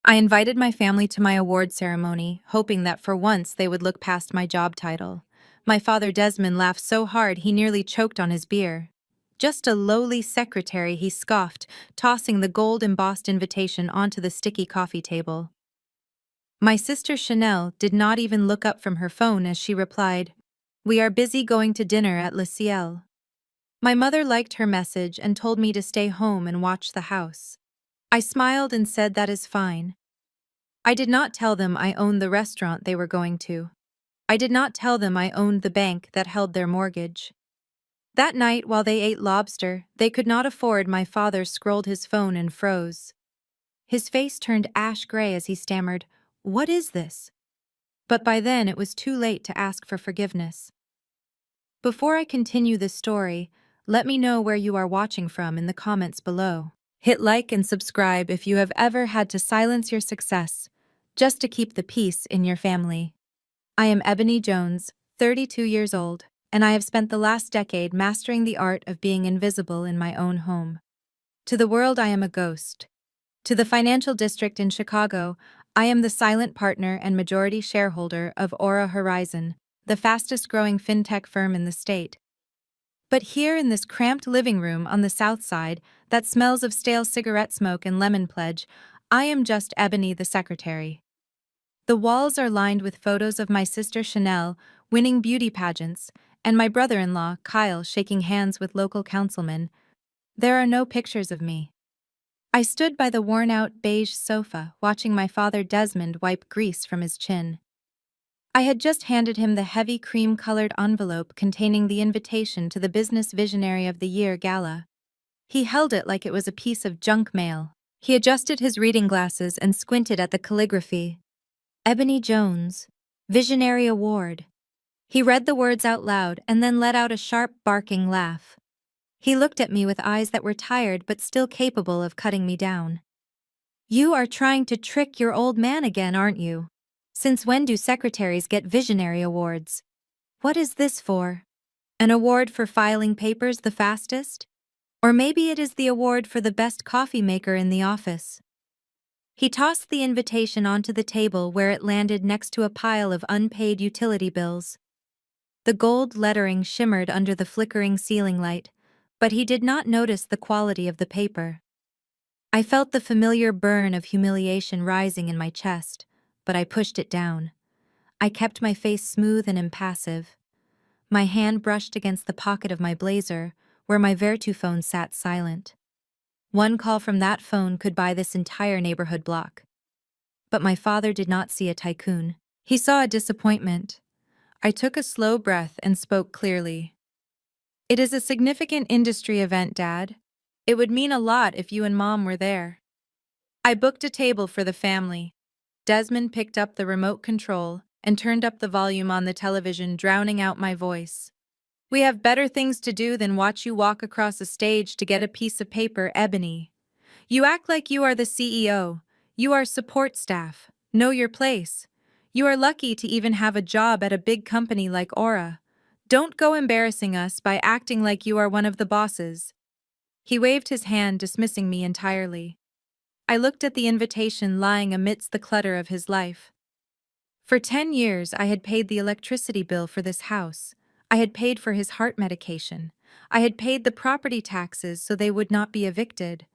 I invited my family to my award ceremony, hoping that for once they would look past my job title. My father Desmond laughed so hard he nearly choked on his beer. Just a lowly secretary, he scoffed, tossing the gold-embossed invitation onto the sticky coffee table. My sister Chanel did not even look up from her phone as she replied, "We are busy going to dinner at Le Ciel." My mother liked her message and told me to stay home and watch the house. I smiled and said that is fine. I did not tell them I owned the restaurant they were going to. I did not tell them I owned the bank that held their mortgage. That night, while they ate lobster they could not afford, my father scrolled his phone and froze. His face turned ash gray as he stammered, "What is this?" But by then it was too late to ask for forgiveness. Before I continue this story, let me know where you are watching from in the comments below. Hit like and subscribe if you have ever had to silence your success just to keep the peace in your family. I am Ebony Jones, 32 years old, and I have spent the last decade mastering the art of being invisible in my own home. To the world, I am a ghost. To the financial district in Chicago, I am the silent partner and majority shareholder of Aura Horizon, the fastest-growing fintech firm in the state. But here in this cramped living room on the south side that smells of stale cigarette smoke and lemon pledge, I am just Ebony the secretary. The walls are lined with photos of my sister Chanel winning beauty pageants and my brother-in-law Kyle shaking hands with local councilmen. There are no pictures of me. I stood by the worn-out beige sofa watching my father Desmond wipe grease from his chin. I had just handed him the heavy cream-colored envelope containing the invitation to the Business Visionary of the Year gala. He held it like it was a piece of junk mail. He adjusted his reading glasses and squinted at the calligraphy. Ebony Jones, Visionary Award. He read the words out loud and then let out a sharp, barking laugh. He looked at me with eyes that were tired but still capable of cutting me down. "You are trying to trick your old man again, aren't you? Since when do secretaries get visionary awards? What is this for? An award for filing papers the fastest? Or maybe it is the award for the best coffee maker in the office." He tossed the invitation onto the table where it landed next to a pile of unpaid utility bills. The gold lettering shimmered under the flickering ceiling light, but he did not notice the quality of the paper. I felt the familiar burn of humiliation rising in my chest, but I pushed it down. I kept my face smooth and impassive. My hand brushed against the pocket of my blazer, where my Vertu phone sat silent. One call from that phone could buy this entire neighborhood block. But my father did not see a tycoon. He saw a disappointment. I took a slow breath and spoke clearly. "It is a significant industry event, Dad. It would mean a lot if you and Mom were there." I booked a table for the family. Desmond picked up the remote control and turned up the volume on the television, drowning out my voice. "We have better things to do than watch you walk across a stage to get a piece of paper, Ebony. You act like you are the CEO. You are support staff. Know your place. You are lucky to even have a job at a big company like Aura. Don't go embarrassing us by acting like you are one of the bosses." He waved his hand, dismissing me entirely. I looked at the invitation lying amidst the clutter of his life. For 10 years, I had paid the electricity bill for this house. I had paid for his heart medication. I had paid the property taxes so they would not be evicted.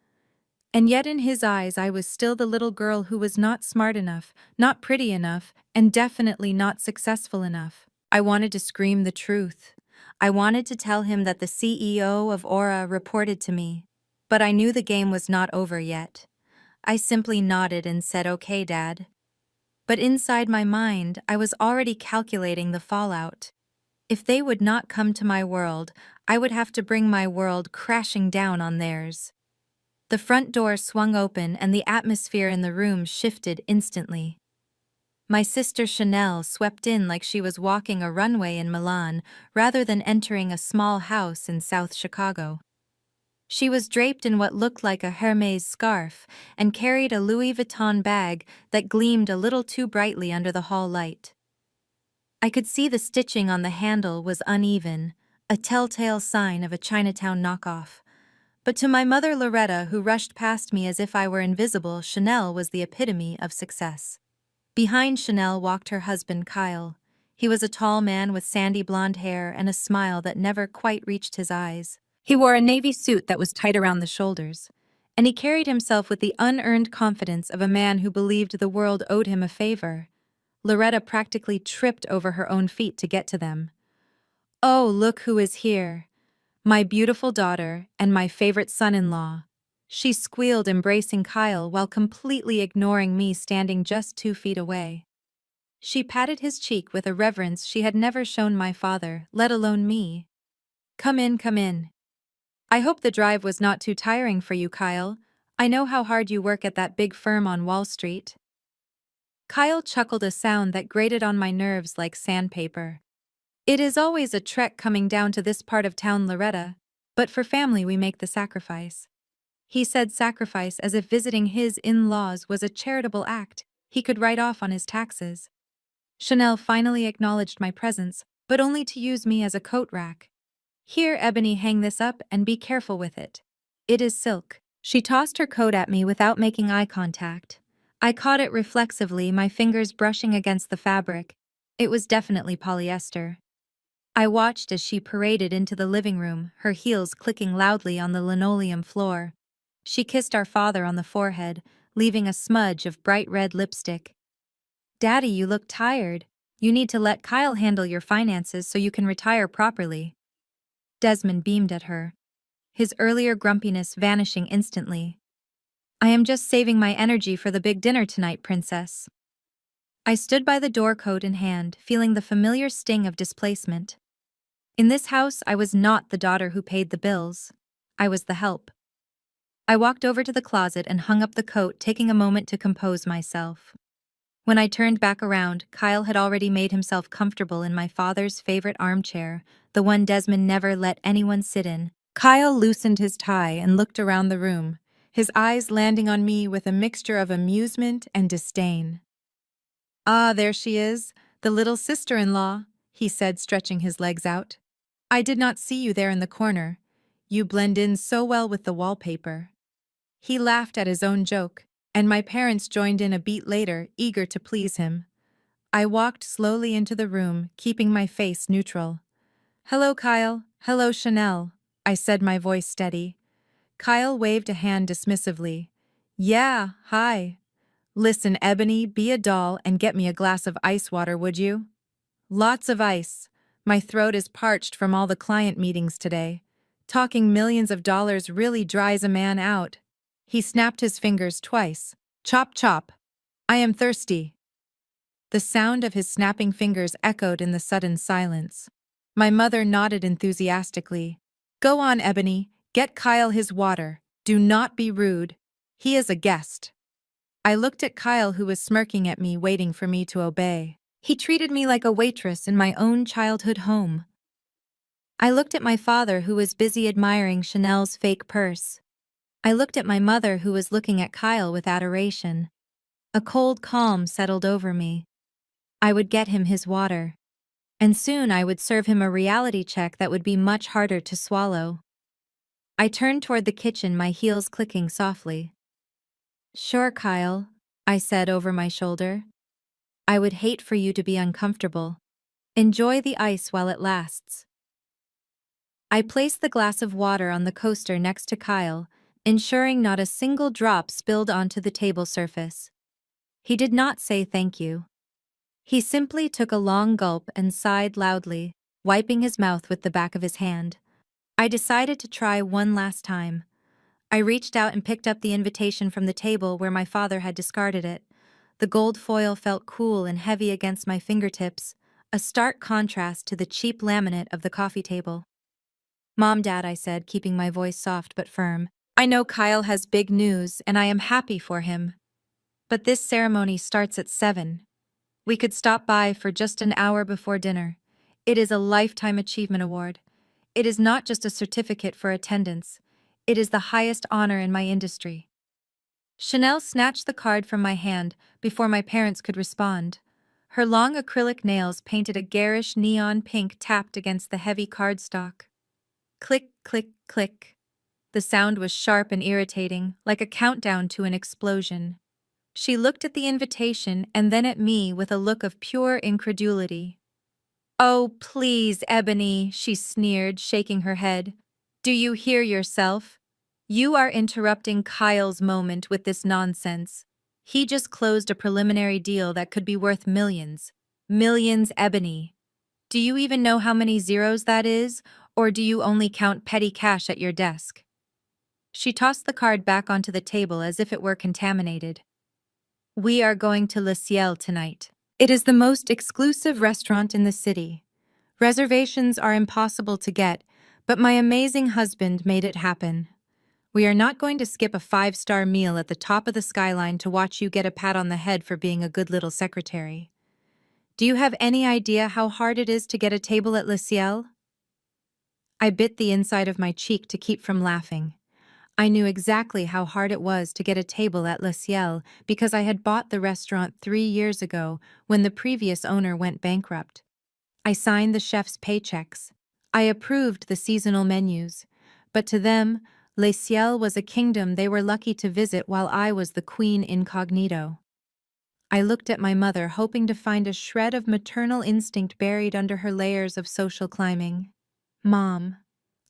And yet in his eyes I was still the little girl who was not smart enough, not pretty enough, and definitely not successful enough. I wanted to scream the truth. I wanted to tell him that the CEO of Aura reported to me. But I knew the game was not over yet. I simply nodded and said, "Okay, Dad." But inside my mind, I was already calculating the fallout. If they would not come to my world, I would have to bring my world crashing down on theirs. The front door swung open and the atmosphere in the room shifted instantly. My sister Chanel swept in like she was walking a runway in Milan rather than entering a small house in South Chicago. She was draped in what looked like a Hermès scarf and carried a Louis Vuitton bag that gleamed a little too brightly under the hall light. I could see the stitching on the handle was uneven, a telltale sign of a Chinatown knockoff. But to my mother Loretta, who rushed past me as if I were invisible, Chanel was the epitome of success. Behind Chanel walked her husband Kyle. He was a tall man with sandy blonde hair and a smile that never quite reached his eyes. He wore a navy suit that was tight around the shoulders, and he carried himself with the unearned confidence of a man who believed the world owed him a favor. Loretta practically tripped over her own feet to get to them. "Oh, look who is here. My beautiful daughter and my favorite son-in-law," she squealed, embracing Kyle while completely ignoring me standing just 2 feet away. She patted his cheek with a reverence she had never shown my father, let alone me. "Come in, come in. I hope the drive was not too tiring for you, Kyle. I know how hard you work at that big firm on Wall Street." Kyle chuckled, a sound that grated on my nerves like sandpaper. "It is always a trek coming down to this part of town, Loretta, but for family we make the sacrifice." He said sacrifice as if visiting his in-laws was a charitable act he could write off on his taxes. Chanel finally acknowledged my presence, but only to use me as a coat rack. "Here, Ebony, hang this up and be careful with it. It is silk." She tossed her coat at me without making eye contact. I caught it reflexively, my fingers brushing against the fabric. It was definitely polyester. I watched as she paraded into the living room, her heels clicking loudly on the linoleum floor. She kissed our father on the forehead, leaving a smudge of bright red lipstick. "Daddy, you look tired. You need to let Kyle handle your finances so you can retire properly." Desmond beamed at her, his earlier grumpiness vanishing instantly. "I am just saving my energy for the big dinner tonight, Princess." I stood by the door, coat in hand, feeling the familiar sting of displacement. In this house, I was not the daughter who paid the bills. I was the help. I walked over to the closet and hung up the coat, taking a moment to compose myself. When I turned back around, Kyle had already made himself comfortable in my father's favorite armchair, the one Desmond never let anyone sit in. Kyle loosened his tie and looked around the room, his eyes landing on me with a mixture of amusement and disdain. "Ah, there she is, the little sister-in-law," he said, stretching his legs out. "I did not see you there in the corner. You blend in so well with the wallpaper." He laughed at his own joke, and my parents joined in a beat later, eager to please him. I walked slowly into the room, keeping my face neutral. "Hello, Kyle. Hello, Chanel," I said, my voice steady. Kyle waved a hand dismissively. "Yeah, hi. Listen, Ebony, be a doll and get me a glass of ice water, would you?" "Lots of ice. My throat is parched from all the client meetings today. Talking millions of dollars really dries a man out." He snapped his fingers twice. "Chop, chop. I am thirsty." The sound of his snapping fingers echoed in the sudden silence. My mother nodded enthusiastically. "Go on, Ebony. Get Kyle his water. Do not be rude. He is a guest." I looked at Kyle, who was smirking at me, waiting for me to obey. He treated me like a waitress in my own childhood home. I looked at my father, who was busy admiring Chanel's fake purse. I looked at my mother, who was looking at Kyle with adoration. A cold calm settled over me. I would get him his water. And soon I would serve him a reality check that would be much harder to swallow. I turned toward the kitchen, my heels clicking softly. "Sure, Kyle," I said over my shoulder. "I would hate for you to be uncomfortable. Enjoy the ice while it lasts." I placed the glass of water on the coaster next to Kyle, ensuring not a single drop spilled onto the table surface. He did not say thank you. He simply took a long gulp and sighed loudly, wiping his mouth with the back of his hand. I decided to try one last time. I reached out and picked up the invitation from the table where my father had discarded it. The gold foil felt cool and heavy against my fingertips, a stark contrast to the cheap laminate of the coffee table. "Mom, Dad," I said, keeping my voice soft but firm, "I know Kyle has big news and I am happy for him. But this ceremony starts at 7. We could stop by for just an hour before dinner. It is a Lifetime Achievement Award. It is not just a certificate for attendance. It is the highest honor in my industry." Chanel snatched the card from my hand before my parents could respond. Her long acrylic nails painted a garish neon pink tapped against the heavy cardstock. Click, click, click. The sound was sharp and irritating, like a countdown to an explosion. She looked at the invitation and then at me with a look of pure incredulity. "Oh, please, Ebony," she sneered, shaking her head. "Do you hear yourself? You are interrupting Kyle's moment with this nonsense. He just closed a preliminary deal that could be worth millions. Millions, Ebony. Do you even know how many zeros that is, or do you only count petty cash at your desk?" She tossed the card back onto the table as if it were contaminated. "We are going to Le Ciel tonight. It is the most exclusive restaurant in the city. Reservations are impossible to get, but my amazing husband made it happen. We are not going to skip a 5-star meal at the top of the skyline to watch you get a pat on the head for being a good little secretary. Do you have any idea how hard it is to get a table at Le Ciel?" I bit the inside of my cheek to keep from laughing. I knew exactly how hard it was to get a table at Le Ciel because I had bought the restaurant 3 years ago when the previous owner went bankrupt. I signed the chef's paychecks. I approved the seasonal menus. But to them, Le Ciel was a kingdom they were lucky to visit while I was the queen incognito. I looked at my mother, hoping to find a shred of maternal instinct buried under her layers of social climbing. "Mom,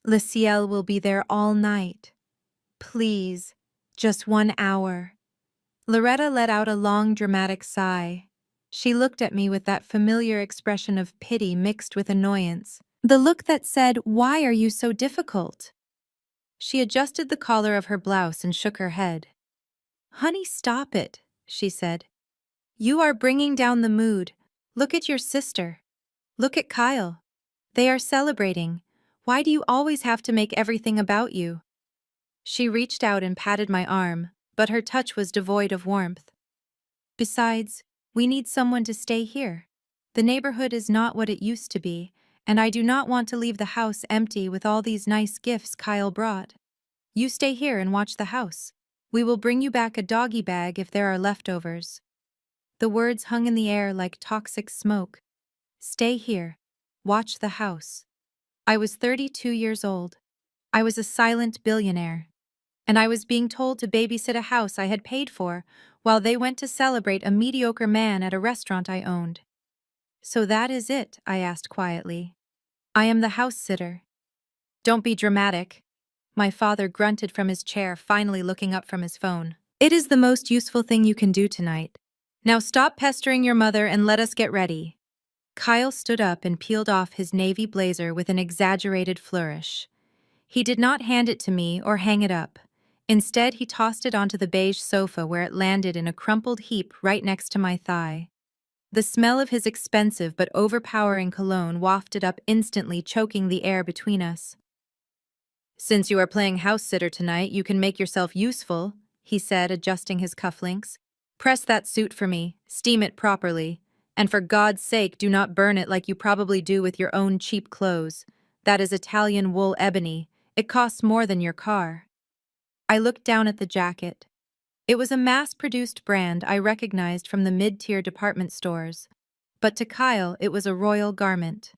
Le Ciel will be there all night. Please, just 1 hour." Loretta let out a long, dramatic sigh. She looked at me with that familiar expression of pity mixed with annoyance. The look that said, "Why are you so difficult?" She adjusted the collar of her blouse and shook her head. "Honey, stop it," she said. "You are bringing down the mood. Look at your sister. Look at Kyle. They are celebrating. Why do you always have to make everything about you?" She reached out and patted my arm, but her touch was devoid of warmth. "Besides, we need someone to stay here. The neighborhood is not what it used to be, and I do not want to leave the house empty with all these nice gifts Kyle brought. You stay here and watch the house. We will bring you back a doggy bag if there are leftovers." The words hung in the air like toxic smoke. Stay here. Watch the house. I was 32 years old. I was a silent billionaire. And I was being told to babysit a house I had paid for while they went to celebrate a mediocre man at a restaurant I owned. "So that is it?" I asked quietly. "I am the house sitter." "Don't be dramatic." My father grunted from his chair, finally looking up from his phone. "It is the most useful thing you can do tonight. Now stop pestering your mother and let us get ready." Kyle stood up and peeled off his navy blazer with an exaggerated flourish. He did not hand it to me or hang it up. Instead, he tossed it onto the beige sofa where it landed in a crumpled heap right next to my thigh. The smell of his expensive but overpowering cologne wafted up instantly, choking the air between us. "Since you are playing house sitter tonight, you can make yourself useful," he said, adjusting his cufflinks. "Press that suit for me, steam it properly, and for God's sake do not burn it like you probably do with your own cheap clothes. That is Italian wool ebony. It costs more than your car." I looked down at the jacket. It was a mass-produced brand I recognized from the mid-tier department stores. But to Kyle, it was a royal garment.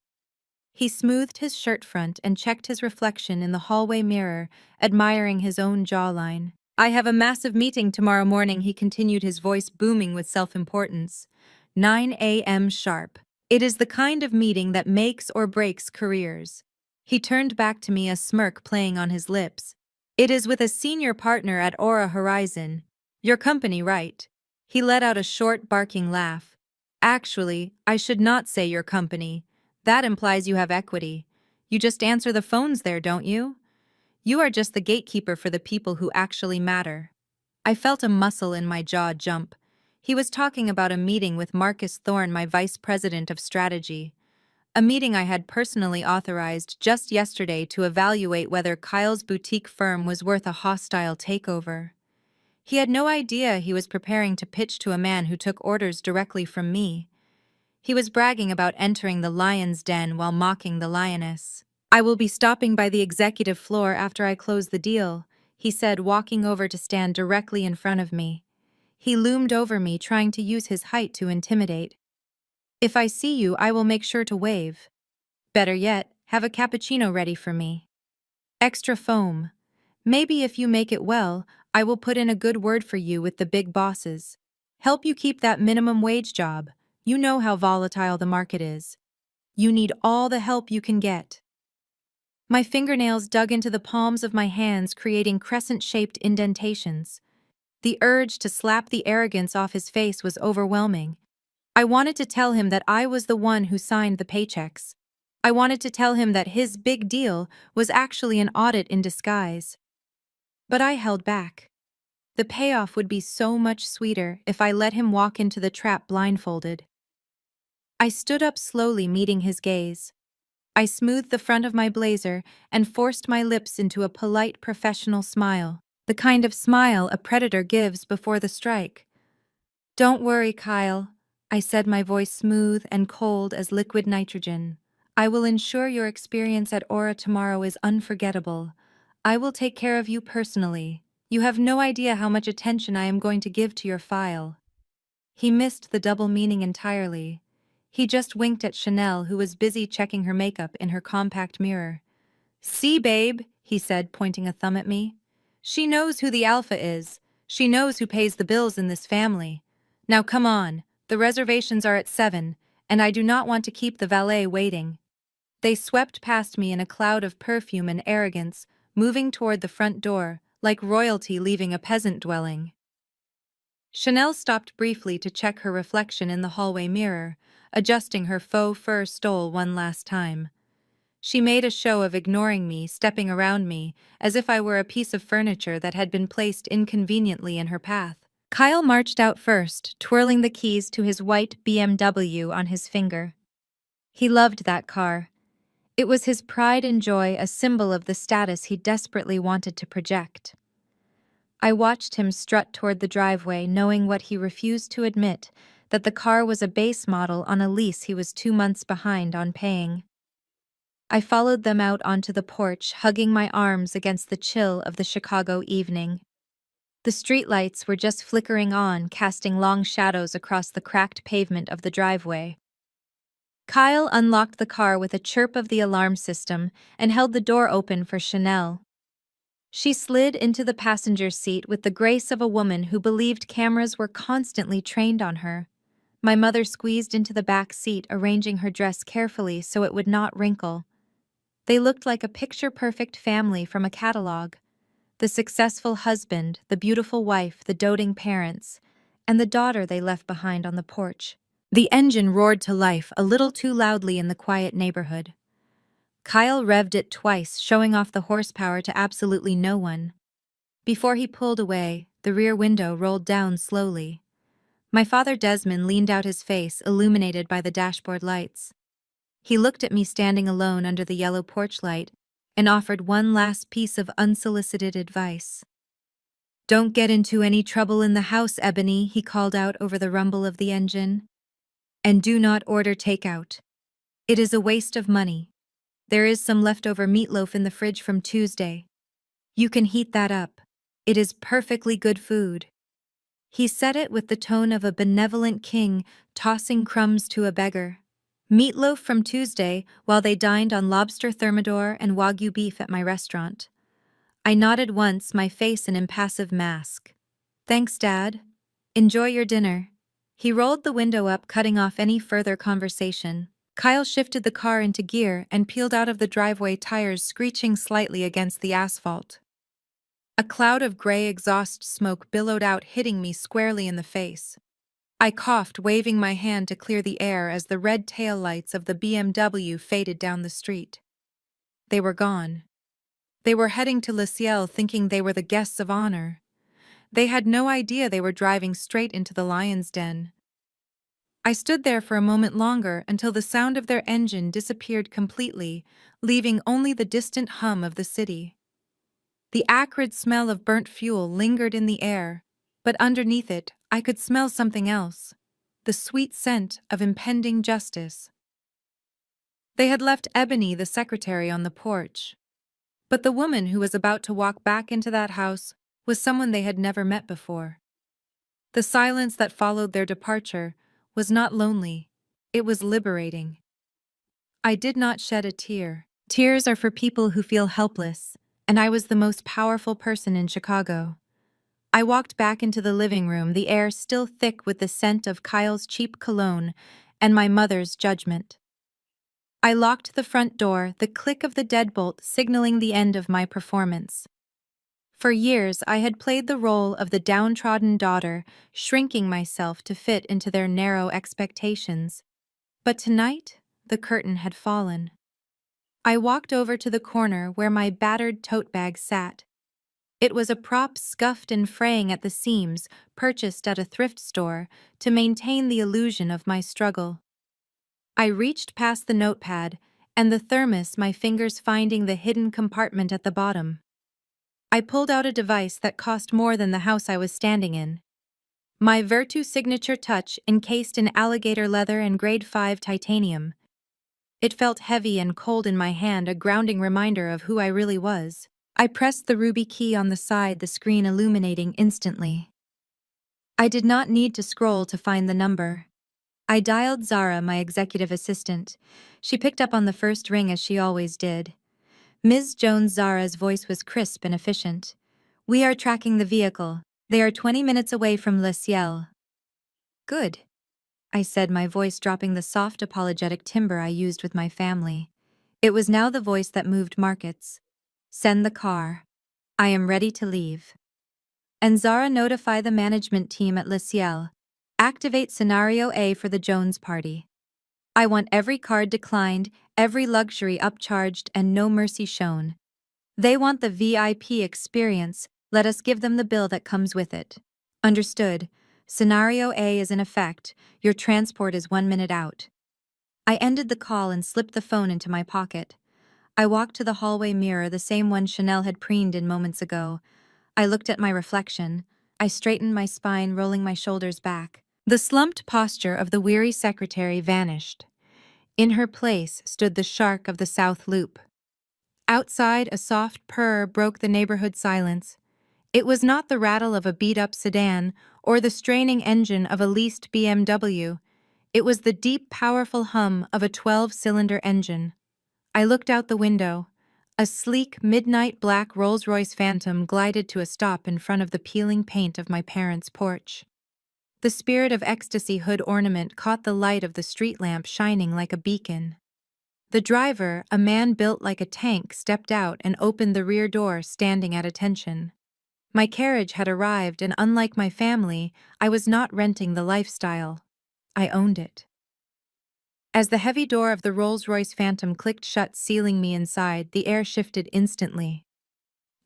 He smoothed his shirt front and checked his reflection in the hallway mirror, admiring his own jawline. "I have a massive meeting tomorrow morning," he continued, his voice booming with self-importance. 9 a.m. sharp. It is the kind of meeting that makes or breaks careers. He turned back to me, a smirk playing on his lips. "It is with a senior partner at Aura Horizon. Your company, right?" He let out a short, barking laugh. "Actually, I should not say your company. That implies you have equity. You just answer the phones there, don't you? You are just the gatekeeper for the people who actually matter." I felt a muscle in my jaw jump. He was talking about a meeting with Marcus Thorne, my vice president of strategy. A meeting I had personally authorized just yesterday to evaluate whether Kyle's boutique firm was worth a hostile takeover. He had no idea he was preparing to pitch to a man who took orders directly from me. He was bragging about entering the lion's den while mocking the lioness. "I will be stopping by the executive floor after I close the deal," he said, walking over to stand directly in front of me. He loomed over me, trying to use his height to intimidate. "If I see you, I will make sure to wave. Better yet, have a cappuccino ready for me. Extra foam. Maybe if you make it well, I will put in a good word for you with the big bosses. Help you keep that minimum wage job. You know how volatile the market is. You need all the help you can get. My fingernails dug into the palms of my hands, creating crescent-shaped indentations. The urge to slap the arrogance off his face was overwhelming. I wanted to tell him that I was the one who signed the paychecks. I wanted to tell him that his big deal was actually an audit in disguise. But I held back. The payoff would be so much sweeter if I let him walk into the trap blindfolded. I stood up slowly, meeting his gaze. I smoothed the front of my blazer and forced my lips into a polite professional smile, the kind of smile a predator gives before the strike. "Don't worry, Kyle," I said, my voice smooth and cold as liquid nitrogen. "I will ensure your experience at Aura tomorrow is unforgettable. I will take care of you personally. You have no idea how much attention I am going to give to your file." He missed the double meaning entirely. He just winked at Chanel, who was busy checking her makeup in her compact mirror. "See, babe," he said, pointing a thumb at me. "She knows who the alpha is. She knows who pays the bills in this family. Now come on, the reservations are at 7, and I do not want to keep the valet waiting." They swept past me in a cloud of perfume and arrogance, moving toward the front door, like royalty leaving a peasant dwelling. Chanel stopped briefly to check her reflection in the hallway mirror, adjusting her faux fur stole one last time. She made a show of ignoring me, stepping around me, as if I were a piece of furniture that had been placed inconveniently in her path. Kyle marched out first, twirling the keys to his white BMW on his finger. He loved that car. It was his pride and joy, a symbol of the status he desperately wanted to project. I watched him strut toward the driveway, knowing what he refused to admit, that the car was a base model on a lease he was 2 months behind on paying. I followed them out onto the porch, hugging my arms against the chill of the Chicago evening. The streetlights were just flickering on, casting long shadows across the cracked pavement of the driveway. Kyle unlocked the car with a chirp of the alarm system and held the door open for Chanel. She slid into the passenger seat with the grace of a woman who believed cameras were constantly trained on her. My mother squeezed into the back seat, arranging her dress carefully so it would not wrinkle. They looked like a picture-perfect family from a catalog. The successful husband, the beautiful wife, the doting parents, and the daughter they left behind on the porch. The engine roared to life a little too loudly in the quiet neighborhood. Kyle revved it twice, showing off the horsepower to absolutely no one. Before he pulled away, the rear window rolled down slowly. My father Desmond leaned out, his face illuminated by the dashboard lights. He looked at me standing alone under the yellow porch light and offered one last piece of unsolicited advice. "Don't get into any trouble in the house, Ebony," he called out over the rumble of the engine. "And do not order takeout. It is a waste of money. There is some leftover meatloaf in the fridge from Tuesday. You can heat that up. It is perfectly good food." He said it with the tone of a benevolent king tossing crumbs to a beggar. Meatloaf from Tuesday, while they dined on lobster thermidor and wagyu beef at my restaurant. I nodded once, my face an impassive mask. "Thanks, Dad. Enjoy your dinner." He rolled the window up, cutting off any further conversation. Kyle shifted the car into gear and peeled out of the driveway, tires screeching slightly against the asphalt. A cloud of gray exhaust smoke billowed out, hitting me squarely in the face. I coughed, waving my hand to clear the air as the red taillights of the BMW faded down the street. They were gone. They were heading to Le Ciel, thinking they were the guests of honor. They had no idea they were driving straight into the lion's den. I stood there for a moment longer until the sound of their engine disappeared completely, leaving only the distant hum of the city. The acrid smell of burnt fuel lingered in the air, but underneath it, I could smell something else. The sweet scent of impending justice. They had left Ebony, the secretary, on the porch. But the woman who was about to walk back into that house was someone they had never met before. The silence that followed their departure was not lonely, it was liberating. I did not shed a tear. Tears are for people who feel helpless, and I was the most powerful person in Chicago. I walked back into the living room, the air still thick with the scent of Kyle's cheap cologne and my mother's judgment. I locked the front door, the click of the deadbolt signaling the end of my performance. For years, I had played the role of the downtrodden daughter, shrinking myself to fit into their narrow expectations. But tonight, the curtain had fallen. I walked over to the corner where my battered tote bag sat. It was a prop scuffed and fraying at the seams, purchased at a thrift store, to maintain the illusion of my struggle. I reached past the notepad, and the thermos, my fingers finding the hidden compartment at the bottom. I pulled out a device that cost more than the house I was standing in. My Virtu signature touch encased in alligator leather and grade 5 titanium. It felt heavy and cold in my hand, a grounding reminder of who I really was. I pressed the ruby key on the side, the screen illuminating instantly. I did not need to scroll to find the number. I dialed Zara, my executive assistant. She picked up on the first ring as she always did. Ms. Jones. Zara's voice was crisp and efficient. "We are tracking the vehicle. They are 20 minutes away from Le Ciel." "Good," I said, my voice dropping the soft apologetic timbre I used with my family. It was now the voice that moved markets. "Send the car. I am ready to leave." And Zara, notify the management team at Le Ciel. Activate Scenario A for the Jones party. I want every card declined, every luxury upcharged, and no mercy shown. They want the VIP experience, let us give them the bill that comes with it. Understood. Scenario A is in effect, your transport is 1 minute out. I ended the call and slipped the phone into my pocket. I walked to the hallway mirror, the same one Chanel had preened in moments ago. I looked at my reflection. I straightened my spine, rolling my shoulders back. The slumped posture of the weary secretary vanished. In her place stood the shark of the South Loop. Outside, a soft purr broke the neighborhood silence. It was not the rattle of a beat-up sedan or the straining engine of a leased BMW. It was the deep, powerful hum of a 12-cylinder engine. I looked out the window. A sleek, midnight black Rolls-Royce Phantom glided to a stop in front of the peeling paint of my parents' porch. The Spirit of Ecstasy hood ornament caught the light of the street lamp, shining like a beacon. The driver, a man built like a tank, stepped out and opened the rear door, standing at attention. My carriage had arrived, and unlike my family, I was not renting the lifestyle. I owned it. As the heavy door of the Rolls-Royce Phantom clicked shut, sealing me inside, the air shifted instantly.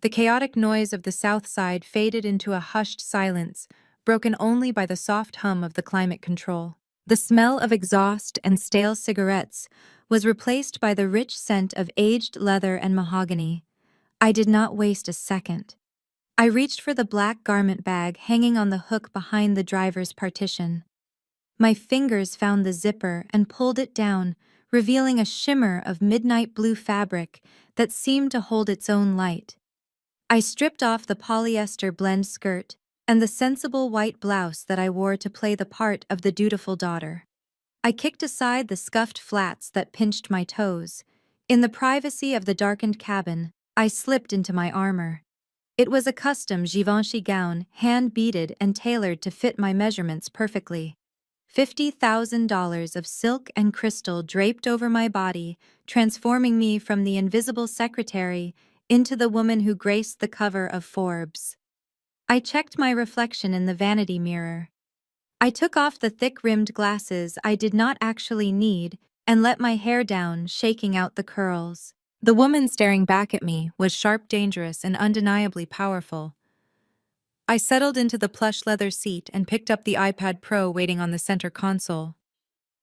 The chaotic noise of the South Side faded into a hushed silence, broken only by the soft hum of the climate control. The smell of exhaust and stale cigarettes was replaced by the rich scent of aged leather and mahogany. I did not waste a second. I reached for the black garment bag hanging on the hook behind the driver's partition. My fingers found the zipper and pulled it down, revealing a shimmer of midnight blue fabric that seemed to hold its own light. I stripped off the polyester blend skirt and the sensible white blouse that I wore to play the part of the dutiful daughter. I kicked aside the scuffed flats that pinched my toes. In the privacy of the darkened cabin, I slipped into my armor. It was a custom Givenchy gown, hand-beaded and tailored to fit my measurements perfectly. $50,000 of silk and crystal draped over my body, transforming me from the invisible secretary into the woman who graced the cover of Forbes. I checked my reflection in the vanity mirror. I took off the thick-rimmed glasses I did not actually need and let my hair down, shaking out the curls. The woman staring back at me was sharp, dangerous, and undeniably powerful. I settled into the plush leather seat and picked up the iPad Pro waiting on the center console.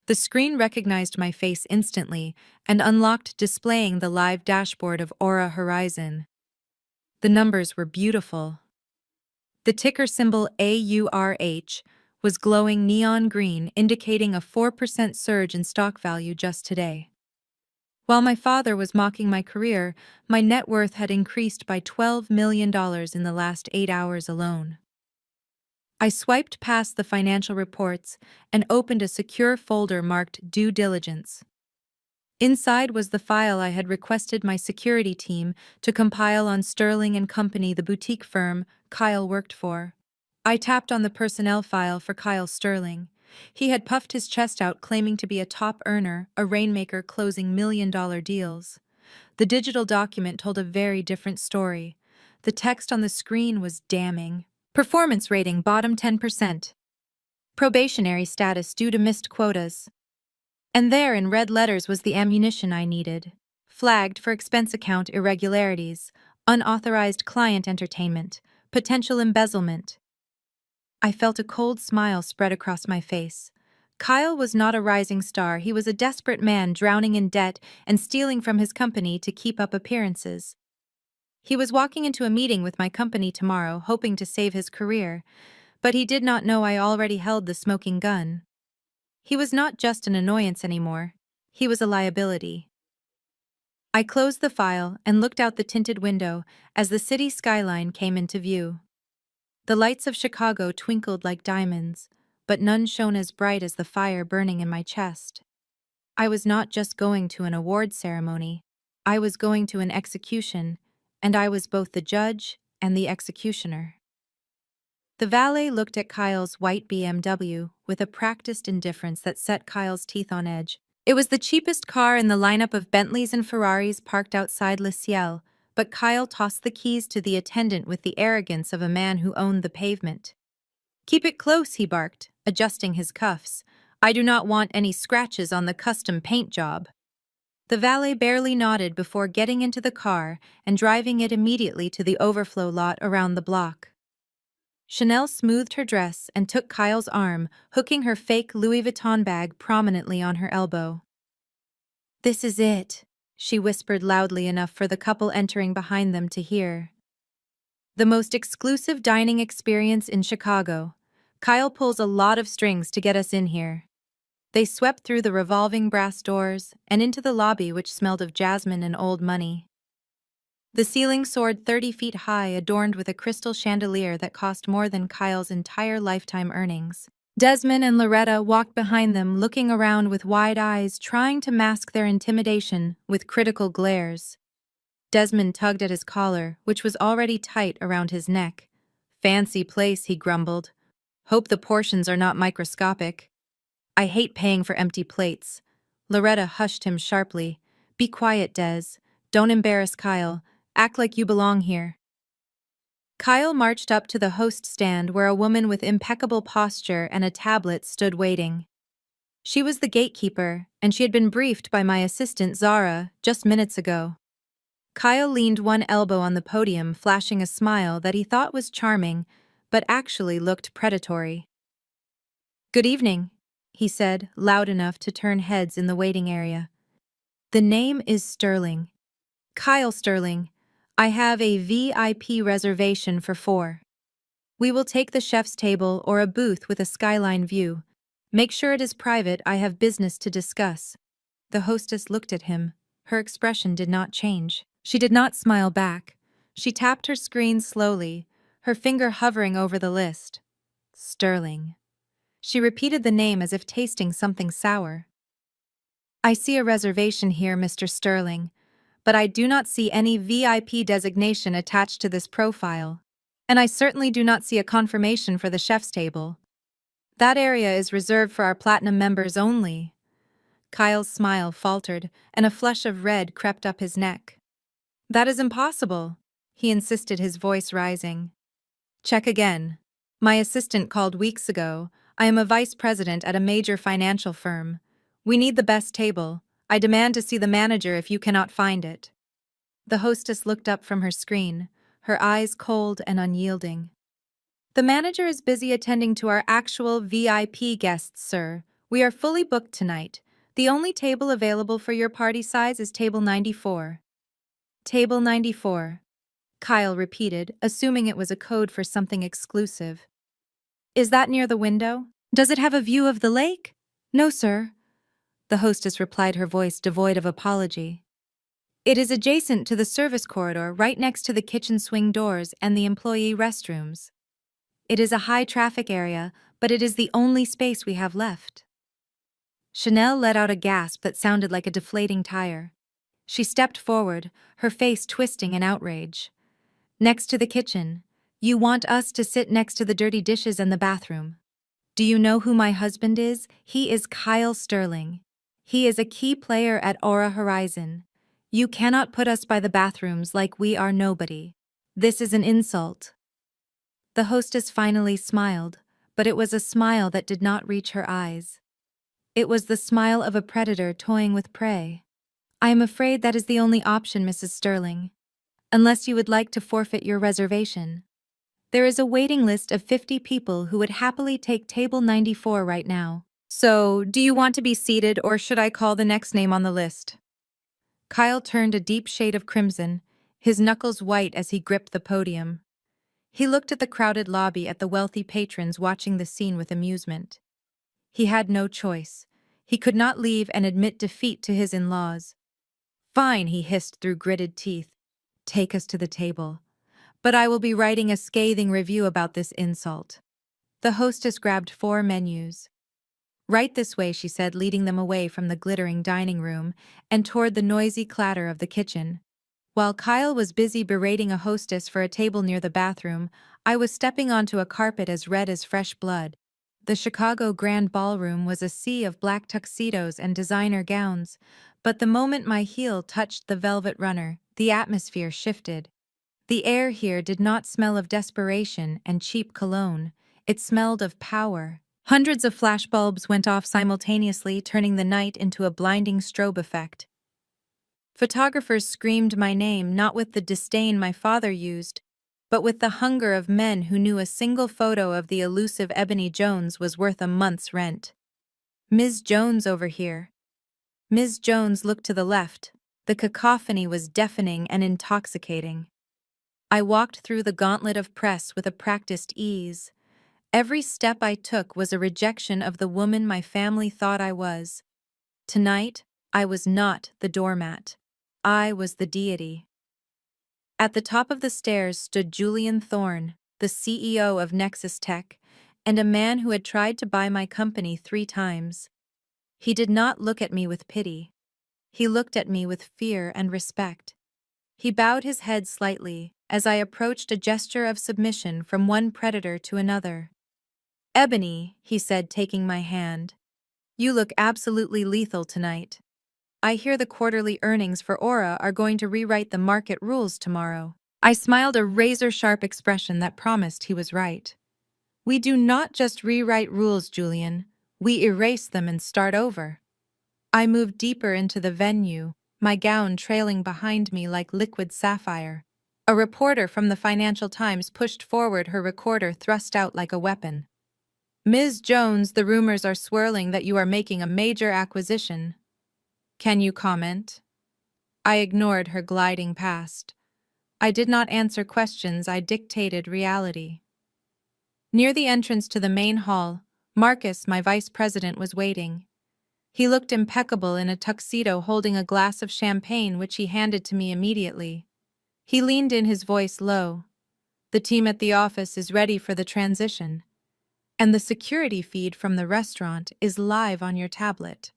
The screen recognized my face instantly and unlocked, displaying the live dashboard of Aura Horizon. The numbers were beautiful. The ticker symbol AURH was glowing neon green, indicating a 4% surge in stock value just today. While my father was mocking my career, my net worth had increased by $12 million in the last 8 hours alone. I swiped past the financial reports and opened a secure folder marked Due Diligence. Inside was the file I had requested my security team to compile on Sterling and Company, the boutique firm Kyle worked for. I tapped on the personnel file for Kyle Sterling. He had puffed his chest out, claiming to be a top earner, a rainmaker closing million-dollar deals. The digital document told a very different story. The text on the screen was damning. Performance rating bottom 10%. Probationary status due to missed quotas. And there in red letters was the ammunition I needed. Flagged for expense account irregularities, unauthorized client entertainment, potential embezzlement. I felt a cold smile spread across my face. Kyle was not a rising star, he was a desperate man drowning in debt and stealing from his company to keep up appearances. He was walking into a meeting with my company tomorrow, hoping to save his career, but he did not know I already held the smoking gun. He was not just an annoyance anymore, he was a liability. I closed the file and looked out the tinted window as the city skyline came into view. The lights of Chicago twinkled like diamonds, but none shone as bright as the fire burning in my chest. I was not just going to an award ceremony, I was going to an execution, and I was both the judge and the executioner. The valet looked at Kyle's white BMW with a practiced indifference that set Kyle's teeth on edge. It was the cheapest car in the lineup of Bentleys and Ferraris parked outside Le Ciel, but Kyle tossed the keys to the attendant with the arrogance of a man who owned the pavement. "Keep it close," he barked, adjusting his cuffs. "I do not want any scratches on the custom paint job." The valet barely nodded before getting into the car and driving it immediately to the overflow lot around the block. Chanel smoothed her dress and took Kyle's arm, hooking her fake Louis Vuitton bag prominently on her elbow. "This is it," she whispered loudly enough for the couple entering behind them to hear. "The most exclusive dining experience in Chicago. Kyle pulls a lot of strings to get us in here." They swept through the revolving brass doors and into the lobby, which smelled of jasmine and old money. The ceiling soared 30 feet high, adorned with a crystal chandelier that cost more than Kyle's entire lifetime earnings. Desmond and Loretta walked behind them, looking around with wide eyes, trying to mask their intimidation with critical glares. Desmond tugged at his collar, which was already tight around his neck. "Fancy place," he grumbled. "Hope the portions are not microscopic." "I hate paying for empty plates." Loretta hushed him sharply. "Be quiet, Des. Don't embarrass Kyle. Act like you belong here." Kyle marched up to the host stand where a woman with impeccable posture and a tablet stood waiting. She was the gatekeeper, and she had been briefed by my assistant Zara just minutes ago. Kyle leaned one elbow on the podium, flashing a smile that he thought was charming, but actually looked predatory. "Good evening," he said, loud enough to turn heads in the waiting area. "The name is Sterling. Kyle Sterling. I have a VIP reservation for 4. We will take the chef's table or a booth with a skyline view. Make sure it is private, I have business to discuss." The hostess looked at him. Her expression did not change. She did not smile back. She tapped her screen slowly, her finger hovering over the list. Sterling. She repeated the name as if tasting something sour. "I see a reservation here, Mr. Sterling, but I do not see any VIP designation attached to this profile. And I certainly do not see a confirmation for the chef's table. That area is reserved for our platinum members only." Kyle's smile faltered, and a flush of red crept up his neck. "That is impossible," he insisted, his voice rising. "Check again. My assistant called weeks ago. I am a vice president at a major financial firm. We need the best table. I demand to see the manager if you cannot find it." The hostess looked up from her screen, her eyes cold and unyielding. "The manager is busy attending to our actual VIP guests, sir. We are fully booked tonight. The only table available for your party size is table 94. "Table 94. Kyle repeated, assuming it was a code for something exclusive. "Is that near the window? Does it have a view of the lake?" "No, sir," the hostess replied, her voice devoid of apology. "It is adjacent to the service corridor, right next to the kitchen swing doors and the employee restrooms. It is a high-traffic area, but it is the only space we have left." Chanel let out a gasp that sounded like a deflating tire. She stepped forward, her face twisting in outrage. Next to the kitchen. You want us to sit next to the dirty dishes and the bathroom. Do you know who my husband is? He is Kyle Sterling. He is a key player at Aura Horizon. You cannot put us by the bathrooms like we are nobody. This is an insult. The hostess finally smiled, but it was a smile that did not reach her eyes. It was the smile of a predator toying with prey. I am afraid that is the only option, Mrs. Sterling. Unless you would like to forfeit your reservation. There is a waiting list of 50 people who would happily take table 94 right now. So, do you want to be seated or should I call the next name on the list? Kyle turned a deep shade of crimson, his knuckles white as he gripped the podium. He looked at the crowded lobby at the wealthy patrons watching the scene with amusement. He had no choice. He could not leave and admit defeat to his in-laws. Fine, he hissed through gritted teeth. Take us to the table. But I will be writing a scathing review about this insult. The hostess grabbed 4 menus. Right this way, she said, leading them away from the glittering dining room and toward the noisy clatter of the kitchen. While Kyle was busy berating a hostess for a table near the bathroom, I was stepping onto a carpet as red as fresh blood. The Chicago Grand Ballroom was a sea of black tuxedos and designer gowns, but the moment my heel touched the velvet runner, the atmosphere shifted. The air here did not smell of desperation and cheap cologne. It smelled of power. Hundreds of flashbulbs went off simultaneously, turning the night into a blinding strobe effect. Photographers screamed my name, not with the disdain my father used, but with the hunger of men who knew a single photo of the elusive Ebony Jones was worth a month's rent. Ms. Jones over here. Ms. Jones looked to the left. The cacophony was deafening and intoxicating. I walked through the gauntlet of press with a practiced ease. Every step I took was a rejection of the woman my family thought I was. Tonight, I was not the doormat. I was the deity. At the top of the stairs stood Julian Thorne, the CEO of Nexus Tech, and a man who had tried to buy my company 3 times. He did not look at me with pity. He looked at me with fear and respect. He bowed his head slightly as I approached, a gesture of submission from one predator to another. Ebony, he said, taking my hand. You look absolutely lethal tonight. I hear the quarterly earnings for Aura are going to rewrite the market rules tomorrow. I smiled, a razor-sharp expression that promised he was right. We do not just rewrite rules, Julian. We erase them and start over. I moved deeper into the venue, my gown trailing behind me like liquid sapphire. A reporter from the Financial Times pushed forward, her recorder thrust out like a weapon. Ms. Jones, the rumors are swirling that you are making a major acquisition. Can you comment? I ignored her gliding past. I did not answer questions, I dictated reality. Near the entrance to the main hall, Marcus, my vice president, was waiting. He looked impeccable in a tuxedo, holding a glass of champagne which he handed to me immediately. He leaned in, his voice low. The team at the office is ready for the transition. And the security feed from the restaurant is live on your tablet.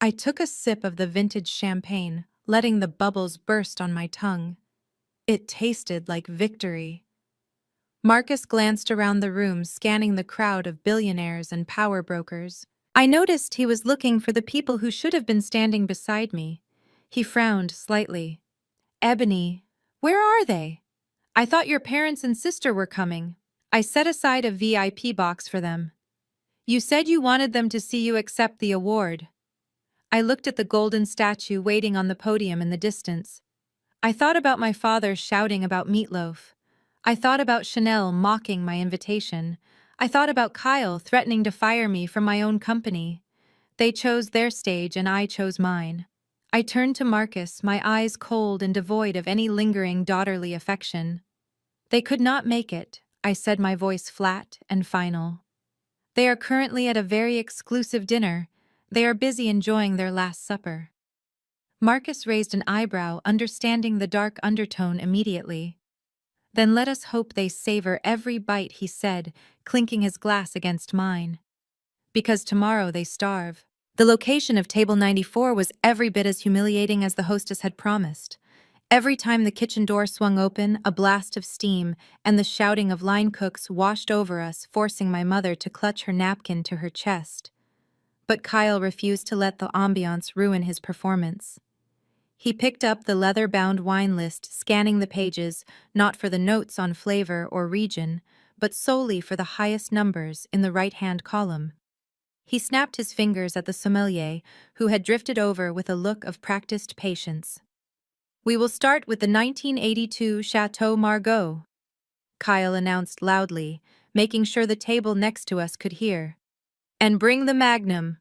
I took a sip of the vintage champagne, letting the bubbles burst on my tongue. It tasted like victory. Marcus glanced around the room, scanning the crowd of billionaires and power brokers. I noticed he was looking for the people who should have been standing beside me. He frowned slightly. Ebony, where are they? I thought your parents and sister were coming. I set aside a VIP box for them. You said you wanted them to see you accept the award. I looked at the golden statue waiting on the podium in the distance. I thought about my father shouting about meatloaf. I thought about Chanel mocking my invitation. I thought about Kyle threatening to fire me from my own company. They chose their stage and I chose mine. I turned to Marcus, my eyes cold and devoid of any lingering daughterly affection. They could not make it, I said, my voice flat and final. They are currently at a very exclusive dinner. They are busy enjoying their last supper. Marcus raised an eyebrow, understanding the dark undertone immediately. Then let us hope they savor every bite, he said, clinking his glass against mine. Because tomorrow they starve. The location of table 94 was every bit as humiliating as the hostess had promised. Every time the kitchen door swung open, a blast of steam and the shouting of line cooks washed over us, forcing my mother to clutch her napkin to her chest. But Kyle refused to let the ambiance ruin his performance. He picked up the leather-bound wine list, scanning the pages, not for the notes on flavor or region, but solely for the highest numbers in the right-hand column. He snapped his fingers at the sommelier, who had drifted over with a look of practiced patience. "We will start with the 1982 Chateau Margaux," Kyle announced loudly, making sure the table next to us could hear. "And bring the Magnum.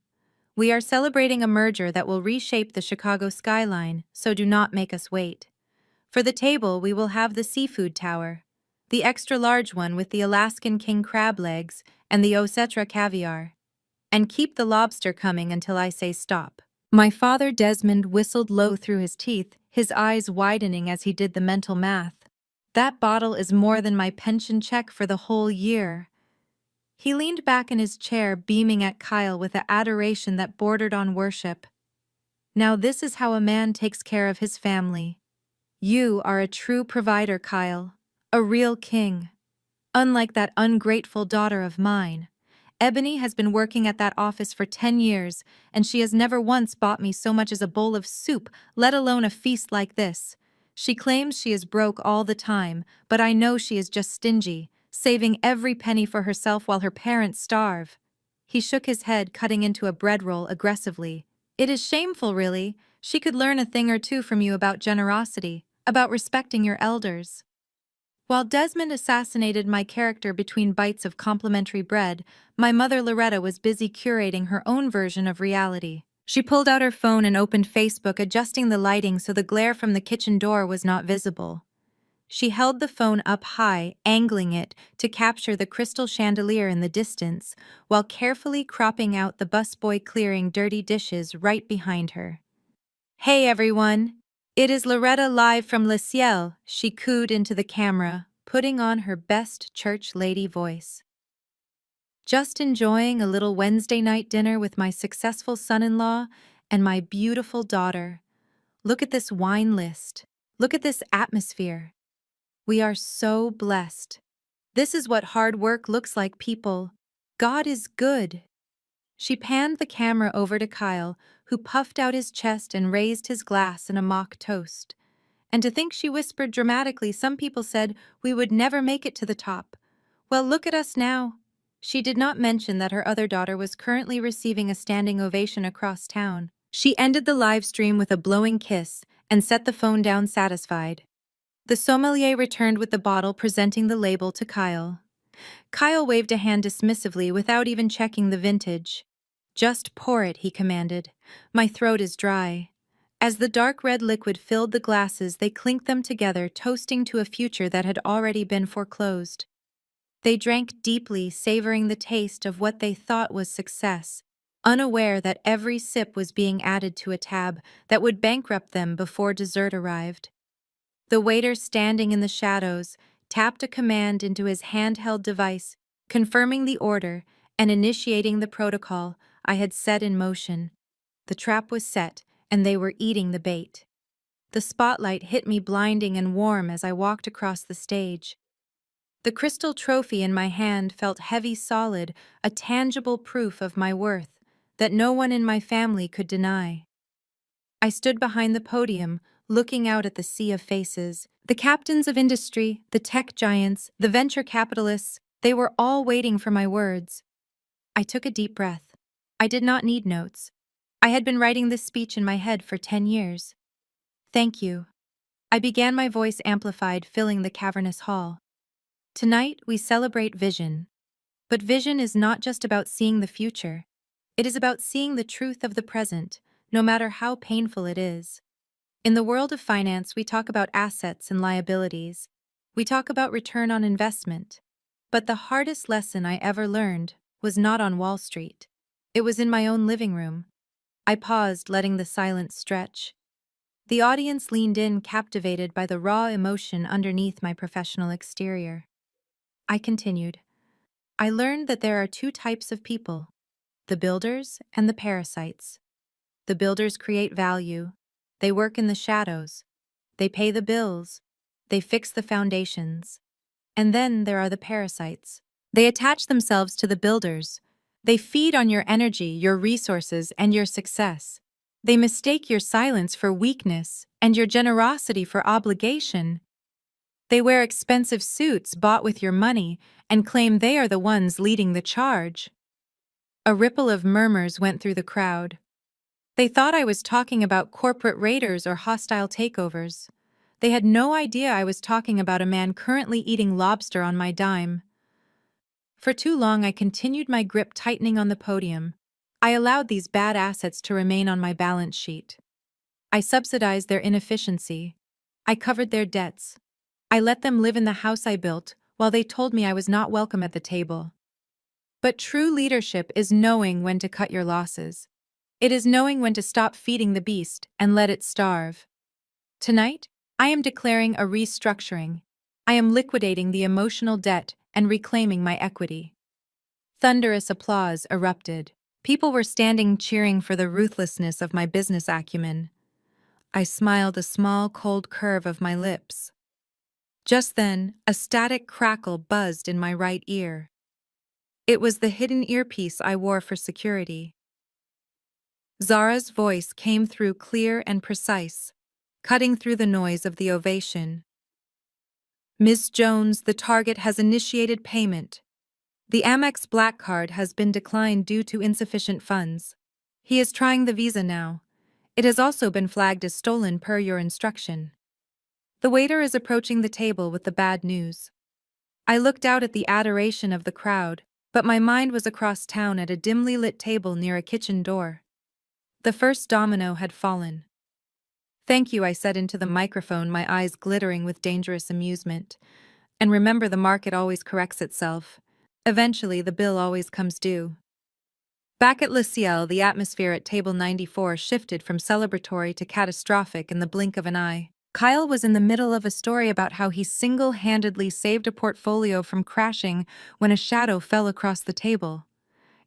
We are celebrating a merger that will reshape the Chicago skyline, so do not make us wait. For the table, we will have the seafood tower, the extra-large one with the Alaskan king crab legs and the Osetra caviar. And keep the lobster coming until I say stop." My father Desmond whistled low through his teeth, his eyes widening as he did the mental math. "That bottle is more than my pension check for the whole year." He leaned back in his chair, beaming at Kyle with an adoration that bordered on worship. "Now this is how a man takes care of his family. You are a true provider, Kyle. A real king. Unlike that ungrateful daughter of mine. Ebony has been working at that office for 10 years, and she has never once bought me so much as a bowl of soup, let alone a feast like this. She claims she is broke all the time, but I know she is just stingy, saving every penny for herself while her parents starve." He shook his head, cutting into a bread roll aggressively. "It is shameful, really. She could learn a thing or two from you about generosity, about respecting your elders." While Desmond assassinated my character between bites of complimentary bread, my mother Loretta was busy curating her own version of reality. She pulled out her phone and opened Facebook, adjusting the lighting so the glare from the kitchen door was not visible. She held the phone up high, angling it to capture the crystal chandelier in the distance, while carefully cropping out the busboy clearing dirty dishes right behind her. "Hey everyone! It is Loretta live from Le Ciel," she cooed into the camera, putting on her best church lady voice. "Just enjoying a little Wednesday night dinner with my successful son-in-law and my beautiful daughter. Look at this wine list. Look at this atmosphere. We are so blessed. This is what hard work looks like, people. God is good." She panned the camera over to Kyle, who puffed out his chest and raised his glass in a mock toast. "And to think," she whispered dramatically, "some people said we would never make it to the top. Well, look at us now." She did not mention that her other daughter was currently receiving a standing ovation across town. She ended the live stream with a blowing kiss and set the phone down satisfied. The sommelier returned with the bottle, presenting the label to Kyle. Kyle waved a hand dismissively without even checking the vintage. "Just pour it," he commanded. "My throat is dry." As the dark red liquid filled the glasses, they clinked them together, toasting to a future that had already been foreclosed. They drank deeply, savoring the taste of what they thought was success, unaware that every sip was being added to a tab that would bankrupt them before dessert arrived. The waiter, standing in the shadows, tapped a command into his handheld device, confirming the order and initiating the protocol I had set in motion. The trap was set, and they were eating the bait. The spotlight hit me blinding and warm as I walked across the stage. The crystal trophy in my hand felt heavy, solid, a tangible proof of my worth that no one in my family could deny. I stood behind the podium, looking out at the sea of faces. The captains of industry, the tech giants, the venture capitalists, they were all waiting for my words. I took a deep breath. I did not need notes. I had been writing this speech in my head for 10 years. "Thank you." I began, my voice amplified, filling the cavernous hall. "Tonight, we celebrate vision. But vision is not just about seeing the future. It is about seeing the truth of the present, no matter how painful it is. In the world of finance, we talk about assets and liabilities. We talk about return on investment. But the hardest lesson I ever learned was not on Wall Street. It was in my own living room." I paused, letting the silence stretch. The audience leaned in, captivated by the raw emotion underneath my professional exterior. I continued. "I learned that there are two types of people. The builders and the parasites. The builders create value. They work in the shadows. They pay the bills. They fix the foundations. And then there are the parasites. They attach themselves to the builders. They feed on your energy, your resources, and your success. They mistake your silence for weakness and your generosity for obligation. They wear expensive suits bought with your money and claim they are the ones leading the charge. A ripple of murmurs went through the crowd. They thought I was talking about corporate raiders or hostile takeovers. They had no idea I was talking about a man currently eating lobster on my dime. For too long, I continued my grip tightening on the podium. I allowed these bad assets to remain on my balance sheet. I subsidized their inefficiency. I covered their debts. I let them live in the house I built while they told me I was not welcome at the table. But true leadership is knowing when to cut your losses. It is knowing when to stop feeding the beast and let it starve. Tonight, I am declaring a restructuring. I am liquidating the emotional debt and reclaiming my equity. Thunderous applause erupted. People were standing cheering for the ruthlessness of my business acumen. I smiled a small, cold curve of my lips. Just then, a static crackle buzzed in my right ear. It was the hidden earpiece I wore for security. Zara's voice came through clear and precise, cutting through the noise of the ovation. "Ms. Jones, the target has initiated payment. The Amex Black Card has been declined due to insufficient funds. He is trying the Visa now. It has also been flagged as stolen per your instruction." The waiter is approaching the table with the bad news. I looked out at the adoration of the crowd, but my mind was across town at a dimly lit table near a kitchen door. The first domino had fallen. "Thank you," I said into the microphone, my eyes glittering with dangerous amusement. "And remember, the market always corrects itself. Eventually, the bill always comes due." Back at Le Ciel, the atmosphere at table 94 shifted from celebratory to catastrophic in the blink of an eye. Kyle was in the middle of a story about how he single-handedly saved a portfolio from crashing when a shadow fell across the table.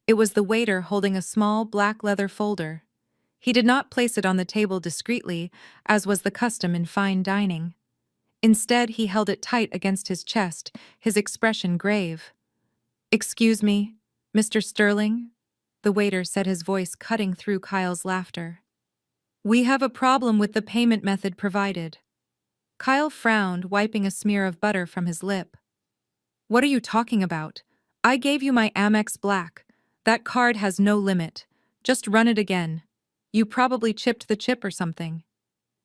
It was the waiter holding a small black leather folder. He did not place it on the table discreetly, as was the custom in fine dining. Instead, he held it tight against his chest, his expression grave. "Excuse me, Mr. Sterling?" the waiter said, his voice cutting through Kyle's laughter. "We have a problem with the payment method provided." Kyle frowned, wiping a smear of butter from his lip. "What are you talking about? I gave you my Amex Black. That card has no limit. Just run it again. You probably chipped the chip or something."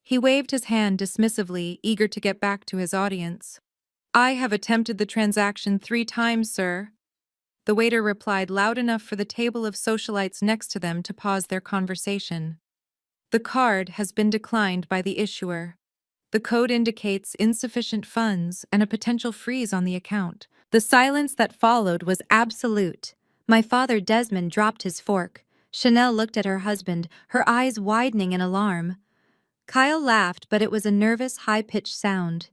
He waved his hand dismissively, eager to get back to his audience. "I have attempted the transaction 3 times, sir." The waiter replied loud enough for the table of socialites next to them to pause their conversation. "The card has been declined by the issuer. The code indicates insufficient funds and a potential freeze on the account." The silence that followed was absolute. My father Desmond dropped his fork. Chanel looked at her husband, her eyes widening in alarm. Kyle laughed, but it was a nervous, high-pitched sound.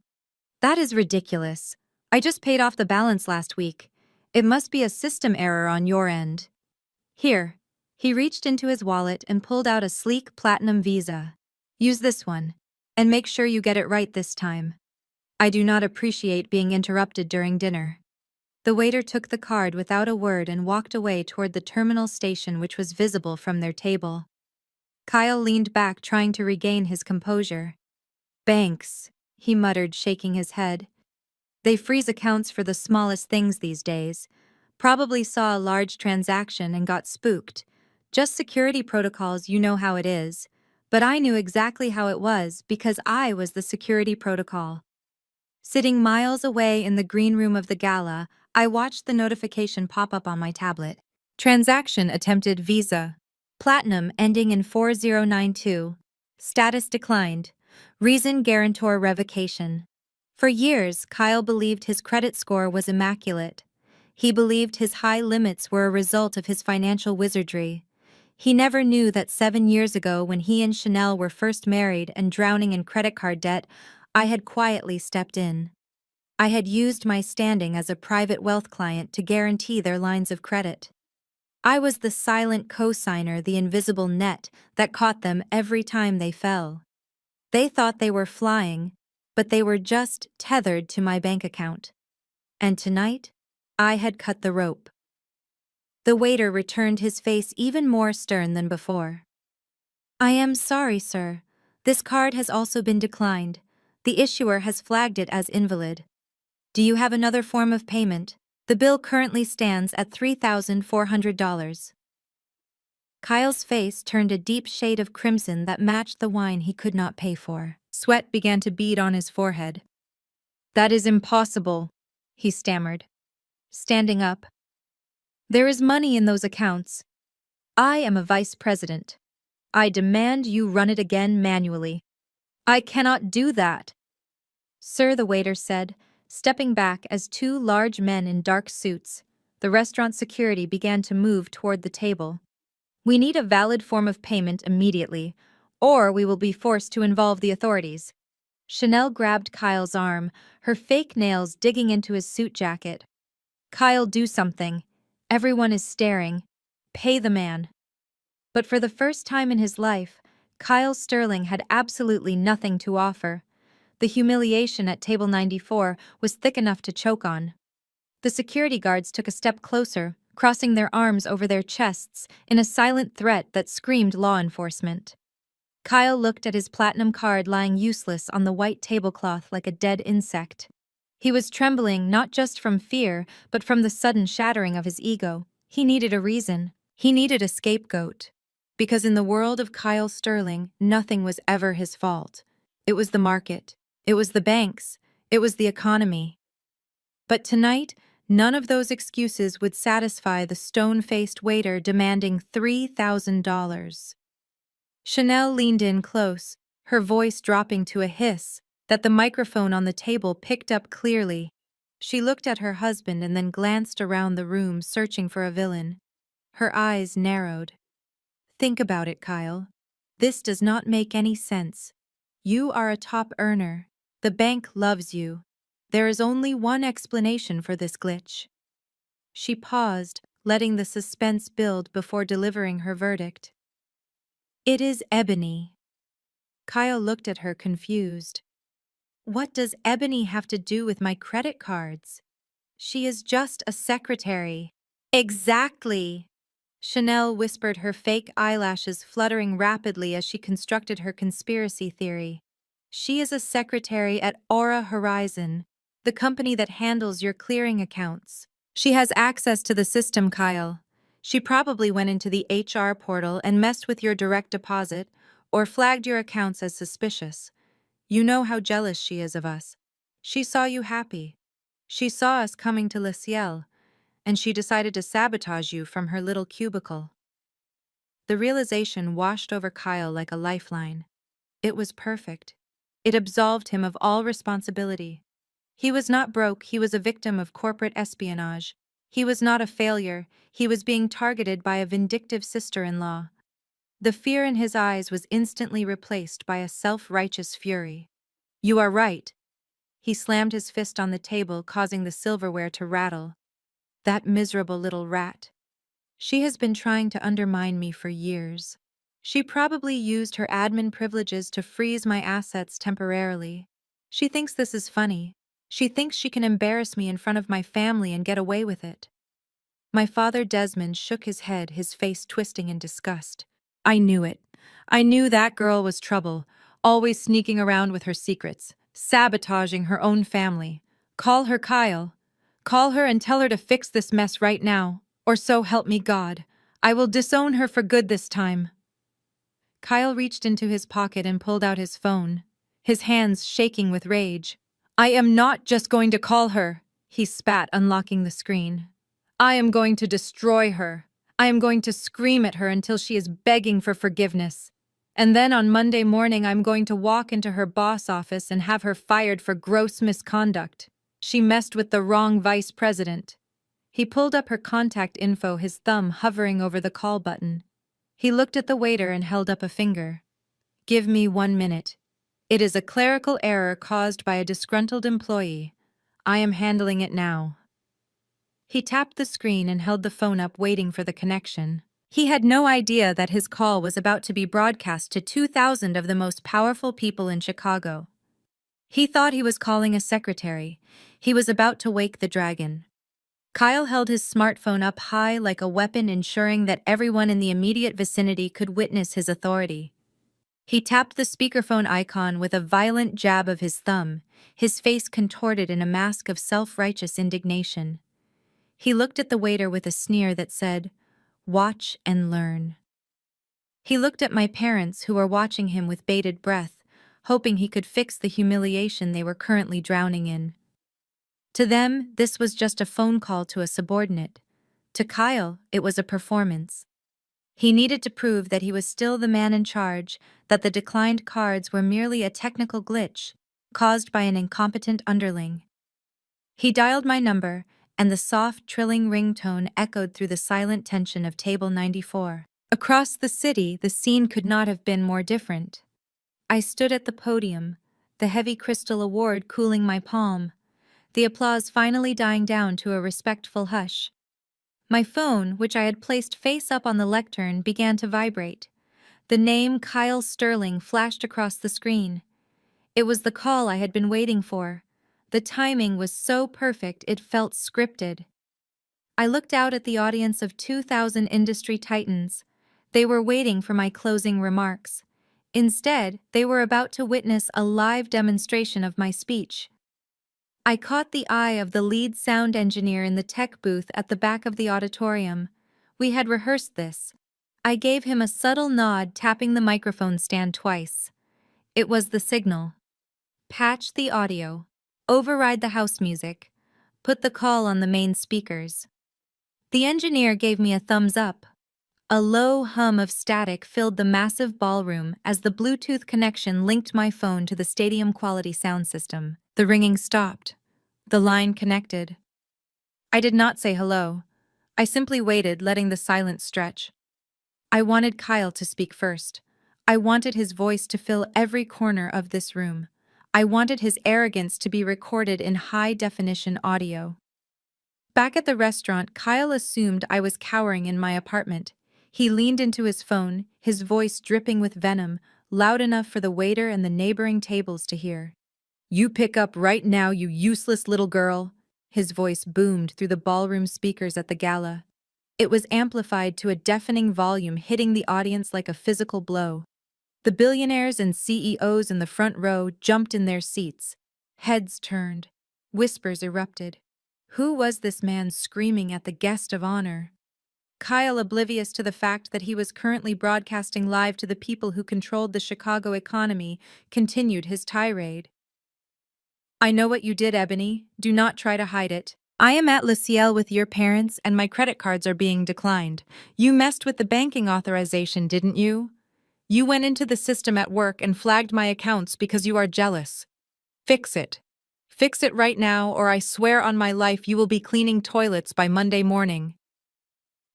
"That is ridiculous. I just paid off the balance last week. It must be a system error on your end. Here." He reached into his wallet and pulled out a sleek platinum Visa. "Use this one, and make sure you get it right this time. I do not appreciate being interrupted during dinner." The waiter took the card without a word and walked away toward the terminal station, which was visible from their table. Kyle leaned back, trying to regain his composure. "Banks," he muttered, shaking his head. "They freeze accounts for the smallest things these days. Probably saw a large transaction and got spooked. Just security protocols, you know how it is. But I knew exactly how it was because I was the security protocol." Sitting miles away in the green room of the gala, I watched the notification pop up on my tablet. "Transaction attempted, Visa. Platinum ending in 4092. Status declined. Reason guarantor revocation." For years, Kyle believed his credit score was immaculate. He believed his high limits were a result of his financial wizardry. He never knew that 7 years ago, when he and Chanel were first married and drowning in credit card debt, I had quietly stepped in. I had used my standing as a private wealth client to guarantee their lines of credit. I was the silent cosigner, the invisible net that caught them every time they fell. They thought they were flying, but they were just tethered to my bank account. And tonight, I had cut the rope. The waiter returned, his face even more stern than before. I am sorry, sir. This card has also been declined. The issuer has flagged it as invalid. Do you have another form of payment? The bill currently stands at $3,400. Kyle's face turned a deep shade of crimson that matched the wine he could not pay for. Sweat began to bead on his forehead. That is impossible, he stammered, standing up. There is money in those accounts. I am a vice president. I demand you run it again manually. I cannot do that. Sir, the waiter said, stepping back as two large men in dark suits, the restaurant security, began to move toward the table. We need a valid form of payment immediately, or we will be forced to involve the authorities. Chanel grabbed Kyle's arm, her fake nails digging into his suit jacket. Kyle, do something. Everyone is staring. Pay the man. But for the first time in his life, Kyle Sterling had absolutely nothing to offer. The humiliation at table 94 was thick enough to choke on. The security guards took a step closer, crossing their arms over their chests in a silent threat that screamed law enforcement. Kyle looked at his platinum card lying useless on the white tablecloth like a dead insect. He was trembling not just from fear, but from the sudden shattering of his ego. He needed a reason. He needed a scapegoat. Because in the world of Kyle Sterling, nothing was ever his fault. It was the market. It was the banks. It was the economy. But tonight, none of those excuses would satisfy the stone-faced waiter demanding $3,000. Chanel leaned in close, her voice dropping to a hiss that the microphone on the table picked up clearly. She looked at her husband and then glanced around the room, searching for a villain. Her eyes narrowed. Think about it, Kyle. This does not make any sense. You are a top earner. The bank loves you. There is only one explanation for this glitch. She paused, letting the suspense build before delivering her verdict. It is Ebony. Kyle looked at her confused. What does Ebony have to do with my credit cards? She is just a secretary. Exactly. Chanel whispered, her fake eyelashes fluttering rapidly as she constructed her conspiracy theory. She is a secretary at Aura Horizon, the company that handles your clearing accounts. She has access to the system, Kyle. She probably went into the HR portal and messed with your direct deposit or flagged your accounts as suspicious. You know how jealous she is of us. She saw you happy. She saw us coming to Le Ciel, and she decided to sabotage you from her little cubicle. The realization washed over Kyle like a lifeline. It was perfect. It absolved him of all responsibility. He was not broke, he was a victim of corporate espionage. He was not a failure, he was being targeted by a vindictive sister-in-law. The fear in his eyes was instantly replaced by a self-righteous fury. You are right. He slammed his fist on the table, causing the silverware to rattle. That miserable little rat. She has been trying to undermine me for years. She probably used her admin privileges to freeze my assets temporarily. She thinks this is funny. She thinks she can embarrass me in front of my family and get away with it. My father Desmond shook his head, his face twisting in disgust. I knew it. I knew that girl was trouble, always sneaking around with her secrets, sabotaging her own family. Call her Kyle. Call her and tell her to fix this mess right now, or so help me God. I will disown her for good this time. Kyle reached into his pocket and pulled out his phone, his hands shaking with rage. I am not just going to call her, he spat, unlocking the screen. I am going to destroy her. I am going to scream at her until she is begging for forgiveness. And then on Monday morning, I'm going to walk into her boss office and have her fired for gross misconduct. She messed with the wrong vice president. He pulled up her contact info, his thumb hovering over the call button. He looked at the waiter and held up a finger. Give me 1 minute. It is a clerical error caused by a disgruntled employee. I am handling it now. He tapped the screen and held the phone up waiting for the connection. He had no idea that his call was about to be broadcast to 2,000 of the most powerful people in Chicago. He thought he was calling a secretary. He was about to wake the dragon. Kyle held his smartphone up high like a weapon, ensuring that everyone in the immediate vicinity could witness his authority. He tapped the speakerphone icon with a violent jab of his thumb, his face contorted in a mask of self-righteous indignation. He looked at the waiter with a sneer that said, "Watch and learn." He looked at my parents, who were watching him with bated breath, hoping he could fix the humiliation they were currently drowning in. To them, this was just a phone call to a subordinate. To Kyle, it was a performance. He needed to prove that he was still the man in charge, that the declined cards were merely a technical glitch caused by an incompetent underling. He dialed my number, and the soft, trilling ringtone echoed through the silent tension of Table 94. Across the city, the scene could not have been more different. I stood at the podium, the heavy crystal award cooling my palm, the applause finally dying down to a respectful hush. My phone, which I had placed face up on the lectern, began to vibrate. The name Kyle Sterling flashed across the screen. It was the call I had been waiting for. The timing was so perfect it felt scripted. I looked out at the audience of 2,000 industry titans. They were waiting for my closing remarks. Instead, they were about to witness a live demonstration of my speech. I caught the eye of the lead sound engineer in the tech booth at the back of the auditorium. We had rehearsed this. I gave him a subtle nod, tapping the microphone stand twice. It was the signal. Patch the audio. Override the house music. Put the call on the main speakers. The engineer gave me a thumbs up. A low hum of static filled the massive ballroom as the Bluetooth connection linked my phone to the stadium-quality sound system. The ringing stopped. The line connected. I did not say hello. I simply waited, letting the silence stretch. I wanted Kyle to speak first. I wanted his voice to fill every corner of this room. I wanted his arrogance to be recorded in high-definition audio. Back at the restaurant, Kyle assumed I was cowering in my apartment. He leaned into his phone, his voice dripping with venom, loud enough for the waiter and the neighboring tables to hear. "You pick up right now, you useless little girl," his voice boomed through the ballroom speakers at the gala. It was amplified to a deafening volume, hitting the audience like a physical blow. The billionaires and CEOs in the front row jumped in their seats. Heads turned. Whispers erupted. Who was this man screaming at the guest of honor? Kyle, oblivious to the fact that he was currently broadcasting live to the people who controlled the Chicago economy, continued his tirade. "I know what you did, Ebony. Do not try to hide it. I am at Le Ciel with your parents, and my credit cards are being declined. You messed with the banking authorization, didn't you? You went into the system at work and flagged my accounts because you are jealous. Fix it. Fix it right now, or I swear on my life you will be cleaning toilets by Monday morning."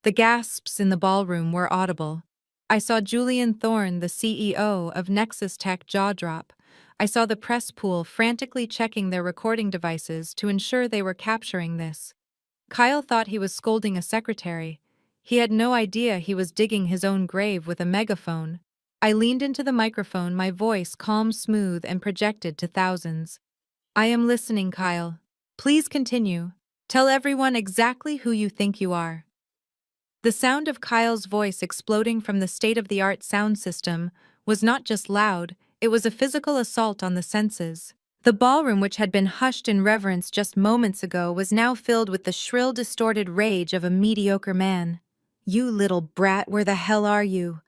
The gasps in the ballroom were audible. I saw Julian Thorne, the CEO of Nexus Tech, jaw drop. I saw the press pool frantically checking their recording devices to ensure they were capturing this. Kyle thought he was scolding a secretary. He had no idea he was digging his own grave with a megaphone. I leaned into the microphone, my voice calm, smooth, and projected to thousands. "I am listening, Kyle. Please continue. Tell everyone exactly who you think you are." The sound of Kyle's voice exploding from the state-of-the-art sound system was not just loud, it was a physical assault on the senses. The ballroom, which had been hushed in reverence just moments ago, was now filled with the shrill, distorted rage of a mediocre man. "You little brat, where the hell are you?"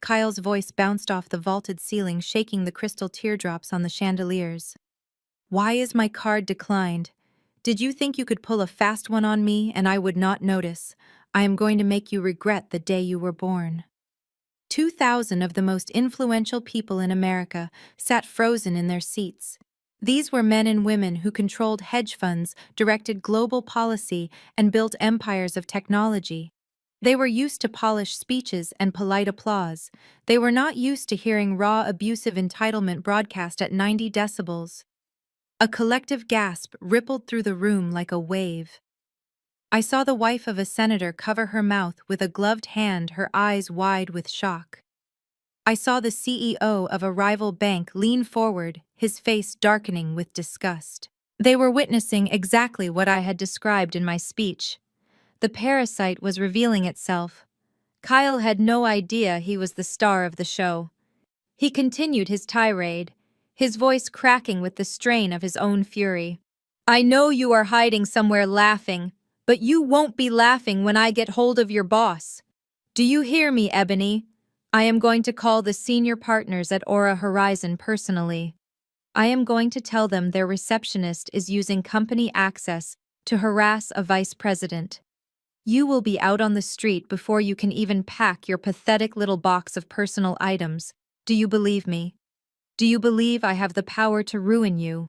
Kyle's voice bounced off the vaulted ceiling, shaking the crystal teardrops on the chandeliers. "Why is my card declined? Did you think you could pull a fast one on me and I would not notice? I am going to make you regret the day you were born." 2,000 of the most influential people in America sat frozen in their seats. These were men and women who controlled hedge funds, directed global policy, and built empires of technology. They were used to polished speeches and polite applause. They were not used to hearing raw, abusive entitlement broadcast at 90 decibels. A collective gasp rippled through the room like a wave. I saw the wife of a senator cover her mouth with a gloved hand, her eyes wide with shock. I saw the CEO of a rival bank lean forward, his face darkening with disgust. They were witnessing exactly what I had described in my speech. The parasite was revealing itself. Kyle had no idea he was the star of the show. He continued his tirade, his voice cracking with the strain of his own fury. I know you are hiding somewhere laughing, but you won't be laughing when I get hold of your boss. Do you hear me, Ebony? I am going to call the senior partners at Aura Horizon personally. I am going to tell them their receptionist is using company access to harass a vice president. You will be out on the street before you can even pack your pathetic little box of personal items. Do you believe me? Do you believe I have the power to ruin you?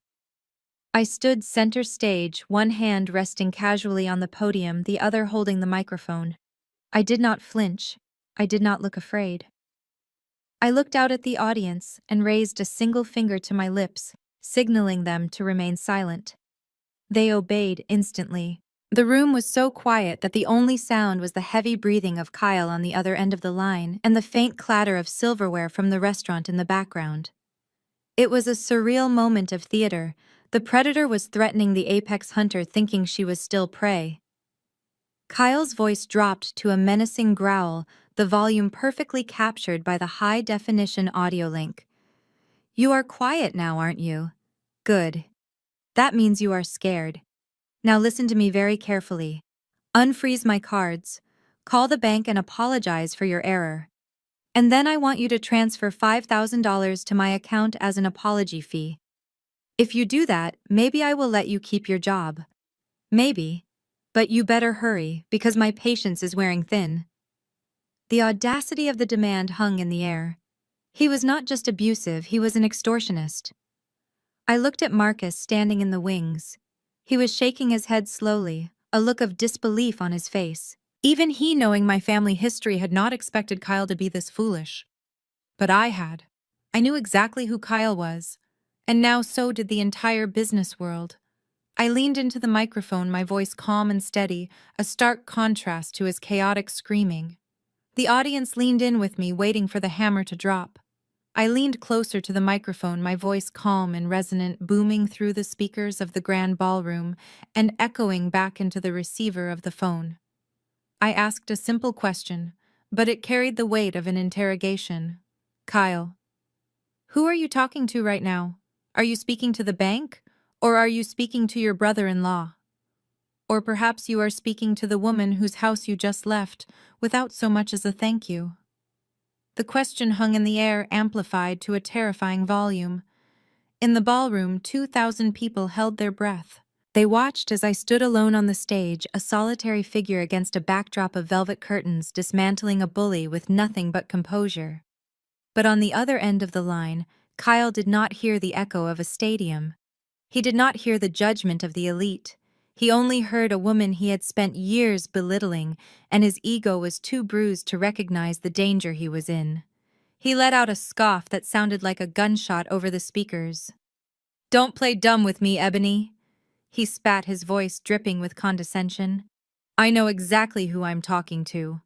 I stood center stage, one hand resting casually on the podium, the other holding the microphone. I did not flinch. I did not look afraid. I looked out at the audience and raised a single finger to my lips, signaling them to remain silent. They obeyed instantly. The room was so quiet that the only sound was the heavy breathing of Kyle on the other end of the line and the faint clatter of silverware from the restaurant in the background. It was a surreal moment of theater. The predator was threatening the apex hunter, thinking she was still prey. Kyle's voice dropped to a menacing growl, the volume perfectly captured by the high-definition audio link. You are quiet now, aren't you? Good. That means you are scared. Now listen to me very carefully. Unfreeze my cards, call the bank and apologize for your error. And then I want you to transfer $5,000 to my account as an apology fee. If you do that, maybe I will let you keep your job. Maybe. But you better hurry, because my patience is wearing thin. The audacity of the demand hung in the air. He was not just abusive, he was an extortionist. I looked at Marcus standing in the wings. He was shaking his head slowly, a look of disbelief on his face. Even he, knowing my family history, had not expected Kyle to be this foolish. But I had. I knew exactly who Kyle was, and now so did the entire business world. I leaned into the microphone, my voice calm and steady, a stark contrast to his chaotic screaming. The audience leaned in with me, waiting for the hammer to drop. I leaned closer to the microphone, my voice calm and resonant, booming through the speakers of the grand ballroom and echoing back into the receiver of the phone. I asked a simple question, but it carried the weight of an interrogation. Kyle, who are you talking to right now? Are you speaking to the bank? Or are you speaking to your brother-in-law? Or perhaps you are speaking to the woman whose house you just left without so much as a thank you. The question hung in the air, amplified to a terrifying volume. In the ballroom, 2,000 people held their breath. They watched as I stood alone on the stage, a solitary figure against a backdrop of velvet curtains, dismantling a bully with nothing but composure. But on the other end of the line, Kyle did not hear the echo of a stadium. He did not hear the judgment of the elite. He only heard a woman he had spent years belittling, and his ego was too bruised to recognize the danger he was in. He let out a scoff that sounded like a gunshot over the speakers. Don't play dumb with me, Ebony. He spat, his voice dripping with condescension. I know exactly who I'm talking to.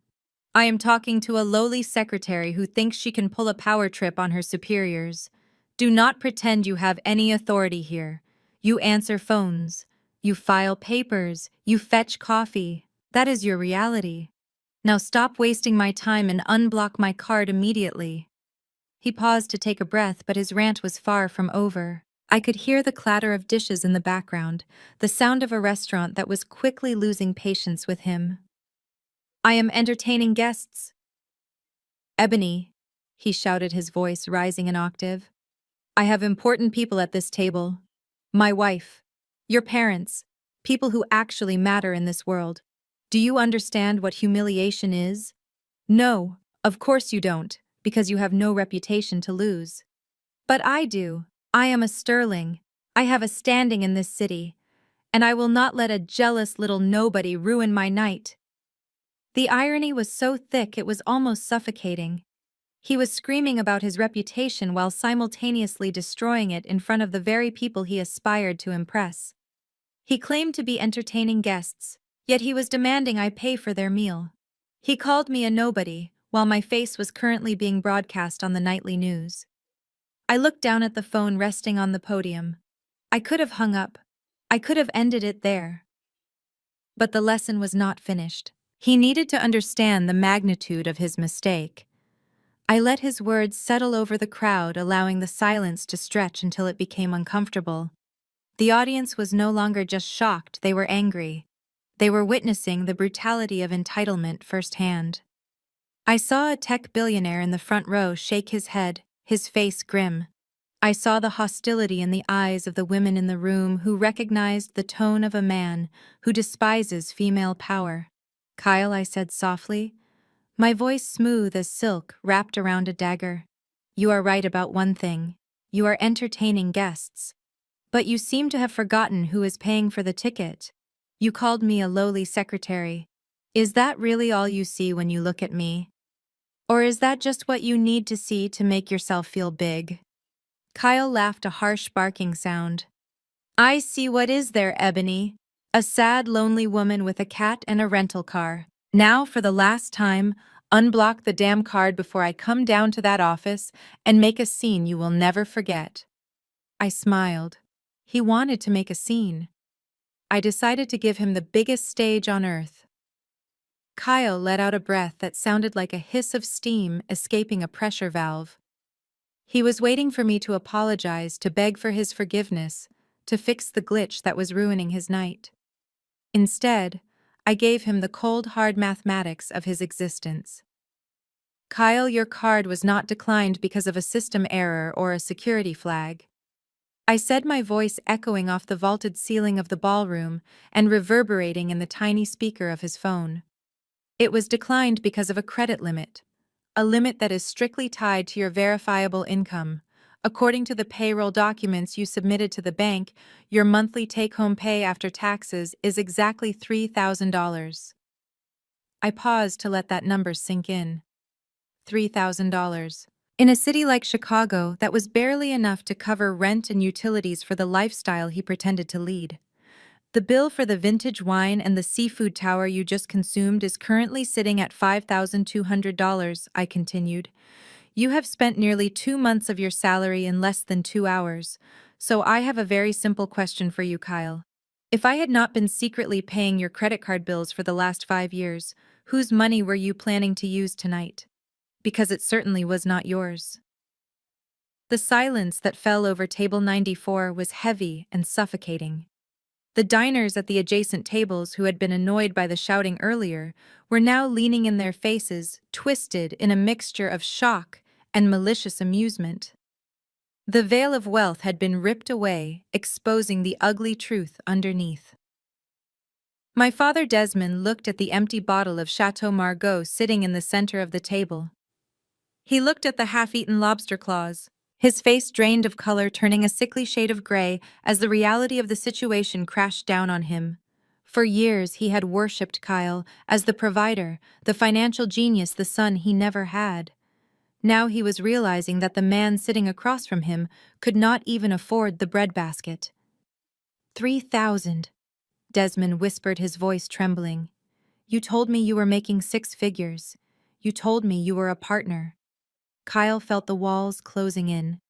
I am talking to a lowly secretary who thinks she can pull a power trip on her superiors. Do not pretend you have any authority here. You answer phones. You file papers. You fetch coffee. That is your reality. Now stop wasting my time and unblock my card immediately. He paused to take a breath, but his rant was far from over. I could hear the clatter of dishes in the background, the sound of a restaurant that was quickly losing patience with him. I am entertaining guests. Ebony, he shouted, his voice rising an octave. I have important people at this table. My wife, your parents, people who actually matter in this world. Do you understand what humiliation is? No, of course you don't, because you have no reputation to lose. But I do. I am a sterling. I have a standing in this city, and I will not let a jealous little nobody ruin my night. The irony was so thick it was almost suffocating. He was screaming about his reputation while simultaneously destroying it in front of the very people he aspired to impress. He claimed to be entertaining guests, Yet he was demanding I pay for their meal. He called me a nobody, while my face was currently being broadcast on the nightly news. I looked down at the phone resting on the podium. I could have hung up. I could have ended it there. But the lesson was not finished. He needed to understand the magnitude of his mistake. I let his words settle over the crowd, allowing the silence to stretch until it became uncomfortable. The audience was no longer just shocked, they were angry. They were witnessing the brutality of entitlement firsthand. I saw a tech billionaire in the front row shake his head, his face grim. I saw the hostility in the eyes of the women in the room who recognized the tone of a man who despises female power. "Kyle," I said softly, my voice smooth as silk wrapped around a dagger. "You are right about one thing. You are entertaining guests. But you seem to have forgotten who is paying for the ticket. You called me a lowly secretary. Is that really all you see when you look at me? Or is that just what you need to see to make yourself feel big?" Kyle laughed, a harsh barking sound. "I see what is there, Ebony. A sad, lonely woman with a cat and a rental car. Now, for the last time, unblock the damn card before I come down to that office and make a scene you will never forget." I smiled. He wanted to make a scene. I decided to give him the biggest stage on earth. Kyle let out a breath that sounded like a hiss of steam escaping a pressure valve. He was waiting for me to apologize, to beg for his forgiveness, to fix the glitch that was ruining his night. Instead, I gave him the cold, hard mathematics of his existence. "Kyle, your card was not declined because of a system error or a security flag," I said, my voice echoing off the vaulted ceiling of the ballroom and reverberating in the tiny speaker of his phone. "It was declined because of a credit limit, a limit that is strictly tied to your verifiable income. According to the payroll documents you submitted to the bank, your monthly take-home pay after taxes is exactly $3,000. I paused to let that number sink in. $3,000. In a city like Chicago, that was barely enough to cover rent and utilities for the lifestyle he pretended to lead. "The bill for the vintage wine and the seafood tower you just consumed is currently sitting at $5,200, I continued. "You have spent nearly 2 months of your salary in less than 2 hours. So I have a very simple question for you, Kyle. If I had not been secretly paying your credit card bills for the last 5 years, whose money were you planning to use tonight? Because it certainly was not yours." The silence that fell over table 94 was heavy and suffocating. The diners at the adjacent tables, who had been annoyed by the shouting earlier, were now leaning in, their faces twisted in a mixture of shock and malicious amusement. The veil of wealth had been ripped away, exposing the ugly truth underneath. My father Desmond looked at the empty bottle of Chateau Margaux sitting in the center of the table. He looked at the half-eaten lobster claws, his face drained of color, turning a sickly shade of gray as the reality of the situation crashed down on him. For years he had worshipped Kyle as the provider, the financial genius, the son he never had. Now he was realizing that the man sitting across from him could not even afford the breadbasket. 3,000, Desmond whispered, his voice trembling. "You told me you were making 6 figures. You told me you were a partner." Kyle felt the walls closing in.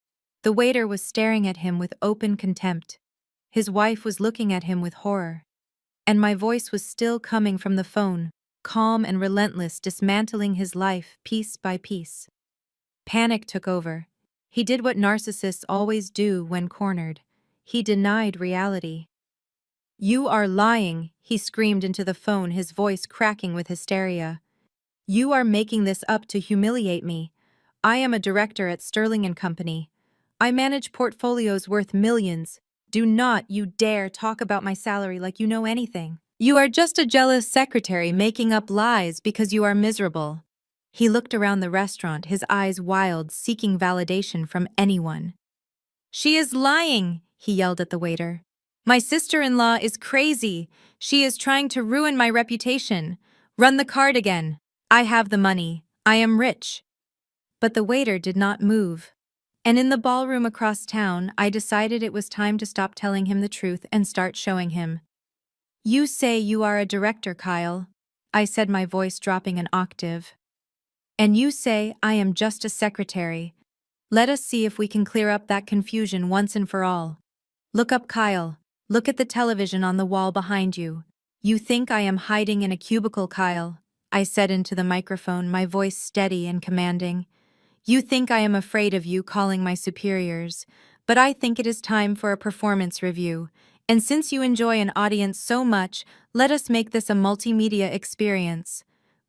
The waiter was staring at him with open contempt. His wife was looking at him with horror. And my voice was still coming from the phone, calm and relentless, dismantling his life piece by piece. Panic took over. He did what narcissists always do when cornered. He denied reality. "You are lying," he screamed into the phone, his voice cracking with hysteria. "You are making this up to humiliate me. I am a director at Sterling and Company. I manage portfolios worth millions. Do not you dare talk about my salary like you know anything. You are just a jealous secretary making up lies because you are miserable." He looked around the restaurant, his eyes wild, seeking validation from anyone. "She is lying," he yelled at the waiter. "My sister-in-law is crazy. She is trying to ruin my reputation. Run the card again. I have the money. I am rich." But the waiter did not move. And in the ballroom across town, I decided it was time to stop telling him the truth and start showing him. You say you are a director, Kyle, I said, my voice dropping an octave. And you say I am just a secretary. Let us see if we can clear up that confusion once and for all. Look up, Kyle. Look at the television on the wall behind you. You think I am hiding in a cubicle, Kyle, I said into the microphone, my voice steady and commanding. You think I am afraid of you calling my superiors, but I think it is time for a performance review. And since you enjoy an audience so much, let us make this a multimedia experience.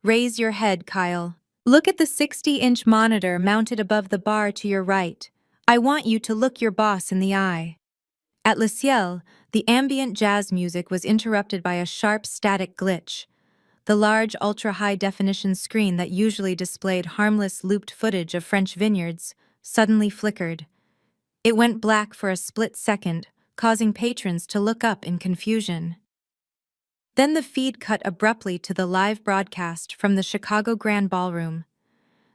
Raise your head, Kyle. Look at the 60-inch monitor mounted above the bar to your right. I want you to look your boss in the eye. At Le Ciel, the ambient jazz music was interrupted by a sharp static glitch. The large ultra-high-definition screen that usually displayed harmless looped footage of French vineyards suddenly flickered. It went black for a split second, causing patrons to look up in confusion. Then the feed cut abruptly to the live broadcast from the Chicago Grand Ballroom.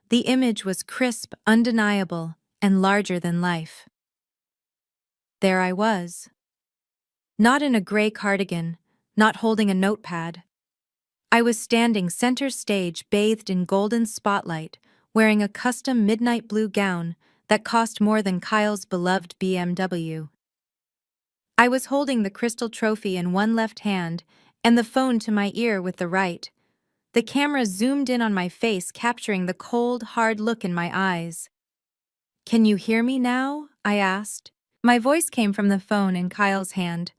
The image was crisp, undeniable, and larger than life. There I was. Not in a gray cardigan, not holding a notepad. I was standing center stage, bathed in golden spotlight, wearing a custom midnight blue gown that cost more than Kyle's beloved BMW. I was holding the crystal trophy in one left hand and the phone to my ear with the right. The camera zoomed in on my face, capturing the cold, hard look in my eyes. "Can you hear me now?" I asked. My voice came from the phone in Kyle's hand,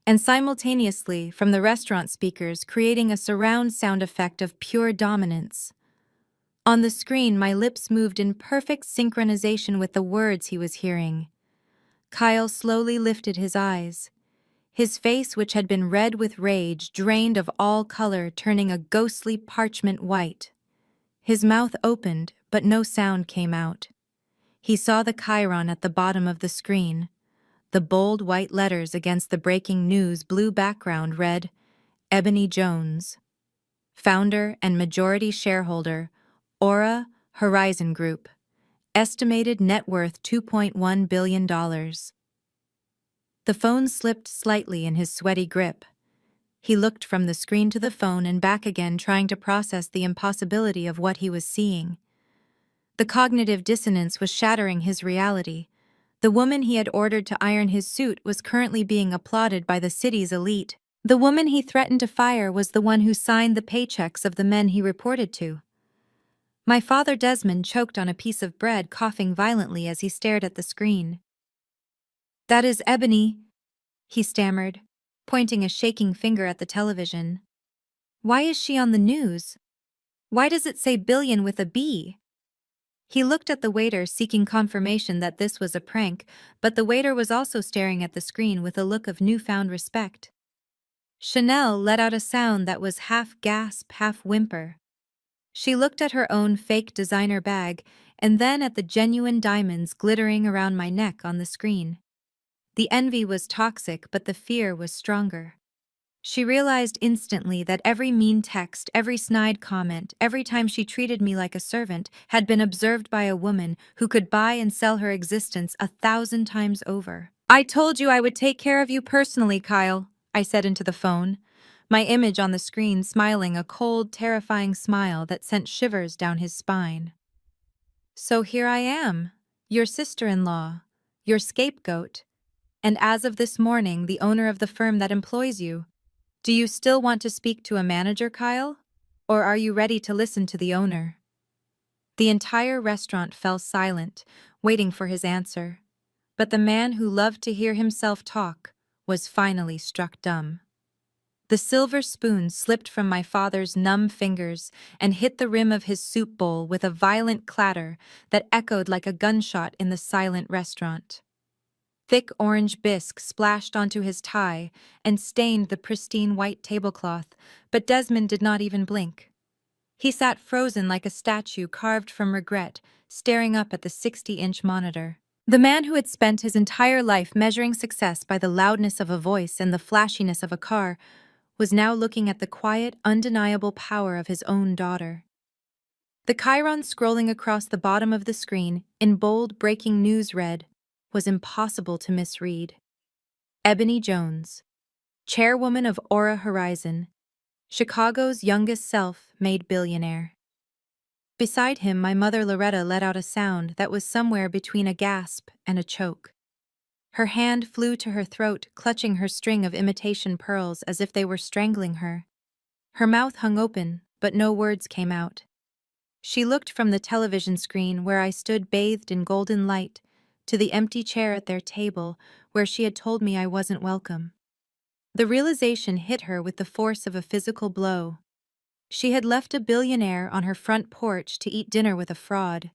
and simultaneously from the restaurant speakers, creating a surround sound effect of pure dominance. On the screen, my lips moved in perfect synchronization with the words he was hearing. Kyle slowly lifted his eyes. His face, which had been red with rage, drained of all color, turning a ghostly parchment white. His mouth opened, but no sound came out. He saw the chyron at the bottom of the screen. The bold white letters against the breaking news blue background read, Ebony Jones, founder and majority shareholder, Aura Horizon Group, estimated net worth $2.1 billion. The phone slipped slightly in his sweaty grip. He looked from the screen to the phone and back again, trying to process the impossibility of what he was seeing. The cognitive dissonance was shattering his reality. The woman he had ordered to iron his suit was currently being applauded by the city's elite. The woman he threatened to fire was the one who signed the paychecks of the men he reported to. My father Desmond choked on a piece of bread, coughing violently as he stared at the screen. "That is Ebony," he stammered, pointing a shaking finger at the television. "Why is she on the news? Why does it say billion with a B?" He looked at the waiter, seeking confirmation that this was a prank, but the waiter was also staring at the screen with a look of newfound respect. Chanel let out a sound that was half gasp, half whimper. She looked at her own fake designer bag and then at the genuine diamonds glittering around my neck on the screen. The envy was toxic, but the fear was stronger. She realized instantly that every mean text, every snide comment, every time she treated me like a servant, had been observed by a woman who could buy and sell her existence 1,000 times over. "I told you I would take care of you personally, Kyle," I said into the phone, my image on the screen smiling a cold, terrifying smile that sent shivers down his spine. "So here I am, your sister-in-law, your scapegoat, and as of this morning, the owner of the firm that employs you. Do you still want to speak to a manager, Kyle? Or are you ready to listen to the owner?" The entire restaurant fell silent, waiting for his answer. But the man who loved to hear himself talk was finally struck dumb. The silver spoon slipped from my father's numb fingers and hit the rim of his soup bowl with a violent clatter that echoed like a gunshot in the silent restaurant. Thick orange bisque splashed onto his tie and stained the pristine white tablecloth, but Desmond did not even blink. He sat frozen like a statue carved from regret, staring up at the 60-inch monitor. The man who had spent his entire life measuring success by the loudness of a voice and the flashiness of a car was now looking at the quiet, undeniable power of his own daughter. The chyron scrolling across the bottom of the screen in bold breaking news read, was impossible to misread. Ebony Jones, chairwoman of Aura Horizon, Chicago's youngest self-made billionaire. Beside him, my mother Loretta let out a sound that was somewhere between a gasp and a choke. Her hand flew to her throat, clutching her string of imitation pearls as if they were strangling her. Her mouth hung open, but no words came out. She looked from the television screen where I stood bathed in golden light to the empty chair at their table where she had told me I wasn't welcome. The realization hit her with the force of a physical blow. She had left a billionaire on her front porch to eat dinner with a fraud.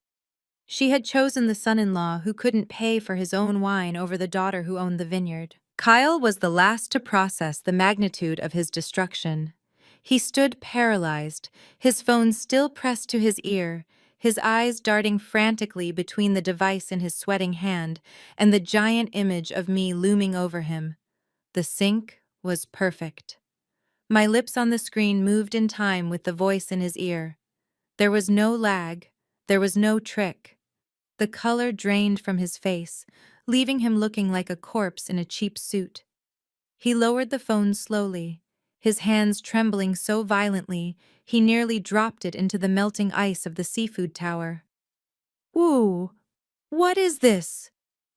She had chosen the son-in-law who couldn't pay for his own wine over the daughter who owned the vineyard. Kyle was the last to process the magnitude of his destruction. He stood paralyzed, his phone still pressed to his ear, his eyes darting frantically between the device in his sweating hand and the giant image of me looming over him. The sync was perfect. My lips on the screen moved in time with the voice in his ear. There was no lag, there was no trick. The color drained from his face, leaving him looking like a corpse in a cheap suit. He lowered the phone slowly, his hands trembling so violently he nearly dropped it into the melting ice of the seafood tower. "Woo! What is this?"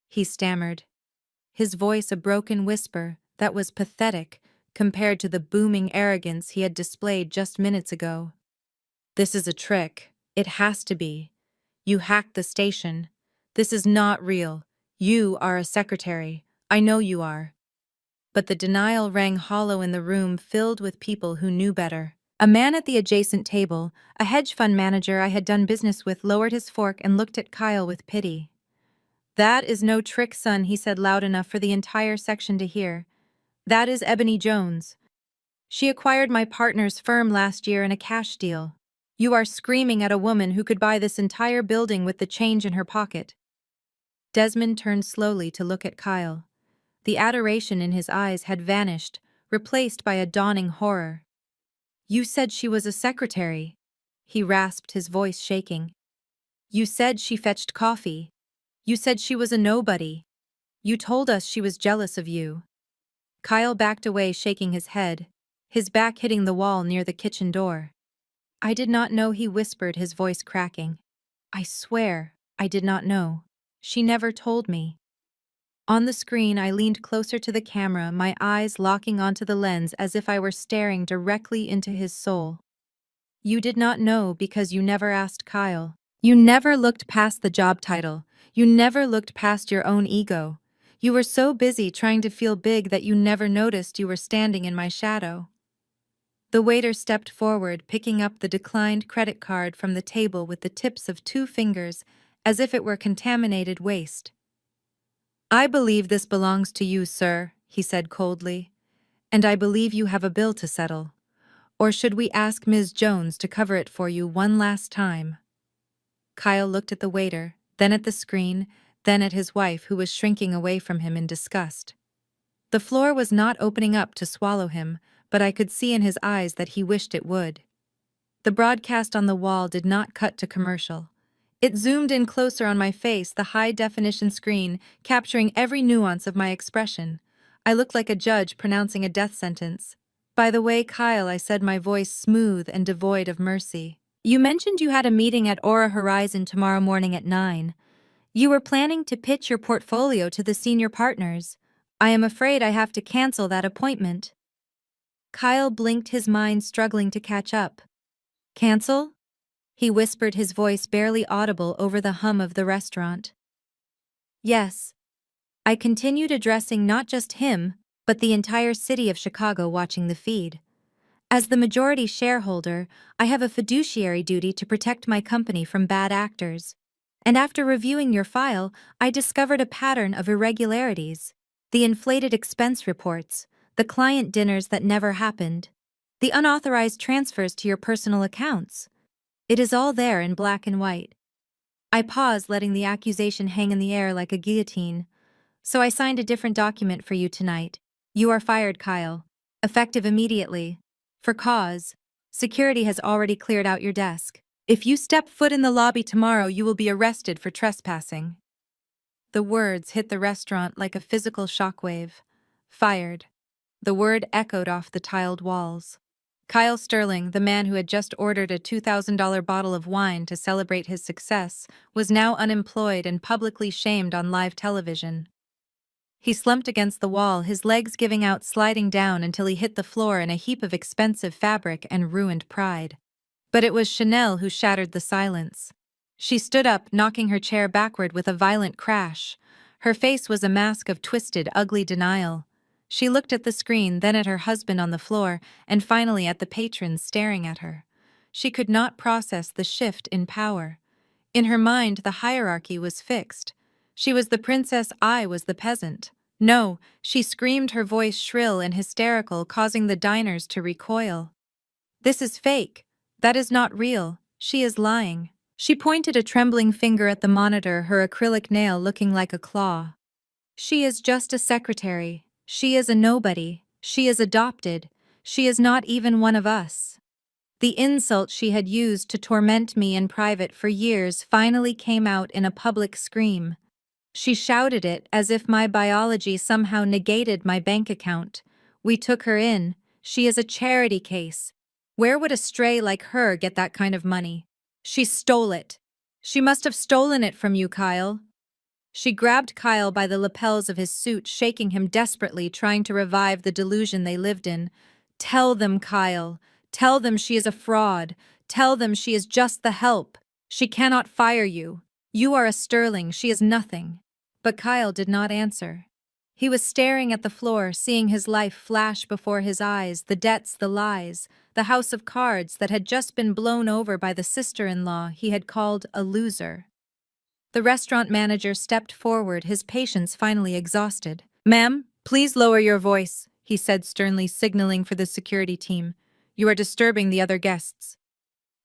he stammered, his voice a broken whisper that was pathetic compared to the booming arrogance he had displayed just minutes ago. "This is a trick. It has to be. You hacked the station. This is not real. You are a secretary. I know you are." But the denial rang hollow in the room filled with people who knew better. A man at the adjacent table, a hedge fund manager I had done business with, lowered his fork and looked at Kyle with pity. "That is no trick, son," he said loud enough for the entire section to hear. "That is Ebony Jones. She acquired my partner's firm last year in a cash deal. You are screaming at a woman who could buy this entire building with the change in her pocket." Desmond turned slowly to look at Kyle. The adoration in his eyes had vanished, replaced by a dawning horror. "You said she was a secretary," he rasped, his voice shaking. "You said she fetched coffee. You said she was a nobody. You told us she was jealous of you." Kyle backed away, shaking his head, his back hitting the wall near the kitchen door. "I did not know," he whispered, his voice cracking. "I swear, I did not know. She never told me." On the screen, I leaned closer to the camera, my eyes locking onto the lens as if I were staring directly into his soul. "You did not know because you never asked Kyle. You never looked past the job title. You never looked past your own ego. You were so busy trying to feel big that you never noticed you were standing in my shadow." The waiter stepped forward, picking up the declined credit card from the table with the tips of 2 fingers, as if it were contaminated waste. "I believe this belongs to you, sir," he said coldly. "And I believe you have a bill to settle. Or should we ask Ms. Jones to cover it for you one last time?" Kyle looked at the waiter, then at the screen, then at his wife, who was shrinking away from him in disgust. The floor was not opening up to swallow him, but I could see in his eyes that he wished it would. The broadcast on the wall did not cut to commercial. It zoomed in closer on my face, the high-definition screen capturing every nuance of my expression. I looked like a judge pronouncing a death sentence. "By the way, Kyle," I said, my voice smooth and devoid of mercy, "you mentioned you had a meeting at Aura Horizon tomorrow morning at 9. You were planning to pitch your portfolio to the senior partners. I am afraid I have to cancel that appointment." Kyle blinked, his mind struggling to catch up. "Cancel?" he whispered, his voice barely audible over the hum of the restaurant. "Yes." I continued, addressing not just him, but the entire city of Chicago watching the feed. "As the majority shareholder, I have a fiduciary duty to protect my company from bad actors. And after reviewing your file, I discovered a pattern of irregularities. The inflated expense reports, the client dinners that never happened, the unauthorized transfers to your personal accounts. It is all there in black and white." I paused, letting the accusation hang in the air like a guillotine. "So I signed a different document for you tonight. You are fired, Kyle. Effective immediately. For cause. Security has already cleared out your desk. If you step foot in the lobby tomorrow, you will be arrested for trespassing." The words hit the restaurant like a physical shockwave. Fired. The word echoed off the tiled walls. Kyle Sterling, the man who had just ordered a $2,000 bottle of wine to celebrate his success, was now unemployed and publicly shamed on live television. He slumped against the wall, his legs giving out, sliding down until he hit the floor in a heap of expensive fabric and ruined pride. But it was Chanel who shattered the silence. She stood up, knocking her chair backward with a violent crash. Her face was a mask of twisted, ugly denial. She looked at the screen, then at her husband on the floor, and finally at the patrons staring at her. She could not process the shift in power. In her mind, the hierarchy was fixed. She was the princess, I was the peasant. No, she screamed, her voice shrill and hysterical, causing the diners to recoil. This is fake. That is not real. She is lying. She pointed a trembling finger at the monitor, her acrylic nail looking like a claw. She is just a secretary. She is a nobody. She is adopted. She is not even one of us. The insult she had used to torment me in private for years finally came out in a public scream. She shouted it as if my biology somehow negated my bank account. We took her in. She is a charity case. Where would a stray like her get that kind of money? She stole it. She must have stolen it from you, Kyle. She grabbed Kyle by the lapels of his suit, shaking him desperately, trying to revive the delusion they lived in. Tell them, Kyle. Tell them she is a fraud. Tell them she is just the help. She cannot fire you. You are a Sterling, she is nothing. But Kyle did not answer. He was staring at the floor, seeing his life flash before his eyes, the debts, the lies, the house of cards that had just been blown over by the sister-in-law he had called a loser. The restaurant manager stepped forward, his patience finally exhausted. "Ma'am, please lower your voice," he said sternly, signaling for the security team. "You are disturbing the other guests."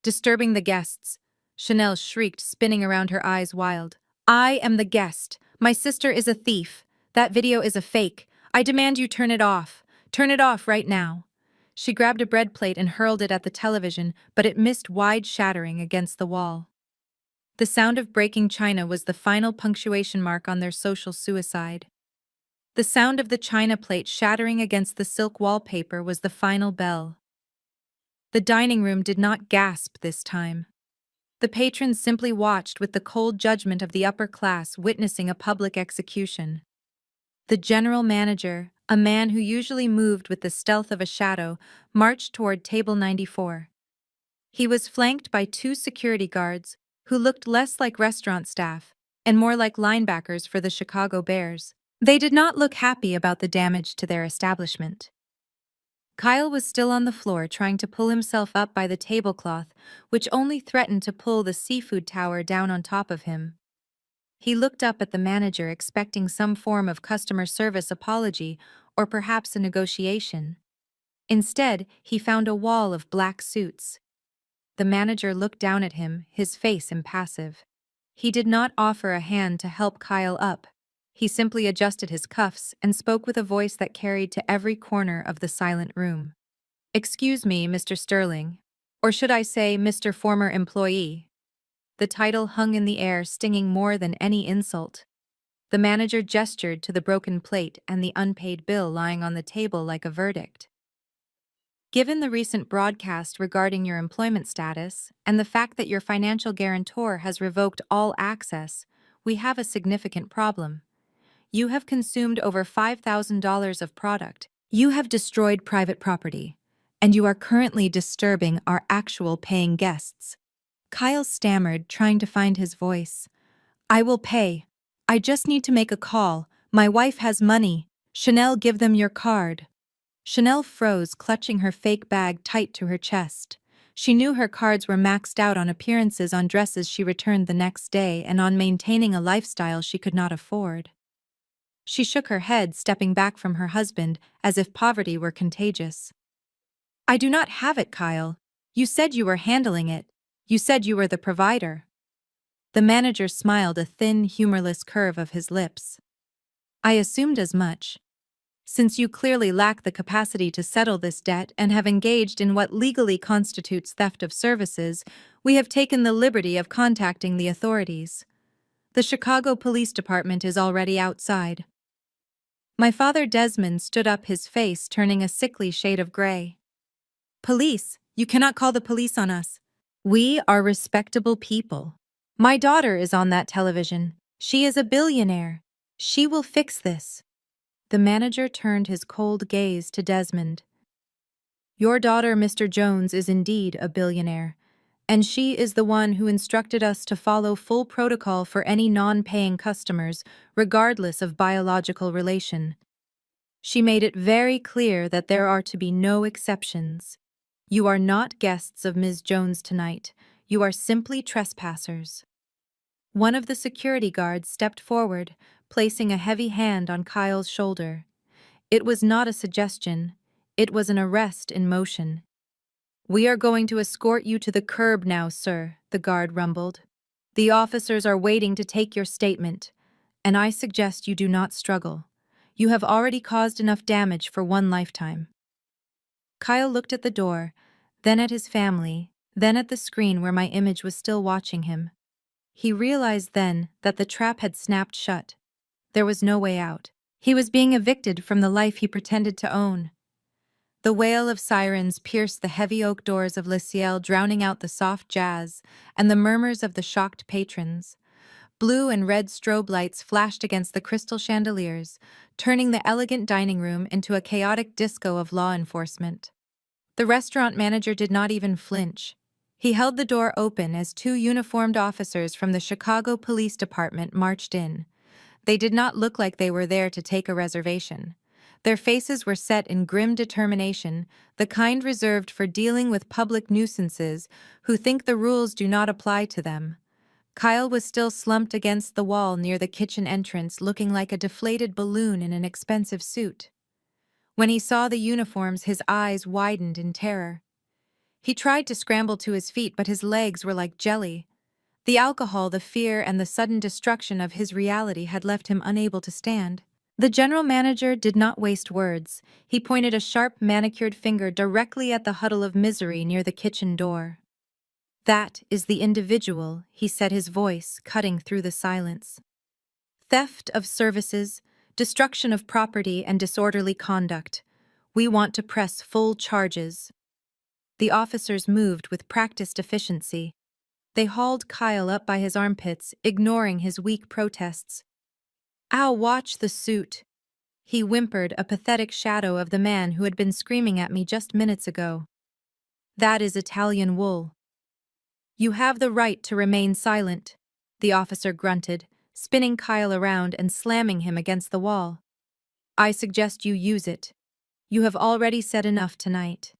"Disturbing the guests," Chanel shrieked, spinning around, her eyes wild. "I am the guest. My sister is a thief. That video is a fake. I demand you turn it off. Turn it off right now." She grabbed a bread plate and hurled it at the television, but it missed wide, shattering against the wall. The sound of breaking china was the final punctuation mark on their social suicide. The sound of the china plate shattering against the silk wallpaper was the final bell. The dining room did not gasp this time. The patrons simply watched with the cold judgment of the upper class witnessing a public execution. The general manager, a man who usually moved with the stealth of a shadow, marched toward table 94. He was flanked by two security guards, who looked less like restaurant staff and more like linebackers for the Chicago Bears. They did not look happy about the damage to their establishment. Kyle was still on the floor, trying to pull himself up by the tablecloth, which only threatened to pull the seafood tower down on top of him. He looked up at the manager, expecting some form of customer service apology or perhaps a negotiation. Instead, he found a wall of black suits. The manager looked down at him, his face impassive. He did not offer a hand to help Kyle up. He simply adjusted his cuffs and spoke with a voice that carried to every corner of the silent room. "Excuse me, Mr. Sterling. Or should I say, Mr. Former Employee?" The title hung in the air, stinging more than any insult. The manager gestured to the broken plate and the unpaid bill lying on the table like a verdict. "Given the recent broadcast regarding your employment status and the fact that your financial guarantor has revoked all access, we have a significant problem. You have consumed over $5,000 of product. You have destroyed private property, and you are currently disturbing our actual paying guests." Kyle stammered, trying to find his voice. "I will pay. I just need to make a call. My wife has money. Chanel, give them your card." Chanel froze, clutching her fake bag tight to her chest. She knew her cards were maxed out on appearances on dresses she returned the next day and on maintaining a lifestyle she could not afford. She shook her head, stepping back from her husband as if poverty were contagious. "I do not have it, Kyle. You said you were handling it. You said you were the provider." The manager smiled, a thin, humorless curve of his lips. "I assumed as much. Since you clearly lack the capacity to settle this debt and have engaged in what legally constitutes theft of services, we have taken the liberty of contacting the authorities. The Chicago Police Department is already outside." My father Desmond stood up, his face turning a sickly shade of gray. Police! You cannot call the police on us. We are respectable people. My daughter is on that television. She is a billionaire. She will fix this. The manager turned his cold gaze to Desmond. Your daughter, Mr. Jones, is indeed a billionaire, and she is the one who instructed us to follow full protocol for any non-paying customers, regardless of biological relation. She made it very clear that there are to be no exceptions. You are not guests of Ms. Jones tonight. You are simply trespassers. One of the security guards stepped forward, placing a heavy hand on Kyle's shoulder. It was not a suggestion. It was an arrest in motion. We are going to escort you to the curb now, sir, the guard rumbled. The officers are waiting to take your statement, and I suggest you do not struggle. You have already caused enough damage for one lifetime. Kyle looked at the door, then at his family, then at the screen where my image was still watching him. He realized then that the trap had snapped shut. There was no way out. He was being evicted from the life he pretended to own. The wail of sirens pierced the heavy oak doors of Le Ciel, drowning out the soft jazz and the murmurs of the shocked patrons. Blue and red strobe lights flashed against the crystal chandeliers, turning the elegant dining room into a chaotic disco of law enforcement. The restaurant manager did not even flinch. He held the door open as two uniformed officers from the Chicago Police Department marched in. They did not look like they were there to take a reservation. Their faces were set in grim determination, the kind reserved for dealing with public nuisances who think the rules do not apply to them. Kyle was still slumped against the wall near the kitchen entrance, looking like a deflated balloon in an expensive suit. When he saw the uniforms, his eyes widened in terror. He tried to scramble to his feet, but his legs were like jelly. The alcohol, the fear, and the sudden destruction of his reality had left him unable to stand. The general manager did not waste words. He pointed a sharp, manicured finger directly at the huddle of misery near the kitchen door. That is the individual, he said, his voice cutting through the silence. Theft of services, destruction of property, and disorderly conduct. We want to press full charges. The officers moved with practiced efficiency. They hauled Kyle up by his armpits, ignoring his weak protests. "Ow, watch the suit," he whimpered, a pathetic shadow of the man who had been screaming at me just minutes ago. "That is Italian wool." "You have the right to remain silent," the officer grunted, spinning Kyle around and slamming him against the wall. "I suggest you use it. You have already said enough tonight."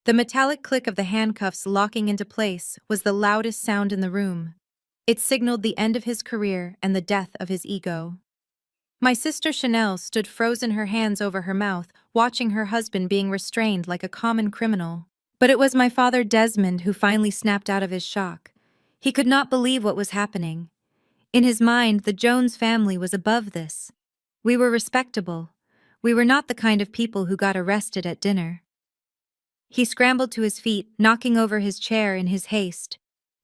The metallic click of the handcuffs locking into place was the loudest sound in the room. It signaled the end of his career and the death of his ego. My sister Chanel stood frozen, her hands over her mouth, watching her husband being restrained like a common criminal. But it was my father Desmond who finally snapped out of his shock. He could not believe what was happening. In his mind, the Jones family was above this. We were respectable. We were not the kind of people who got arrested at dinner. He scrambled to his feet, knocking over his chair in his haste.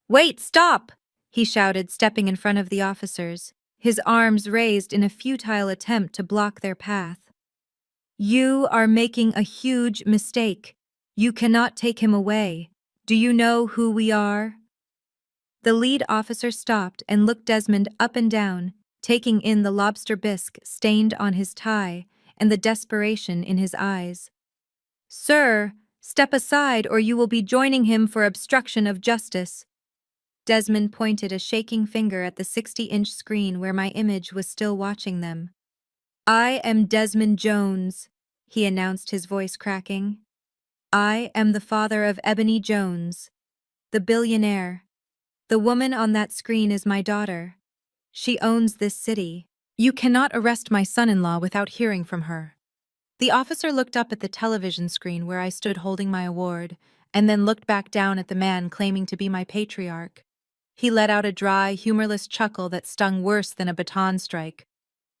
"Wait, stop!" he shouted, stepping in front of the officers, his arms raised in a futile attempt to block their path. "You are making a huge mistake. You cannot take him away. Do you know who we are?" The lead officer stopped and looked Desmond up and down, taking in the lobster bisque stained on his tie and the desperation in his eyes. "Sir, step aside or you will be joining him for obstruction of justice." Desmond pointed a shaking finger at the 60-inch screen where my image was still watching them. "I am Desmond Jones," he announced, his voice cracking. "I am the father of Ebony Jones, the billionaire. The woman on that screen is my daughter. She owns this city. You cannot arrest my son-in-law without hearing from her." The officer looked up at the television screen where I stood holding my award, and then looked back down at the man claiming to be my patriarch. He let out a dry, humorless chuckle that stung worse than a baton strike.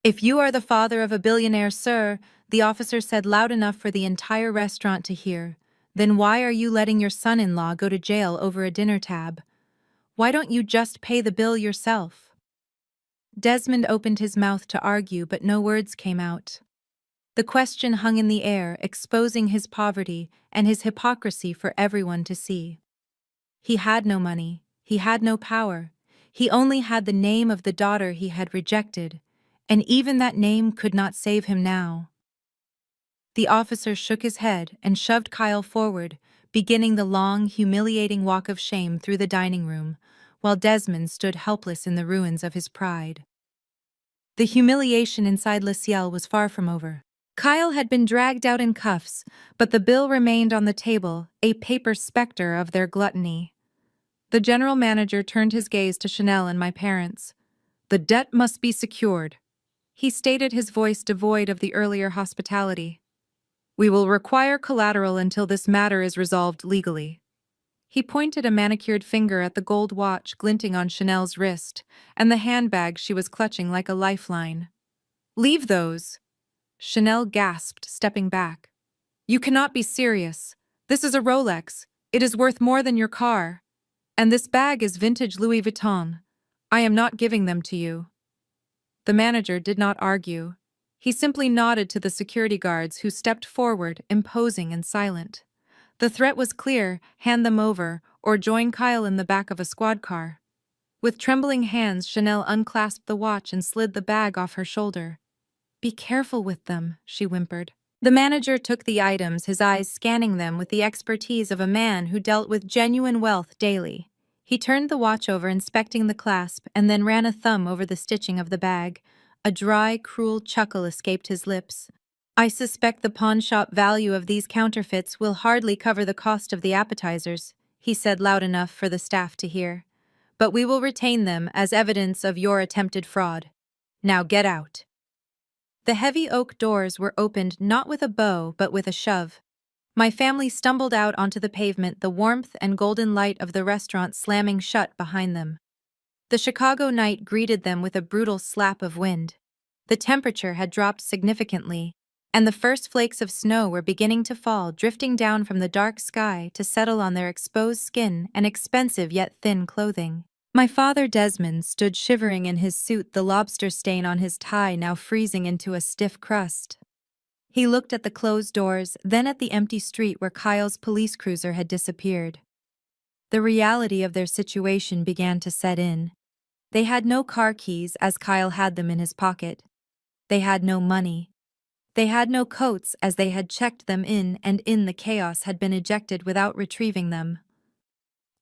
"If you are the father of a billionaire, sir," the officer said loud enough for the entire restaurant to hear, "then why are you letting your son-in-law go to jail over a dinner tab? Why don't you just pay the bill yourself?" Desmond opened his mouth to argue, but no words came out. The question hung in the air, exposing his poverty and his hypocrisy for everyone to see. He had no money, he had no power, he only had the name of the daughter he had rejected, and even that name could not save him now. The officer shook his head and shoved Kyle forward, beginning the long, humiliating walk of shame through the dining room, while Desmond stood helpless in the ruins of his pride. The humiliation inside Le Ciel was far from over. Kyle had been dragged out in cuffs, but the bill remained on the table, a paper specter of their gluttony. The general manager turned his gaze to Chanel and my parents. "The debt must be secured," he stated, his voice devoid of the earlier hospitality. "We will require collateral until this matter is resolved legally." He pointed a manicured finger at the gold watch glinting on Chanel's wrist and the handbag she was clutching like a lifeline. "Leave those," Chanel gasped, stepping back. "You cannot be serious. This is a Rolex. It is worth more than your car. And this bag is vintage Louis Vuitton. I am not giving them to you." The manager did not argue. He simply nodded to the security guards who stepped forward, imposing and silent. The threat was clear: hand them over, or join Kyle in the back of a squad car. With trembling hands, Chanel unclasped the watch and slid the bag off her shoulder. "Be careful with them," she whimpered. The manager took the items, his eyes scanning them with the expertise of a man who dealt with genuine wealth daily. He turned the watch over, inspecting the clasp, and then ran a thumb over the stitching of the bag. A dry, cruel chuckle escaped his lips. "I suspect the pawnshop value of these counterfeits will hardly cover the cost of the appetizers," he said loud enough for the staff to hear. "But we will retain them as evidence of your attempted fraud. Now get out." The heavy oak doors were opened not with a bow but with a shove. My family stumbled out onto the pavement, the warmth and golden light of the restaurant slamming shut behind them. The Chicago night greeted them with a brutal slap of wind. The temperature had dropped significantly, and the first flakes of snow were beginning to fall, drifting down from the dark sky to settle on their exposed skin and expensive yet thin clothing. My father Desmond stood shivering in his suit, the lobster stain on his tie now freezing into a stiff crust. He looked at the closed doors, then at the empty street where Kyle's police cruiser had disappeared. The reality of their situation began to set in. They had no car keys, as Kyle had them in his pocket. They had no money. They had no coats, as they had checked them in and in the chaos had been ejected without retrieving them.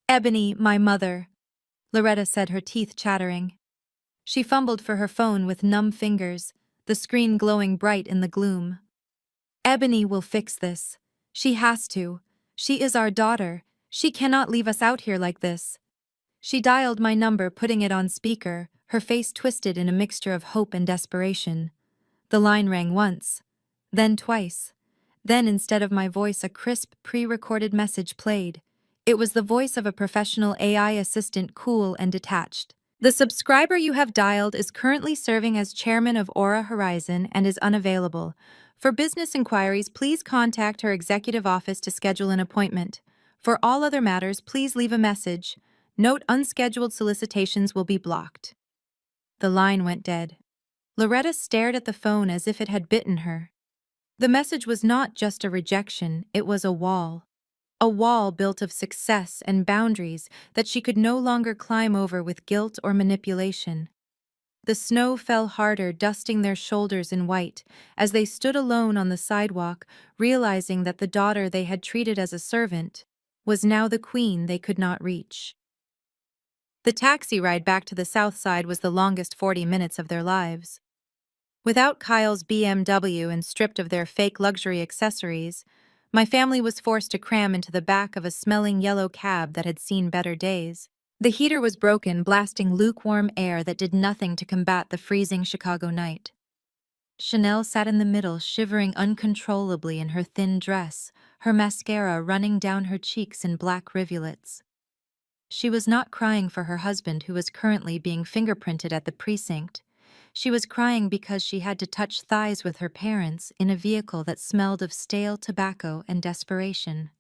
"Ebony, my mother," Loretta said, her teeth chattering. She fumbled for her phone with numb fingers, the screen glowing bright in the gloom. "Ebony will fix this. She has to. She is our daughter. She cannot leave us out here like this." She dialed my number, putting it on speaker, her face twisted in a mixture of hope and desperation. The line rang once, then twice. Then, instead of my voice, a crisp, pre-recorded message played. It was the voice of a professional AI assistant, cool and detached. "The subscriber you have dialed is currently serving as chairman of Aura Horizon and is unavailable. For business inquiries, please contact her executive office to schedule an appointment. For all other matters, please leave a message. Note: unscheduled solicitations will be blocked." The line went dead. Loretta stared at the phone as if it had bitten her. The message was not just a rejection, it was a wall. A wall built of success and boundaries that she could no longer climb over with guilt or manipulation. The snow fell harder, dusting their shoulders in white, as they stood alone on the sidewalk, realizing that the daughter they had treated as a servant was now the queen they could not reach. The taxi ride back to the south side was the longest 40 minutes of their lives. Without Kyle's BMW and stripped of their fake luxury accessories, my family was forced to cram into the back of a smelling yellow cab that had seen better days. The heater was broken, blasting lukewarm air that did nothing to combat the freezing Chicago night. Chanel sat in the middle, shivering uncontrollably in her thin dress, her mascara running down her cheeks in black rivulets. She was not crying for her husband, who was currently being fingerprinted at the precinct. She was crying because she had to touch thighs with her parents in a vehicle that smelled of stale tobacco and desperation.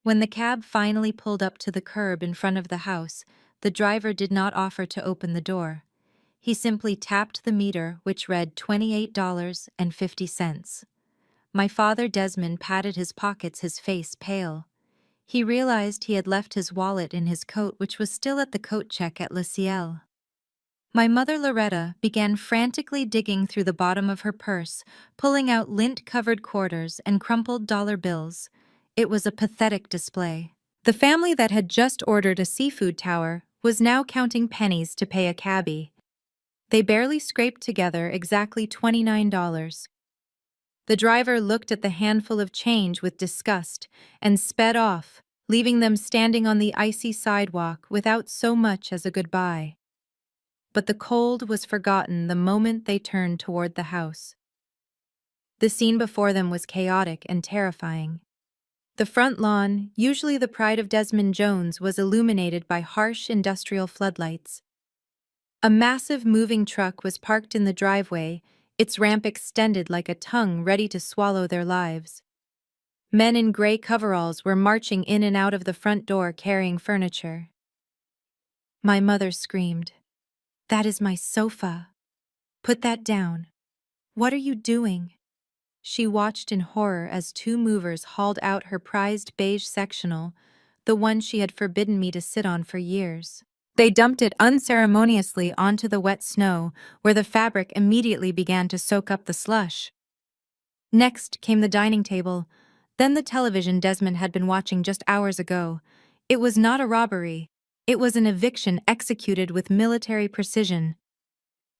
When the cab finally pulled up to the curb in front of the house, the driver did not offer to open the door. He simply tapped the meter, which read $28.50. My father Desmond patted his pockets, his face pale. He realized he had left his wallet in his coat, which was still at the coat check at Le Ciel. My mother Loretta began frantically digging through the bottom of her purse, pulling out lint-covered quarters and crumpled dollar bills. It was a pathetic display. The family that had just ordered a seafood tower was now counting pennies to pay a cabbie. They barely scraped together exactly $29. The driver looked at the handful of change with disgust and sped off, leaving them standing on the icy sidewalk without so much as a goodbye. But the cold was forgotten the moment they turned toward the house. The scene before them was chaotic and terrifying. The front lawn, usually the pride of Desmond Jones, was illuminated by harsh industrial floodlights. A massive moving truck was parked in the driveway, its ramp extended like a tongue ready to swallow their lives. Men in gray coveralls were marching in and out of the front door carrying furniture. My mother screamed, "That is my sofa. Put that down. What are you doing?" She watched in horror as two movers hauled out her prized beige sectional, the one she had forbidden me to sit on for years. They dumped it unceremoniously onto the wet snow, where the fabric immediately began to soak up the slush. Next came the dining table, then the television Desmond had been watching just hours ago. It was not a robbery. It was an eviction executed with military precision.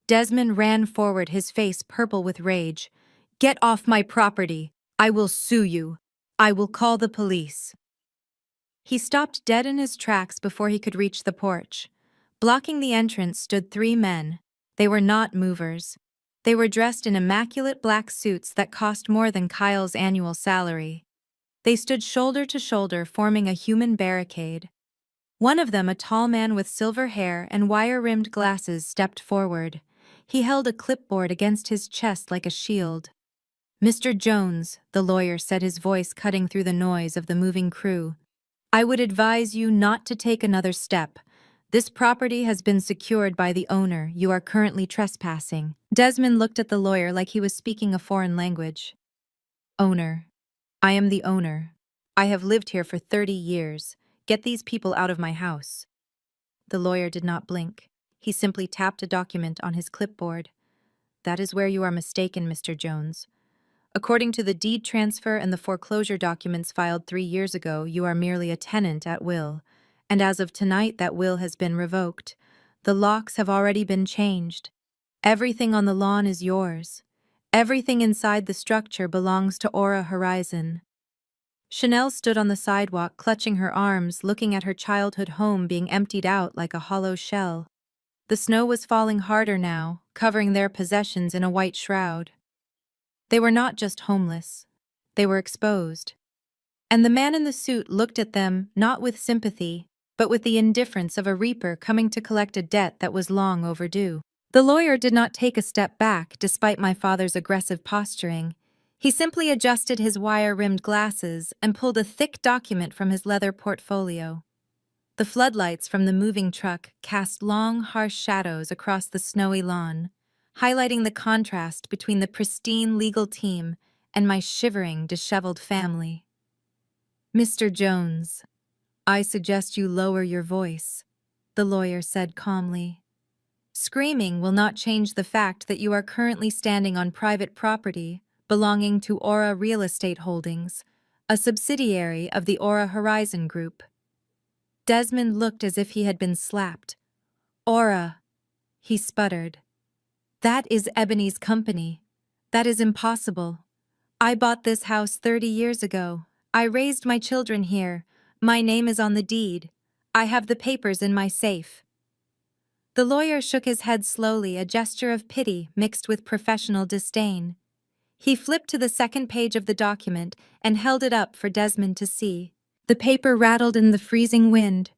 Desmond ran forward, his face purple with rage. "Get off my property! I will sue you! I will call the police!" He stopped dead in his tracks before he could reach the porch. Blocking the entrance stood three men. They were not movers. They were dressed in immaculate black suits that cost more than Kyle's annual salary. They stood shoulder to shoulder, forming a human barricade. One of them, a tall man with silver hair and wire-rimmed glasses, stepped forward. He held a clipboard against his chest like a shield. "Mr. Jones," the lawyer said, his voice cutting through the noise of the moving crew, "I would advise you not to take another step. This property has been secured by the owner. You are currently trespassing." Desmond looked at the lawyer like he was speaking a foreign language. "Owner. I am the owner. I have lived here for 30 years. Get these people out of my house." The lawyer did not blink. He simply tapped a document on his clipboard. "That is where you are mistaken, Mr. Jones. According to the deed transfer and the foreclosure documents filed 3 years ago, you are merely a tenant at will, and as of tonight that will has been revoked. The locks have already been changed. Everything on the lawn is yours. Everything inside the structure belongs to Aura Horizon." Chanel stood on the sidewalk, clutching her arms, looking at her childhood home being emptied out like a hollow shell. The snow was falling harder now, covering their possessions in a white shroud. They were not just homeless. They were exposed. And the man in the suit looked at them not with sympathy, but with the indifference of a reaper coming to collect a debt that was long overdue. The lawyer did not take a step back despite my father's aggressive posturing. He simply adjusted his wire-rimmed glasses and pulled a thick document from his leather portfolio. The floodlights from the moving truck cast long, harsh shadows across the snowy lawn, highlighting the contrast between the pristine legal team and my shivering, disheveled family. "Mr. Jones, I suggest you lower your voice," the lawyer said calmly. "Screaming will not change the fact that you are currently standing on private property belonging to Aura Real Estate Holdings, a subsidiary of the Aura Horizon Group." Desmond looked as if he had been slapped. "Aura," he sputtered. "That is Ebony's company. That is impossible. I bought this house 30 years ago. I raised my children here. My name is on the deed. I have the papers in my safe." The lawyer shook his head slowly, a gesture of pity mixed with professional disdain. He flipped to the second page of the document and held it up for Desmond to see. The paper rattled in the freezing wind.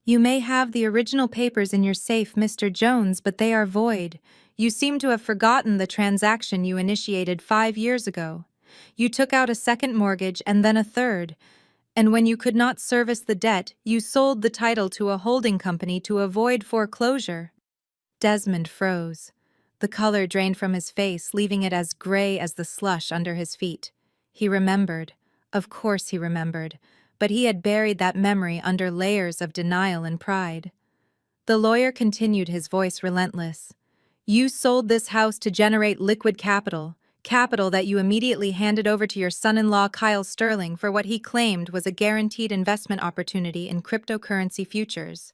"You may have the original papers in your safe, Mr. Jones, but they are void. You seem to have forgotten the transaction you initiated 5 years ago. You took out a second mortgage and then a third, and when you could not service the debt, you sold the title to a holding company to avoid foreclosure." Desmond froze. The color drained from his face, leaving it as gray as the slush under his feet. He remembered. Of course he remembered, but he had buried that memory under layers of denial and pride. The lawyer continued, his voice relentless. You sold this house to generate liquid capital, capital that you immediately handed over to your son-in-law Kyle Sterling for what he claimed was a guaranteed investment opportunity in cryptocurrency futures.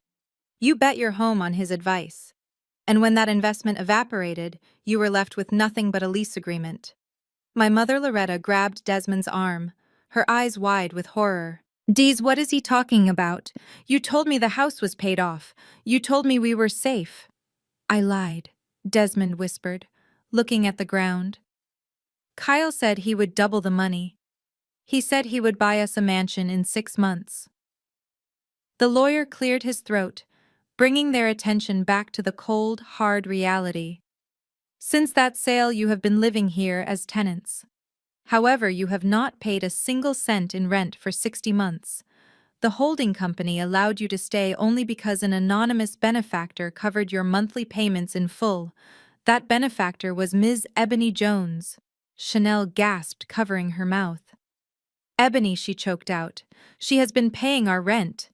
You bet your home on his advice. And when that investment evaporated, you were left with nothing but a lease agreement. My mother Loretta grabbed Desmond's arm, her eyes wide with horror. Dees, what is he talking about? You told me the house was paid off. You told me we were safe. I lied, Desmond whispered, looking at the ground. Kyle said he would double the money. He said he would buy us a mansion in 6 months. The lawyer cleared his throat, bringing their attention back to the cold, hard reality. Since that sale, you have been living here as tenants. However, you have not paid a single cent in rent for 60 months. The holding company allowed you to stay only because an anonymous benefactor covered your monthly payments in full. That benefactor was Ms. Ebony Jones. Chanel gasped, covering her mouth. Ebony, she choked out. She has been paying our rent.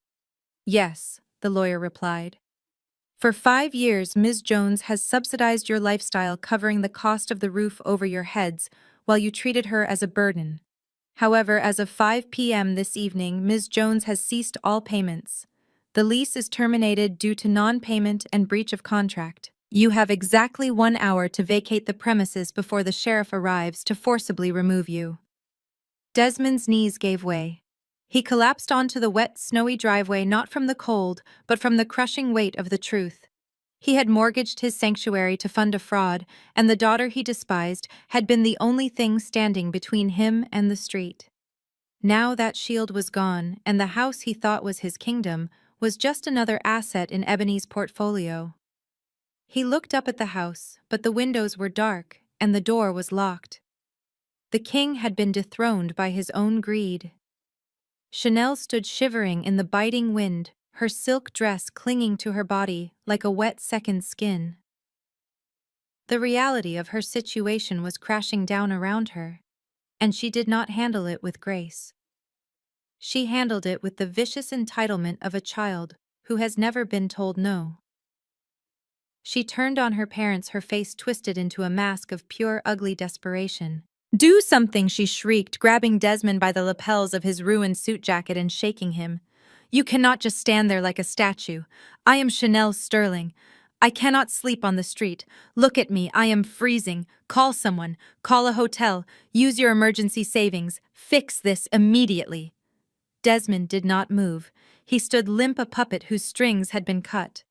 Yes, the lawyer replied. For 5 years, Ms. Jones has subsidized your lifestyle, covering the cost of the roof over your heads, while you treated her as a burden. However, as of 5 p.m. this evening, Ms. Jones has ceased all payments. The lease is terminated due to non-payment and breach of contract. You have exactly 1 hour to vacate the premises before the sheriff arrives to forcibly remove you. Desmond's knees gave way. He collapsed onto the wet, snowy driveway, not from the cold, but from the crushing weight of the truth. He had mortgaged his sanctuary to fund a fraud, and the daughter he despised had been the only thing standing between him and the street. Now that shield was gone, and the house he thought was his kingdom was just another asset in Ebony's portfolio. He looked up at the house, but the windows were dark, and the door was locked. The king had been dethroned by his own greed. Chanel stood shivering in the biting wind, her silk dress clinging to her body like a wet second skin. The reality of her situation was crashing down around her, and she did not handle it with grace. She handled it with the vicious entitlement of a child who has never been told no. She turned on her parents, her face twisted into a mask of pure, ugly desperation. Do something, she shrieked, grabbing Desmond by the lapels of his ruined suit jacket and shaking him. You cannot just stand there like a statue. I am Chanel Sterling. I cannot sleep on the street. Look at me, I am freezing. Call someone. Call a hotel. Use your emergency savings. Fix this immediately. Desmond did not move. He stood limp, a puppet whose strings had been cut.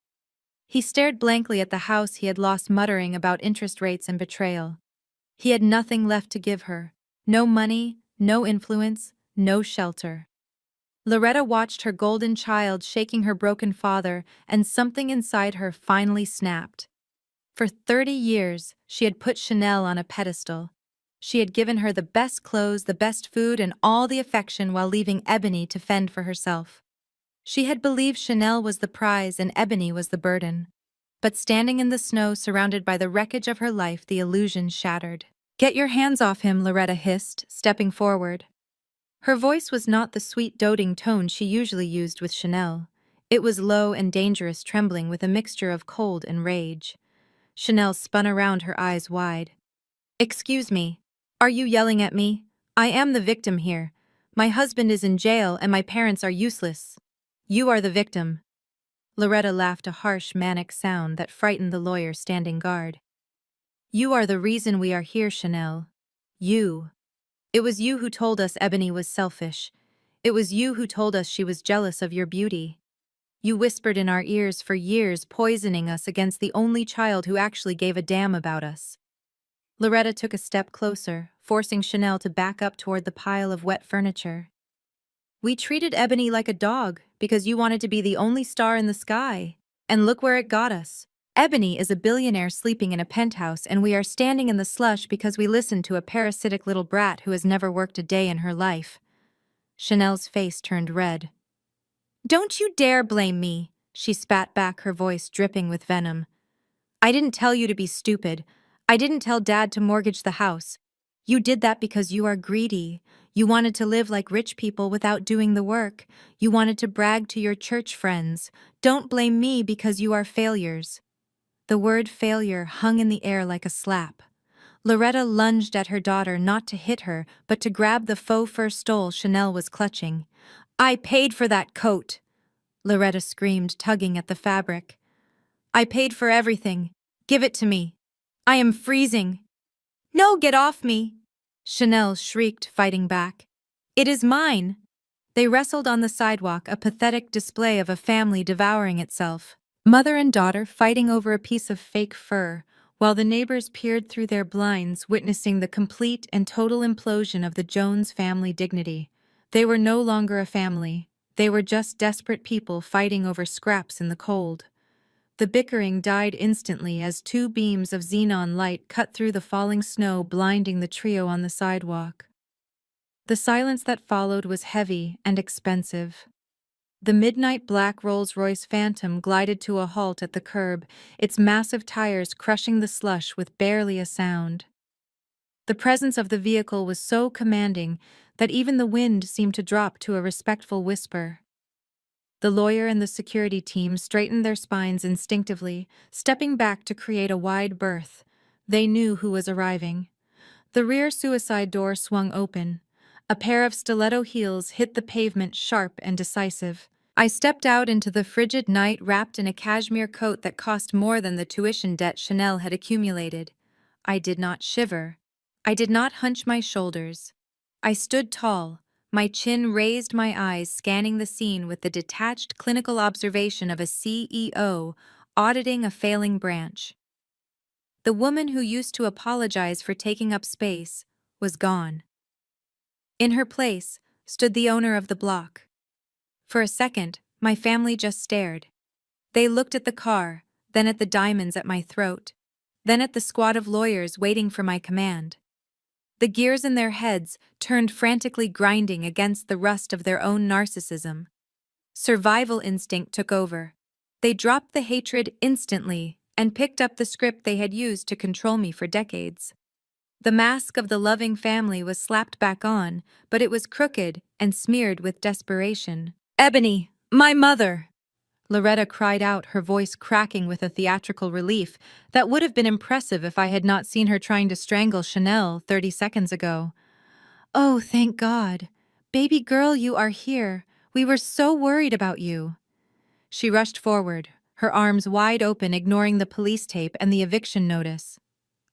He stared blankly at the house he had lost, muttering about interest rates and betrayal. He had nothing left to give her. No money, no influence, no shelter. Loretta watched her golden child shaking her broken father, and something inside her finally snapped. For 30 years, she had put Chanel on a pedestal. She had given her the best clothes, the best food, and all the affection while leaving Ebony to fend for herself. She had believed Chanel was the prize and Ebony was the burden. But standing in the snow, surrounded by the wreckage of her life, the illusion shattered. Get your hands off him, Loretta hissed, stepping forward. Her voice was not the sweet, doting tone she usually used with Chanel. It was low and dangerous, trembling with a mixture of cold and rage. Chanel spun around, her eyes wide. Excuse me. Are you yelling at me? I am the victim here. My husband is in jail and my parents are useless. You are the victim. Loretta laughed, a harsh, manic sound that frightened the lawyer standing guard. You are the reason we are here, Chanel. You. It was you who told us Ebony was selfish. It was you who told us she was jealous of your beauty. You whispered in our ears for years, poisoning us against the only child who actually gave a damn about us. Loretta took a step closer, forcing Chanel to back up toward the pile of wet furniture. We treated Ebony like a dog because you wanted to be the only star in the sky. And look where it got us. Ebony is a billionaire sleeping in a penthouse, and we are standing in the slush because we listened to a parasitic little brat who has never worked a day in her life. Chanel's face turned red. Don't you dare blame me, she spat back, her voice dripping with venom. I didn't tell you to be stupid. I didn't tell Dad to mortgage the house. You did that because you are greedy. You wanted to live like rich people without doing the work. You wanted to brag to your church friends. Don't blame me because you are failures." The word failure hung in the air like a slap. Loretta lunged at her daughter not to hit her, but to grab the faux fur stole Chanel was clutching. "I paid for that coat!" Loretta screamed, tugging at the fabric. "I paid for everything. Give it to me. I am freezing." "No, get off me!" Chanel shrieked, fighting back. "It is mine!" They wrestled on the sidewalk, a pathetic display of a family devouring itself. Mother and daughter fighting over a piece of fake fur, while the neighbors peered through their blinds, witnessing the complete and total implosion of the Jones family dignity. They were no longer a family. They were just desperate people fighting over scraps in the cold. The bickering died instantly as two beams of xenon light cut through the falling snow, blinding the trio on the sidewalk. The silence that followed was heavy and expensive. The midnight black Rolls-Royce Phantom glided to a halt at the curb, its massive tires crushing the slush with barely a sound. The presence of the vehicle was so commanding that even the wind seemed to drop to a respectful whisper. The lawyer and the security team straightened their spines instinctively, stepping back to create a wide berth. They knew who was arriving. The rear suicide door swung open. A pair of stiletto heels hit the pavement sharp and decisive. I stepped out into the frigid night wrapped in a cashmere coat that cost more than the tuition debt Chanel had accumulated. I did not shiver. I did not hunch my shoulders. I stood tall, my chin raised, my eyes scanning the scene with the detached clinical observation of a CEO auditing a failing branch. The woman who used to apologize for taking up space was gone. In her place stood the owner of the block. For a second, my family just stared. They looked at the car, then at the diamonds at my throat, then at the squad of lawyers waiting for my command. The gears in their heads turned frantically, grinding against the rust of their own narcissism. Survival instinct took over. They dropped the hatred instantly and picked up the script they had used to control me for decades. The mask of the loving family was slapped back on, but it was crooked and smeared with desperation. "Ebony, my mother!" Loretta cried out, her voice cracking with a theatrical relief that would have been impressive if I had not seen her trying to strangle Chanel 30 seconds ago. "Oh, thank God. Baby girl, you are here. We were so worried about you." She rushed forward, her arms wide open, ignoring the police tape and the eviction notice.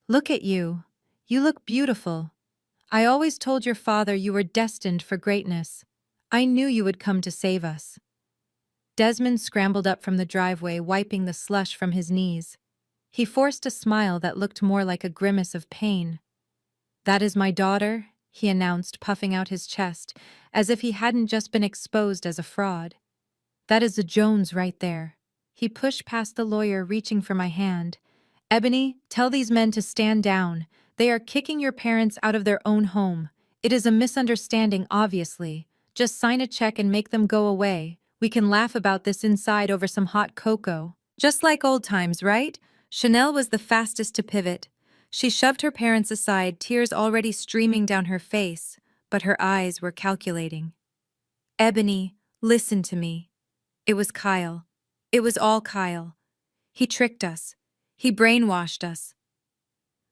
"Look at you. You look beautiful. I always told your father you were destined for greatness. I knew you would come to save us." Desmond scrambled up from the driveway, wiping the slush from his knees. He forced a smile that looked more like a grimace of pain. "That is my daughter," he announced, puffing out his chest, as if he hadn't just been exposed as a fraud. "That is the Jones right there." He pushed past the lawyer, reaching for my hand. "Ebony, tell these men to stand down. They are kicking your parents out of their own home. It is a misunderstanding, obviously. Just sign a check and make them go away. We can laugh about this inside over some hot cocoa." Just like old times, right? Chanel was the fastest to pivot. She shoved her parents aside, tears already streaming down her face, but her eyes were calculating. "Ebony, listen to me. It was Kyle. It was all Kyle. He tricked us. He brainwashed us."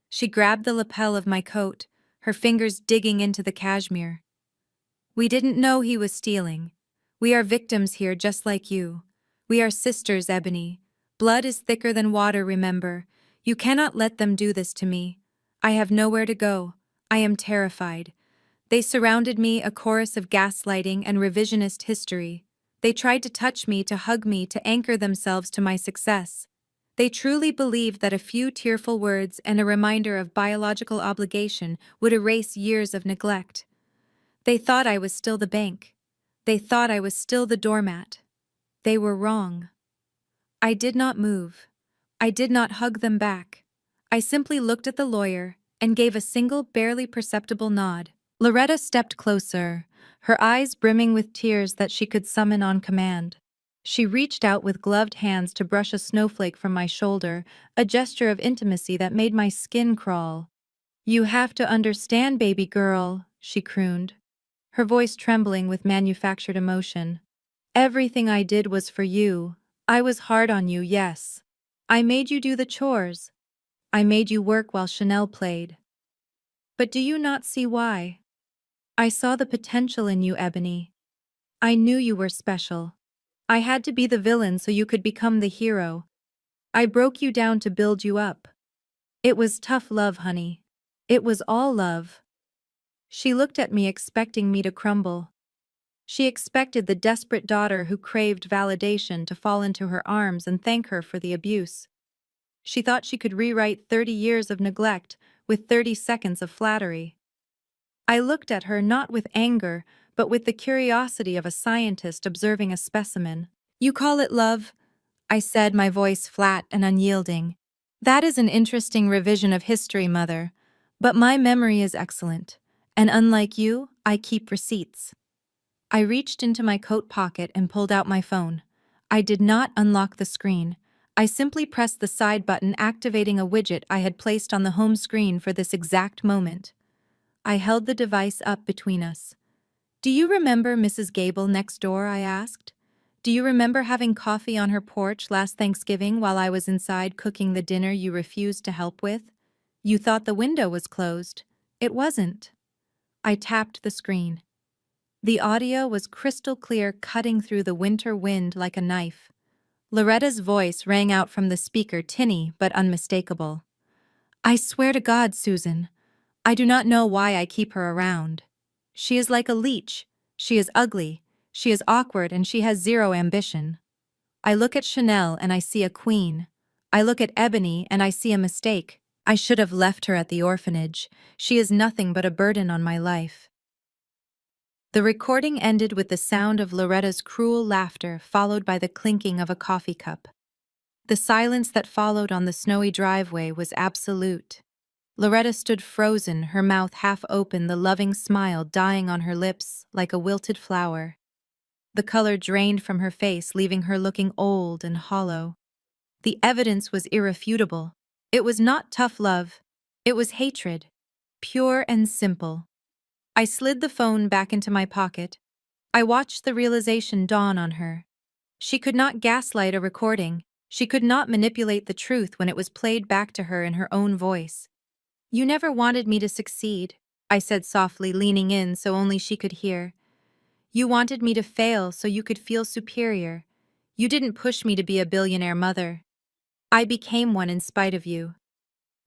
She grabbed the lapel of my coat, her fingers digging into the cashmere. "We didn't know he was stealing. We are victims here just like you. We are sisters, Ebony. Blood is thicker than water, remember. You cannot let them do this to me. I have nowhere to go. I am terrified." They surrounded me, a chorus of gaslighting and revisionist history. They tried to touch me, to hug me, to anchor themselves to my success. They truly believed that a few tearful words and a reminder of biological obligation would erase years of neglect. They thought I was still the bank. They thought I was still the doormat. They were wrong. I did not move. I did not hug them back. I simply looked at the lawyer and gave a single, barely perceptible nod. Loretta stepped closer, her eyes brimming with tears that she could summon on command. She reached out with gloved hands to brush a snowflake from my shoulder, a gesture of intimacy that made my skin crawl. You have to understand, baby girl, she crooned, her voice trembling with manufactured emotion. Everything I did was for you. I was hard on you, yes. I made you do the chores. I made you work while Chanel played. But do you not see why? I saw the potential in you, Ebony. I knew you were special. I had to be the villain so you could become the hero. I broke you down to build you up. It was tough love, honey. It was all love. She looked at me expecting me to crumble. She expected the desperate daughter who craved validation to fall into her arms and thank her for the abuse. She thought she could rewrite 30 years of neglect with 30 seconds of flattery. I looked at her not with anger, but with the curiosity of a scientist observing a specimen. You call it love? I said, my voice flat and unyielding. That is an interesting revision of history, Mother. But my memory is excellent. And unlike you, I keep receipts. I reached into my coat pocket and pulled out my phone. I did not unlock the screen. I simply pressed the side button, activating a widget I had placed on the home screen for this exact moment. I held the device up between us. Do you remember Mrs. Gable next door? I asked. Do you remember having coffee on her porch last Thanksgiving while I was inside cooking the dinner you refused to help with? You thought the window was closed. It wasn't. I tapped the screen. The audio was crystal clear, cutting through the winter wind like a knife. Loretta's voice rang out from the speaker, tinny but unmistakable. I swear to God, Susan, I do not know why I keep her around. She is like a leech. She is ugly. She is awkward, and she has zero ambition. I look at Chanel and I see a queen. I look at Ebony and I see a mistake. I should have left her at the orphanage. She is nothing but a burden on my life. The recording ended with the sound of Loretta's cruel laughter, followed by the clinking of a coffee cup. The silence that followed on the snowy driveway was absolute. Loretta stood frozen, her mouth half open, the loving smile dying on her lips like a wilted flower. The color drained from her face, leaving her looking old and hollow. The evidence was irrefutable. It was not tough love. It was hatred, pure and simple. I slid the phone back into my pocket. I watched the realization dawn on her. She could not gaslight a recording. She could not manipulate the truth when it was played back to her in her own voice. You never wanted me to succeed, I said softly, leaning in so only she could hear. You wanted me to fail so you could feel superior. You didn't push me to be a billionaire mother. I became one in spite of you.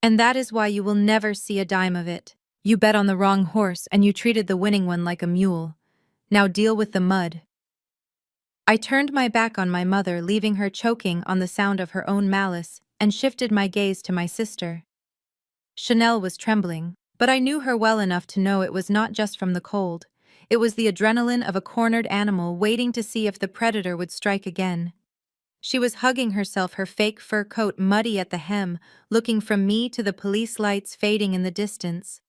And that is why you will never see a dime of it. You bet on the wrong horse and you treated the winning one like a mule. Now deal with the mud. I turned my back on my mother, leaving her choking on the sound of her own malice, and shifted my gaze to my sister. Chanel was trembling, but I knew her well enough to know it was not just from the cold. It was the adrenaline of a cornered animal waiting to see if the predator would strike again. She was hugging herself, her fake fur coat muddy at the hem, looking from me to the police lights fading in the distance.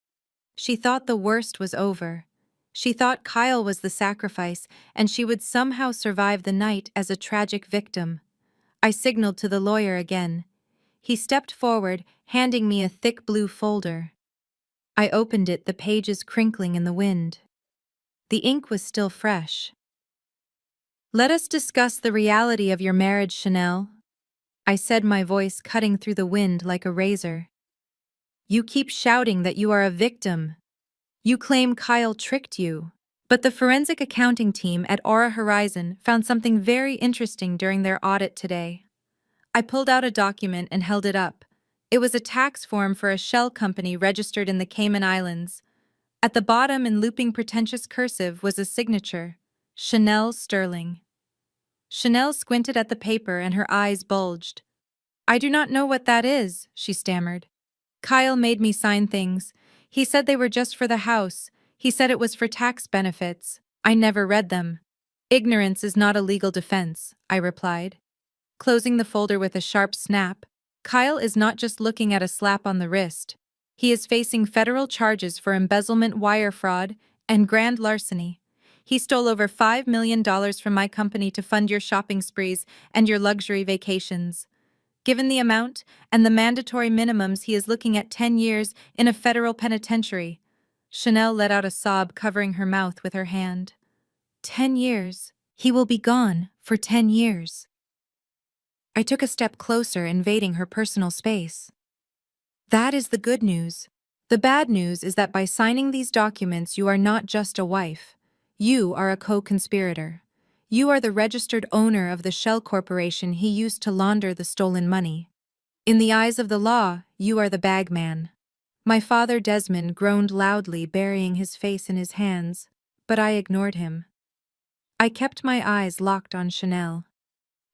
She thought the worst was over. She thought Kyle was the sacrifice, and she would somehow survive the night as a tragic victim. I signaled to the lawyer again. He stepped forward, handing me a thick blue folder. I opened it, the pages crinkling in the wind. The ink was still fresh. Let us discuss the reality of your marriage, Chanel, I said, my voice cutting through the wind like a razor. You keep shouting that you are a victim. You claim Kyle tricked you. But the forensic accounting team at Aura Horizon found something very interesting during their audit today. I pulled out a document and held it up. It was a tax form for a shell company registered in the Cayman Islands. At the bottom, in looping pretentious cursive, was a signature, Chanel Sterling. Chanel squinted at the paper and her eyes bulged. I do not know what that is, she stammered. Kyle made me sign things. He said they were just for the house. He said it was for tax benefits. I never read them. Ignorance is not a legal defense, I replied. Closing the folder with a sharp snap, Kyle is not just looking at a slap on the wrist. He is facing federal charges for embezzlement, wire fraud, and grand larceny. He stole over $5 million from my company to fund your shopping sprees and your luxury vacations. Given the amount and the mandatory minimums, he is looking at 10 years in a federal penitentiary. Chanel let out a sob, covering her mouth with her hand. 10 years. He will be gone for 10 years. I took a step closer, invading her personal space. That is the good news. The bad news is that by signing these documents, you are not just a wife. You are a co-conspirator. You are the registered owner of the shell corporation he used to launder the stolen money. In the eyes of the law, you are the bagman. My father Desmond groaned loudly, burying his face in his hands, but I ignored him. I kept my eyes locked on Chanel.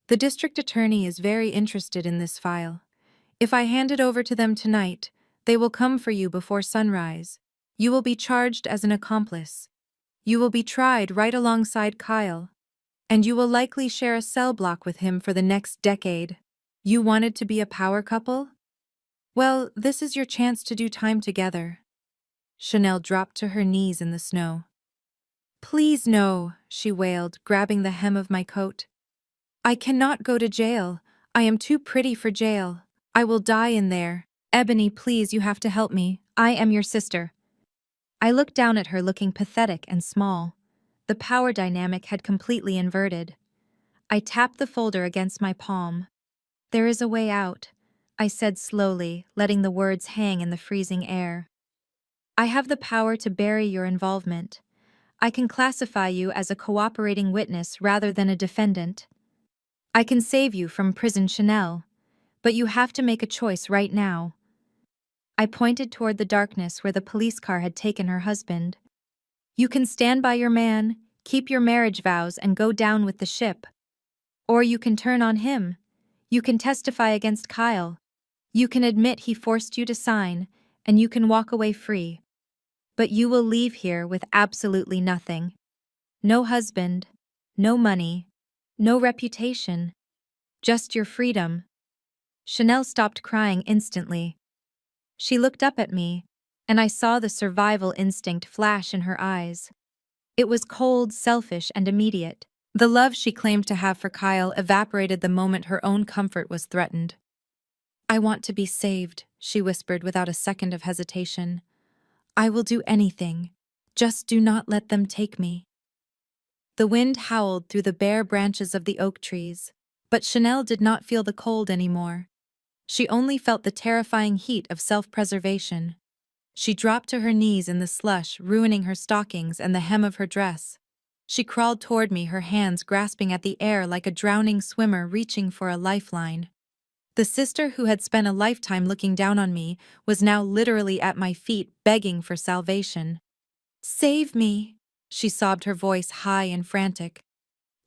The district attorney is very interested in this file. If I hand it over to them tonight, they will come for you before sunrise. You will be charged as an accomplice. You will be tried right alongside Kyle. And you will likely share a cell block with him for the next decade. You wanted to be a power couple? Well, this is your chance to do time together. Chanel dropped to her knees in the snow. Please no, she wailed, grabbing the hem of my coat. I cannot go to jail. I am too pretty for jail. I will die in there. Ebony, please, you have to help me. I am your sister. I looked down at her, looking pathetic and small. The power dynamic had completely inverted. I tapped the folder against my palm. There is a way out, I said slowly, letting the words hang in the freezing air. I have the power to bury your involvement. I can classify you as a cooperating witness rather than a defendant. I can save you from prison, Chanel. But you have to make a choice right now. I pointed toward the darkness where the police car had taken her husband. You can stand by your man, keep your marriage vows, and go down with the ship. Or you can turn on him. You can testify against Kyle. You can admit he forced you to sign, and you can walk away free. But you will leave here with absolutely nothing. No husband, no money, no reputation. Just your freedom. Chanel stopped crying instantly. She looked up at me, and I saw the survival instinct flash in her eyes. It was cold, selfish, and immediate. The love she claimed to have for Kyle evaporated the moment her own comfort was threatened. I want to be saved, she whispered without a second of hesitation. I will do anything. Just do not let them take me. The wind howled through the bare branches of the oak trees, but Chanel did not feel the cold anymore. She only felt the terrifying heat of self-preservation. She dropped to her knees in the slush, ruining her stockings and the hem of her dress. She crawled toward me, her hands grasping at the air like a drowning swimmer reaching for a lifeline. The sister who had spent a lifetime looking down on me was now literally at my feet, begging for salvation. Save me, she sobbed, her voice high and frantic.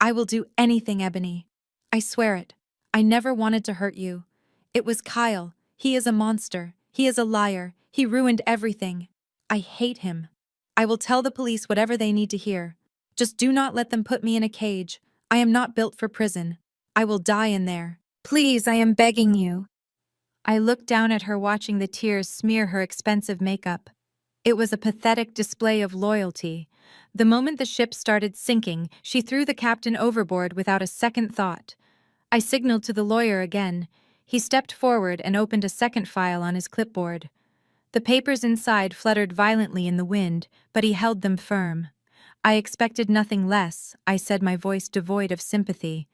I will do anything, Ebony. I swear it. I never wanted to hurt you. It was Kyle. He is a monster. He is a liar. He ruined everything. I hate him. I will tell the police whatever they need to hear. Just do not let them put me in a cage. I am not built for prison. I will die in there. Please, I am begging you. I looked down at her, watching the tears smear her expensive makeup. It was a pathetic display of loyalty. The moment the ship started sinking, she threw the captain overboard without a second thought. I signaled to the lawyer again. He stepped forward and opened a second file on his clipboard. The papers inside fluttered violently in the wind, but he held them firm. I expected nothing less, I said, my voice devoid of sympathy.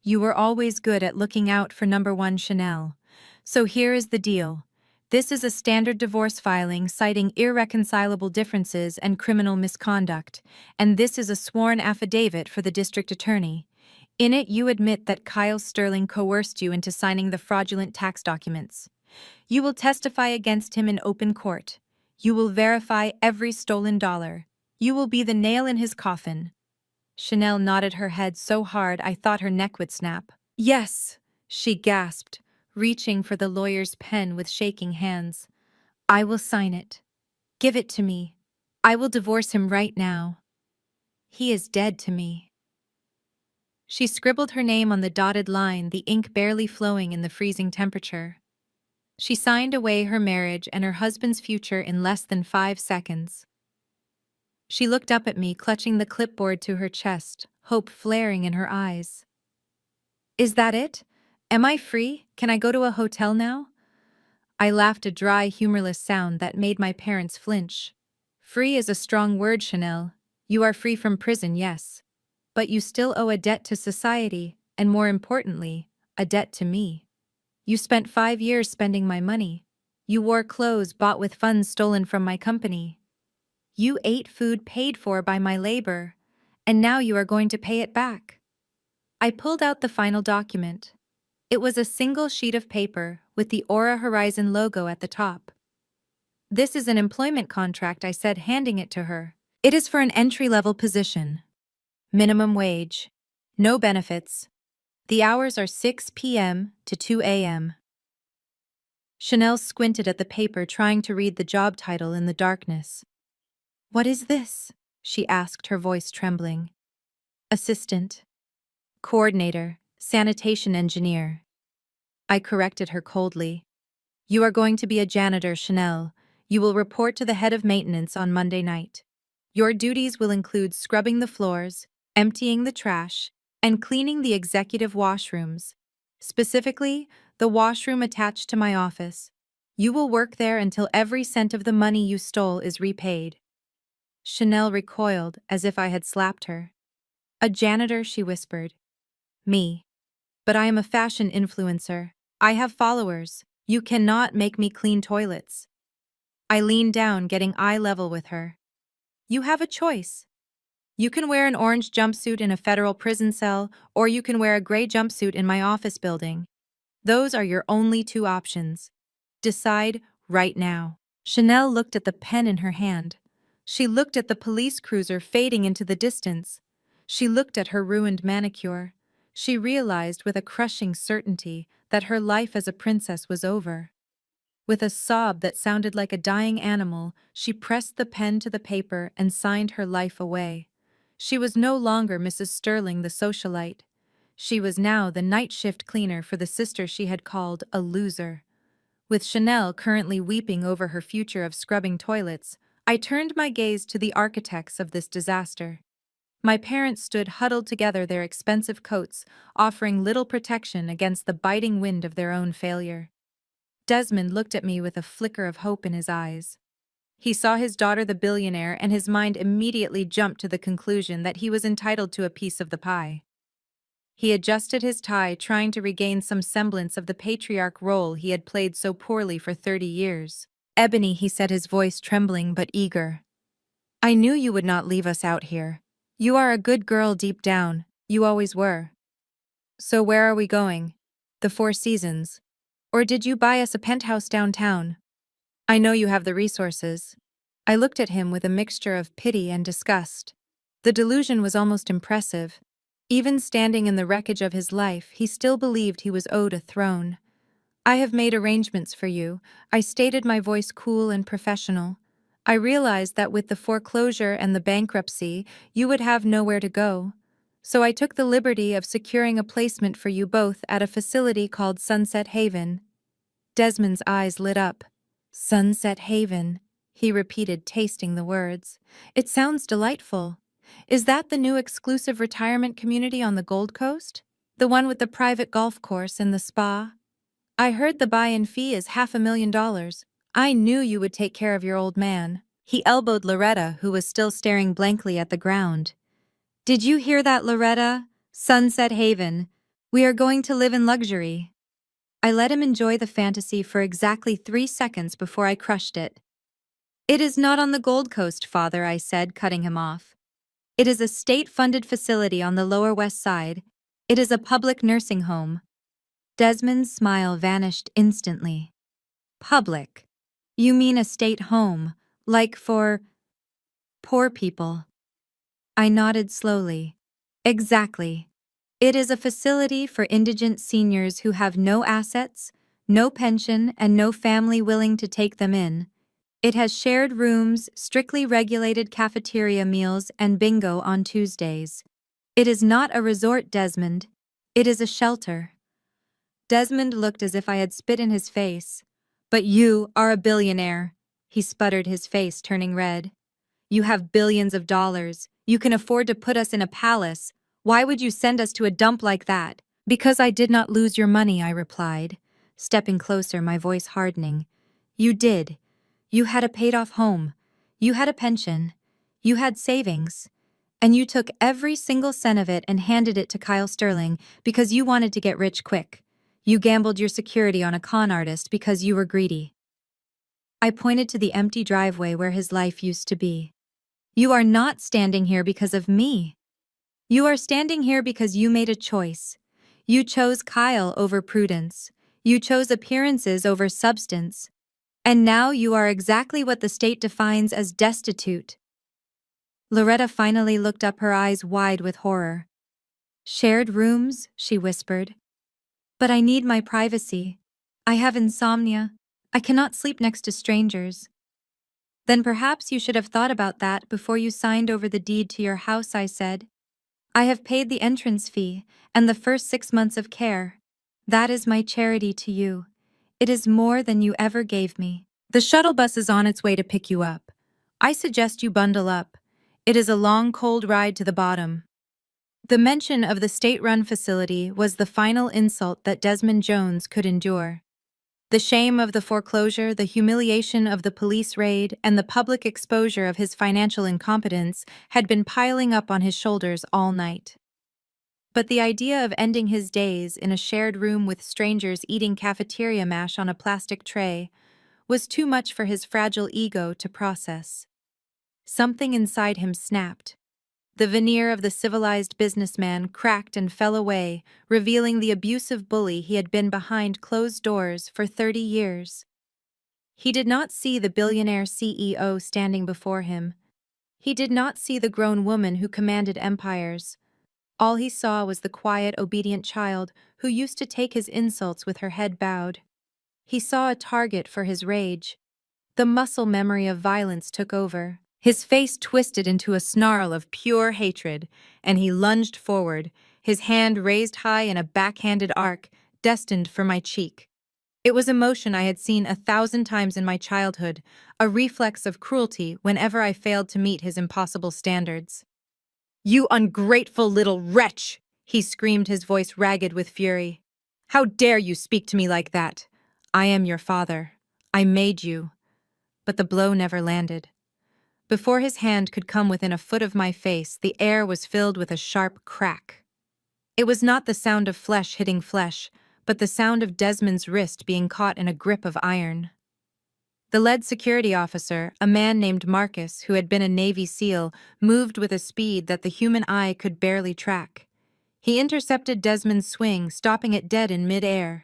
You were always good at looking out for number one, Chanel. So here is the deal. This is a standard divorce filing citing irreconcilable differences and criminal misconduct, and this is a sworn affidavit for the district attorney. In it, you admit that Kyle Sterling coerced you into signing the fraudulent tax documents. You will testify against him in open court. You will verify every stolen dollar. You will be the nail in his coffin. Chanel nodded her head so hard I thought her neck would snap. Yes, she gasped, reaching for the lawyer's pen with shaking hands. I will sign it. Give it to me. I will divorce him right now. He is dead to me. She scribbled her name on the dotted line, the ink barely flowing in the freezing temperature. She signed away her marriage and her husband's future in less than 5 seconds. She looked up at me, clutching the clipboard to her chest, hope flaring in her eyes. Is that it? Am I free? Can I go to a hotel now? I laughed a dry, humorless sound that made my parents flinch. Free is a strong word, Chanel. You are free from prison, yes. But you still owe a debt to society, and more importantly, a debt to me. You spent 5 years spending my money. You wore clothes bought with funds stolen from my company. You ate food paid for by my labor, and now you are going to pay it back. I pulled out the final document. It was a single sheet of paper with the Aura Horizon logo at the top. This is an employment contract, I said, handing it to her. It is for an entry-level position. Minimum wage. No benefits. The hours are 6 p.m. to 2 a.m. Chanel squinted at the paper, trying to read the job title in the darkness. What is this? She asked, her voice trembling. Assistant. Coordinator. Sanitation engineer. I corrected her coldly. You are going to be a janitor, Chanel. You will report to the head of maintenance on Monday night. Your duties will include scrubbing the floors, emptying the trash, and cleaning the executive washrooms. Specifically, the washroom attached to my office. You will work there until every cent of the money you stole is repaid. Chanel recoiled as if I had slapped her. A janitor, she whispered. Me. But I am a fashion influencer. I have followers. You cannot make me clean toilets. I leaned down, getting eye level with her. You have a choice. You can wear an orange jumpsuit in a federal prison cell, or you can wear a gray jumpsuit in my office building. Those are your only two options. Decide right now. Chanel looked at the pen in her hand. She looked at the police cruiser fading into the distance. She looked at her ruined manicure. She realized with a crushing certainty that her life as a princess was over. With a sob that sounded like a dying animal, she pressed the pen to the paper and signed her life away. She was no longer Mrs. Sterling, the socialite. She was now the night shift cleaner for the sister she had called a loser. With Chanel currently weeping over her future of scrubbing toilets, I turned my gaze to the architects of this disaster. My parents stood huddled together, their expensive coats offering little protection against the biting wind of their own failure. Desmond looked at me with a flicker of hope in his eyes. He saw his daughter the billionaire, and his mind immediately jumped to the conclusion that he was entitled to a piece of the pie. He adjusted his tie, trying to regain some semblance of the patriarch role he had played so poorly for 30 years. Ebony, he said, his voice trembling but eager. I knew you would not leave us out here. You are a good girl deep down. You always were. So where are we going? The Four Seasons. Or did you buy us a penthouse downtown? I know you have the resources. I looked at him with a mixture of pity and disgust. The delusion was almost impressive. Even standing in the wreckage of his life, he still believed he was owed a throne. I have made arrangements for you, I stated, my voice cool and professional. I realized that with the foreclosure and the bankruptcy, you would have nowhere to go. So I took the liberty of securing a placement for you both at a facility called Sunset Haven. Desmond's eyes lit up. Sunset Haven, he repeated, tasting the words. It sounds delightful. Is that the new exclusive retirement community on the Gold Coast? The one with the private golf course and the spa? I heard the buy-in fee is $500,000. I knew you would take care of your old man. He elbowed Loretta, who was still staring blankly at the ground. Did you hear that, Loretta? Sunset Haven. We are going to live in luxury. I let him enjoy the fantasy for exactly 3 seconds before I crushed it. It is not on the Gold Coast, Father, I said, cutting him off. It is a state-funded facility on the Lower West Side. It is a public nursing home. Desmond's smile vanished instantly. Public? You mean a state home, like for poor people? I nodded slowly. Exactly. It is a facility for indigent seniors who have no assets, no pension, and no family willing to take them in. It has shared rooms, strictly regulated cafeteria meals, and bingo on Tuesdays. It is not a resort, Desmond. It is a shelter. Desmond looked as if I had spit in his face. But you are a billionaire, he sputtered, his face turning red. You have billions of dollars. You can afford to put us in a palace. Why would you send us to a dump like that? Because I did not lose your money, I replied, stepping closer, my voice hardening. You did. You had a paid-off home. You had a pension. You had savings. And you took every single cent of it and handed it to Kyle Sterling because you wanted to get rich quick. You gambled your security on a con artist because you were greedy. I pointed to the empty driveway where his life used to be. You are not standing here because of me. You are standing here because you made a choice. You chose Kyle over prudence. You chose appearances over substance. And now you are exactly what the state defines as destitute. Loretta finally looked up, her eyes wide with horror. Shared rooms, she whispered. But I need my privacy. I have insomnia. I cannot sleep next to strangers. Then perhaps you should have thought about that before you signed over the deed to your house, I said. I have paid the entrance fee and the first 6 months of care. That is my charity to you. It is more than you ever gave me. The shuttle bus is on its way to pick you up. I suggest you bundle up. It is a long, cold ride to the bottom. The mention of the state-run facility was the final insult that Desmond Jones could endure. The shame of the foreclosure, the humiliation of the police raid, and the public exposure of his financial incompetence had been piling up on his shoulders all night. But the idea of ending his days in a shared room with strangers eating cafeteria mash on a plastic tray was too much for his fragile ego to process. Something inside him snapped. The veneer of the civilized businessman cracked and fell away, revealing the abusive bully he had been behind closed doors for 30 years. He did not see the billionaire CEO standing before him. He did not see the grown woman who commanded empires. All he saw was the quiet, obedient child who used to take his insults with her head bowed. He saw a target for his rage. The muscle memory of violence took over. His face twisted into a snarl of pure hatred, and he lunged forward, his hand raised high in a backhanded arc, destined for my cheek. It was a motion I had seen 1,000 times in my childhood, a reflex of cruelty whenever I failed to meet his impossible standards. "You ungrateful little wretch!" he screamed, his voice ragged with fury. "How dare you speak to me like that? I am your father. I made you." But the blow never landed. Before his hand could come within a foot of my face, the air was filled with a sharp crack. It was not the sound of flesh hitting flesh, but the sound of Desmond's wrist being caught in a grip of iron. The lead security officer, a man named Marcus who had been a Navy SEAL, moved with a speed that the human eye could barely track. He intercepted Desmond's swing, stopping it dead in mid-air.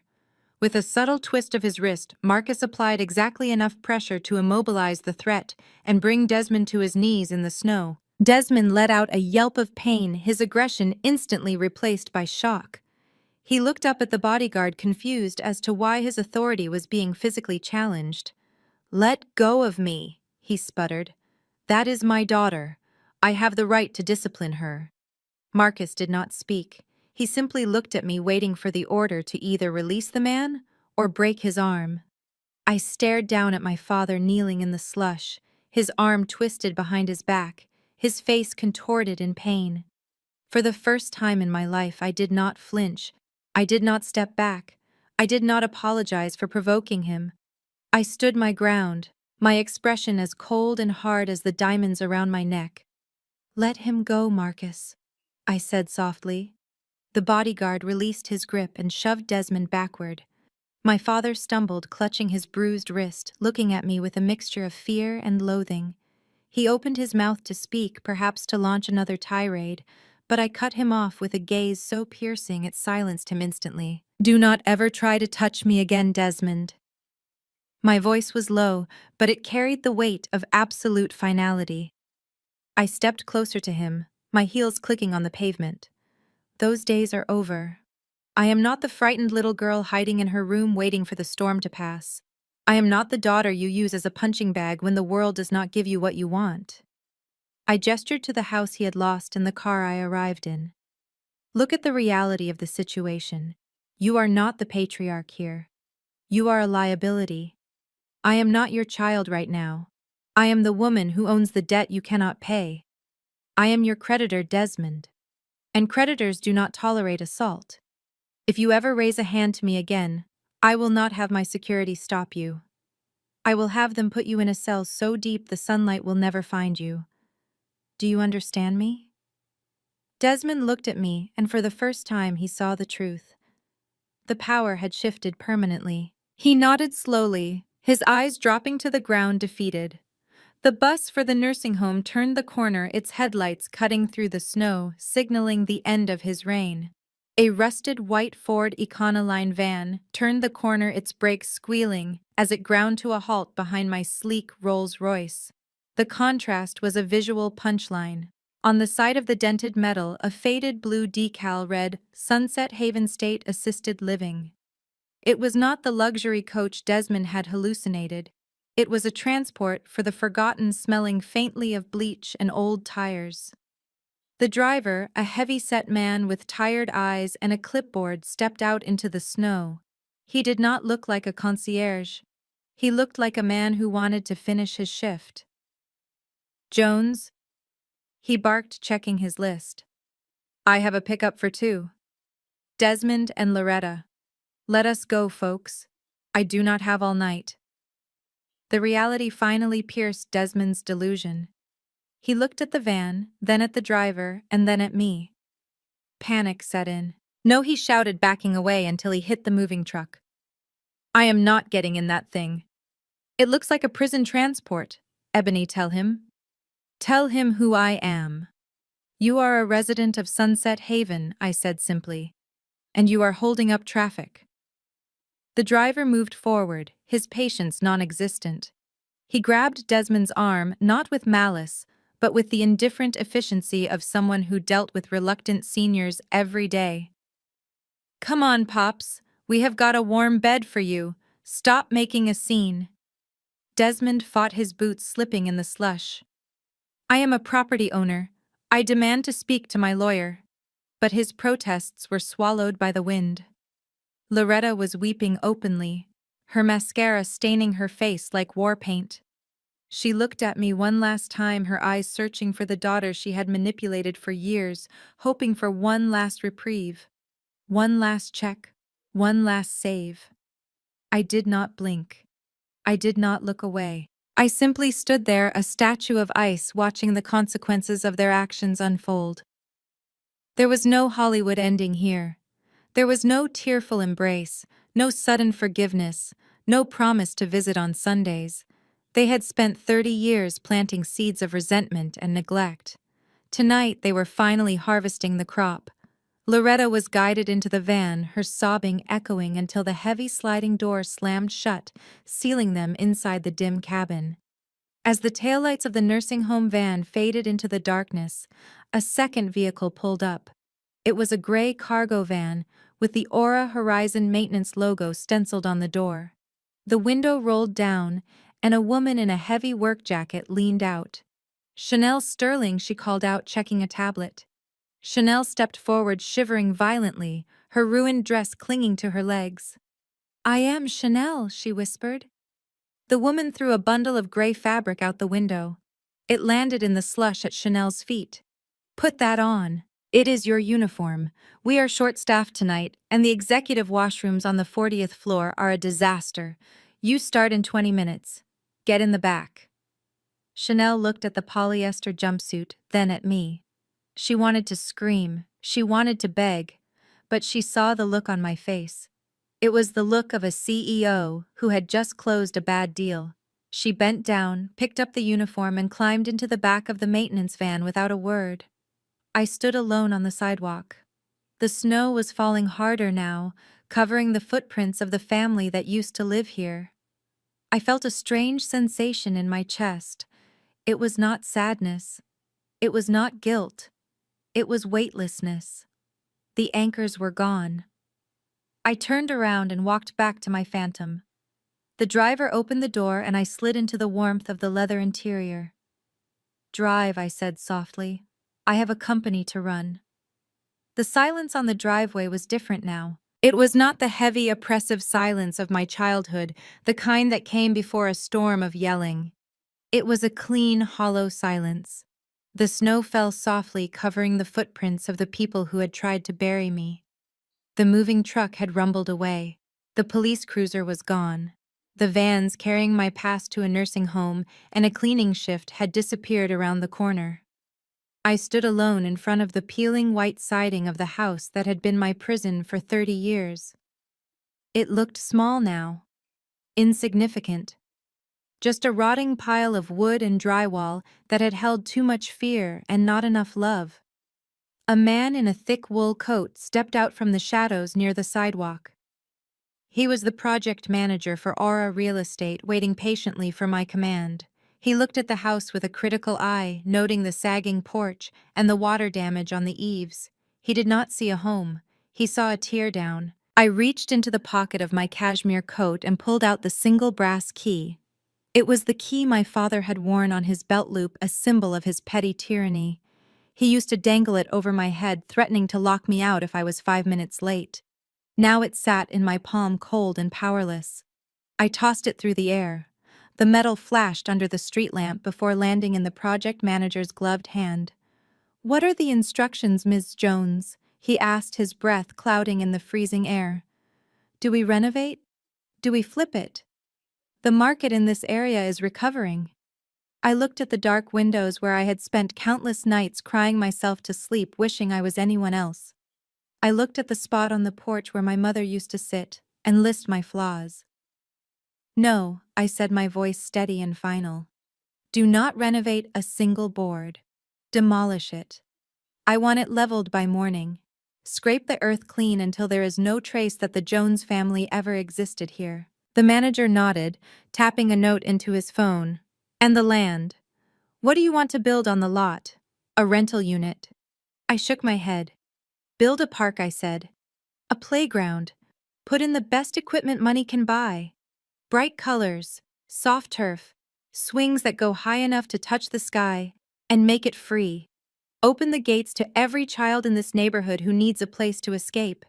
With a subtle twist of his wrist, Marcus applied exactly enough pressure to immobilize the threat and bring Desmond to his knees in the snow. Desmond let out a yelp of pain, his aggression instantly replaced by shock. He looked up at the bodyguard, confused as to why his authority was being physically challenged. "Let go of me," he sputtered. "That is my daughter. I have the right to discipline her." Marcus did not speak. He simply looked at me, waiting for the order to either release the man or break his arm. I stared down at my father kneeling in the slush, his arm twisted behind his back, his face contorted in pain. For the first time in my life, I did not flinch. I did not step back. I did not apologize for provoking him. I stood my ground, my expression as cold and hard as the diamonds around my neck. "Let him go, Marcus," I said softly. The bodyguard released his grip and shoved Desmond backward. My father stumbled, clutching his bruised wrist, looking at me with a mixture of fear and loathing. He opened his mouth to speak, perhaps to launch another tirade, but I cut him off with a gaze so piercing it silenced him instantly. "Do not ever try to touch me again, Desmond." My voice was low, but it carried the weight of absolute finality. I stepped closer to him, my heels clicking on the pavement. Those days are over. I am not the frightened little girl hiding in her room waiting for the storm to pass. I am not the daughter you use as a punching bag when the world does not give you what you want. I gestured to the house he had lost and the car I arrived in. "Look at the reality of the situation. You are not the patriarch here. You are a liability. I am not your child right now. I am the woman who owns the debt you cannot pay. I am your creditor, Desmond. And creditors do not tolerate assault." If you ever raise a hand to me again, I will not have my security stop you. I will have them put you in a cell so deep the sunlight will never find you. Do you understand me?" Desmond looked at me, and for the first time he saw the truth. The power had shifted permanently. He nodded slowly, his eyes dropping to the ground defeated. The bus for the nursing home turned the corner, its headlights cutting through the snow, signaling the end of his reign. A rusted white Ford Econoline van turned the corner, its brakes squealing as it ground to a halt behind my sleek Rolls-Royce. The contrast was a visual punchline. On the side of the dented metal, a faded blue decal read, "Sunset Haven State Assisted Living." It was not the luxury coach Desmond had hallucinated. It was a transport for the forgotten, smelling faintly of bleach and old tires. The driver, a heavy-set man with tired eyes and a clipboard, stepped out into the snow. He did not look like a concierge. He looked like a man who wanted to finish his shift. "Jones?" he barked, checking his list. "I have a pickup for two. Desmond and Loretta. Let us go, folks. I do not have all night." The reality finally pierced Desmond's delusion. He looked at the van, then at the driver, and then at me. Panic set in. "No," he shouted, backing away until he hit the moving truck. "I am not getting in that thing. It looks like a prison transport." "Ebony, tell him. Tell him who I am." "You are a resident of Sunset Haven," I said simply, "and you are holding up traffic." The driver moved forward, his patience non-existent. He grabbed Desmond's arm, not with malice, but with the indifferent efficiency of someone who dealt with reluctant seniors every day. "Come on, Pops. We have got a warm bed for you. Stop making a scene." Desmond fought his boots slipping in the slush. "I am a property owner. I demand to speak to my lawyer." But his protests were swallowed by the wind. Loretta was weeping openly, her mascara staining her face like war paint. She looked at me one last time, her eyes searching for the daughter she had manipulated for years, hoping for one last reprieve, one last check, one last save. I did not blink. I did not look away. I simply stood there, a statue of ice, watching the consequences of their actions unfold. There was no Hollywood ending here. There was no tearful embrace, no sudden forgiveness, no promise to visit on Sundays. They had spent 30 years planting seeds of resentment and neglect. Tonight they were finally harvesting the crop. Loretta was guided into the van, her sobbing echoing until the heavy sliding door slammed shut, sealing them inside the dim cabin. As the taillights of the nursing home van faded into the darkness, a second vehicle pulled up. It was a gray cargo van, with the Aura Horizon Maintenance logo stenciled on the door. The window rolled down, and a woman in a heavy work jacket leaned out. "Chanel Sterling," she called out, checking a tablet. Chanel stepped forward, shivering violently, her ruined dress clinging to her legs. "I am Chanel," she whispered. The woman threw a bundle of gray fabric out the window. It landed in the slush at Chanel's feet. "Put that on. It is your uniform. We are short-staffed tonight, and the executive washrooms on the 40th floor are a disaster. You start in 20 minutes. Get in the back." Chanel looked at the polyester jumpsuit, then at me. She wanted to scream, she wanted to beg, but she saw the look on my face. It was the look of a CEO who had just closed a bad deal. She bent down, picked up the uniform, and climbed into the back of the maintenance van without a word. I stood alone on the sidewalk. The snow was falling harder now, covering the footprints of the family that used to live here. I felt a strange sensation in my chest. It was not sadness. It was not guilt. It was weightlessness. The anchors were gone. I turned around and walked back to my Phantom. The driver opened the door and I slid into the warmth of the leather interior. "Drive," I said softly. "I have a company to run." The silence on the driveway was different now. It was not the heavy, oppressive silence of my childhood, the kind that came before a storm of yelling. It was a clean, hollow silence. The snow fell softly, covering the footprints of the people who had tried to bury me. The moving truck had rumbled away. The police cruiser was gone. The vans carrying my past to a nursing home and a cleaning shift had disappeared around the corner. I stood alone in front of the peeling white siding of the house that had been my prison for 30 years. It looked small now, insignificant. Just a rotting pile of wood and drywall that had held too much fear and not enough love. A man in a thick wool coat stepped out from the shadows near the sidewalk. He was the project manager for Aura Real Estate, waiting patiently for my command. He looked at the house with a critical eye, noting the sagging porch and the water damage on the eaves. He did not see a home. He saw a tear down. I reached into the pocket of my cashmere coat and pulled out the single brass key. It was the key my father had worn on his belt loop, a symbol of his petty tyranny. He used to dangle it over my head, threatening to lock me out if I was 5 minutes late. Now it sat in my palm, cold and powerless. I tossed it through the air. The metal flashed under the street lamp before landing in the project manager's gloved hand. "What are the instructions, Ms. Jones?" he asked, his breath clouding in the freezing air. "Do we renovate? Do we flip it? The market in this area is recovering." I looked at the dark windows where I had spent countless nights crying myself to sleep, wishing I was anyone else. I looked at the spot on the porch where my mother used to sit and list my flaws. "No," I said, my voice steady and final. "Do not renovate a single board. Demolish it. I want it leveled by morning. Scrape the earth clean until there is no trace that the Jones family ever existed here." The manager nodded, tapping a note into his phone. "And the land? What do you want to build on the lot?" "A rental unit." I shook my head. "Build a park," I said. "A playground. Put in the best equipment money can buy. Bright colors, soft turf, swings that go high enough to touch the sky, and make it free. Open the gates to every child in this neighborhood who needs a place to escape.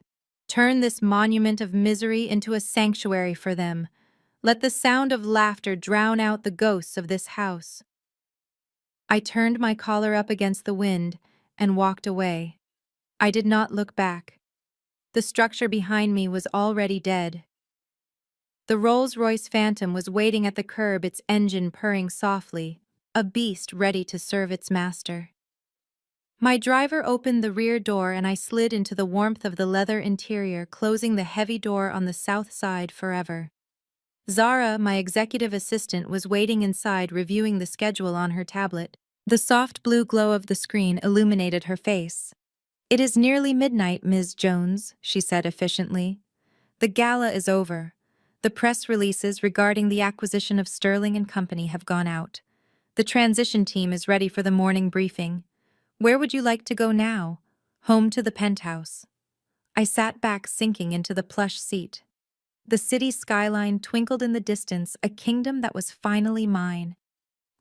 Turn this monument of misery into a sanctuary for them. Let the sound of laughter drown out the ghosts of this house." I turned my collar up against the wind and walked away. I did not look back. The structure behind me was already dead. The Rolls-Royce Phantom was waiting at the curb, its engine purring softly, a beast ready to serve its master. My driver opened the rear door and I slid into the warmth of the leather interior, closing the heavy door on the south side forever. Zara, my executive assistant, was waiting inside, reviewing the schedule on her tablet. The soft blue glow of the screen illuminated her face. "It is nearly midnight, Ms. Jones," she said efficiently. "The gala is over. The press releases regarding the acquisition of Sterling and Company have gone out. The transition team is ready for the morning briefing. Where would you like to go now? Home to the penthouse." I sat back, sinking into the plush seat. The city skyline twinkled in the distance, a kingdom that was finally mine.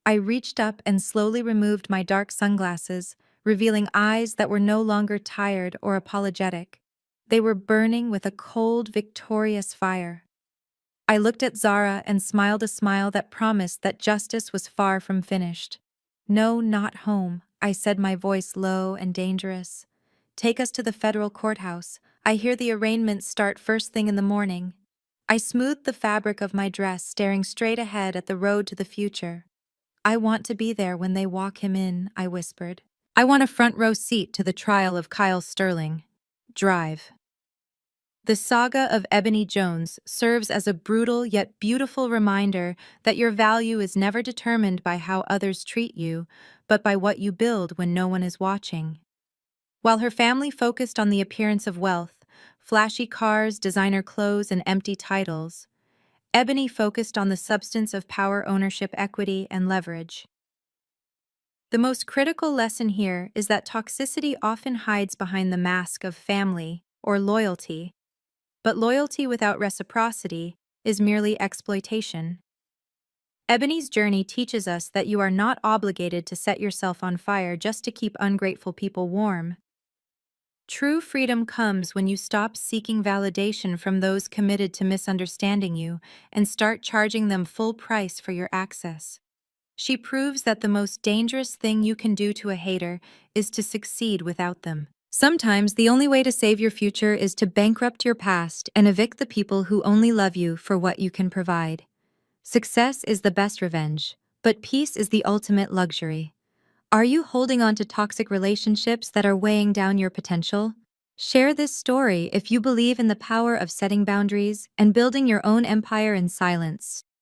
I reached up and slowly removed my dark sunglasses, revealing eyes that were no longer tired or apologetic. They were burning with a cold, victorious fire. I looked at Zara and smiled a smile that promised that justice was far from finished. "No, not home," I said, my voice low and dangerous. "Take us to the federal courthouse. I hear the arraignments start first thing in the morning." I smoothed the fabric of my dress, staring straight ahead at the road to the future. "I want to be there when they walk him in," I whispered. "I want a front row seat to the trial of Kyle Sterling." Drive. The saga of Ebony Jones serves as a brutal yet beautiful reminder that your value is never determined by how others treat you, but by what you build when no one is watching. While her family focused on the appearance of wealth, flashy cars, designer clothes, and empty titles, Ebony focused on the substance of power, ownership, equity, and leverage. The most critical lesson here is that toxicity often hides behind the mask of family or loyalty, but loyalty without reciprocity is merely exploitation. Ebony's journey teaches us that you are not obligated to set yourself on fire just to keep ungrateful people warm. True freedom comes when you stop seeking validation from those committed to misunderstanding you and start charging them full price for your access. She proves that the most dangerous thing you can do to a hater is to succeed without them. Sometimes the only way to save your future is to bankrupt your past and evict the people who only love you for what you can provide. Success is the best revenge, but peace is the ultimate luxury. Are you holding on to toxic relationships that are weighing down your potential? Share this story if you believe in the power of setting boundaries and building your own empire in silence.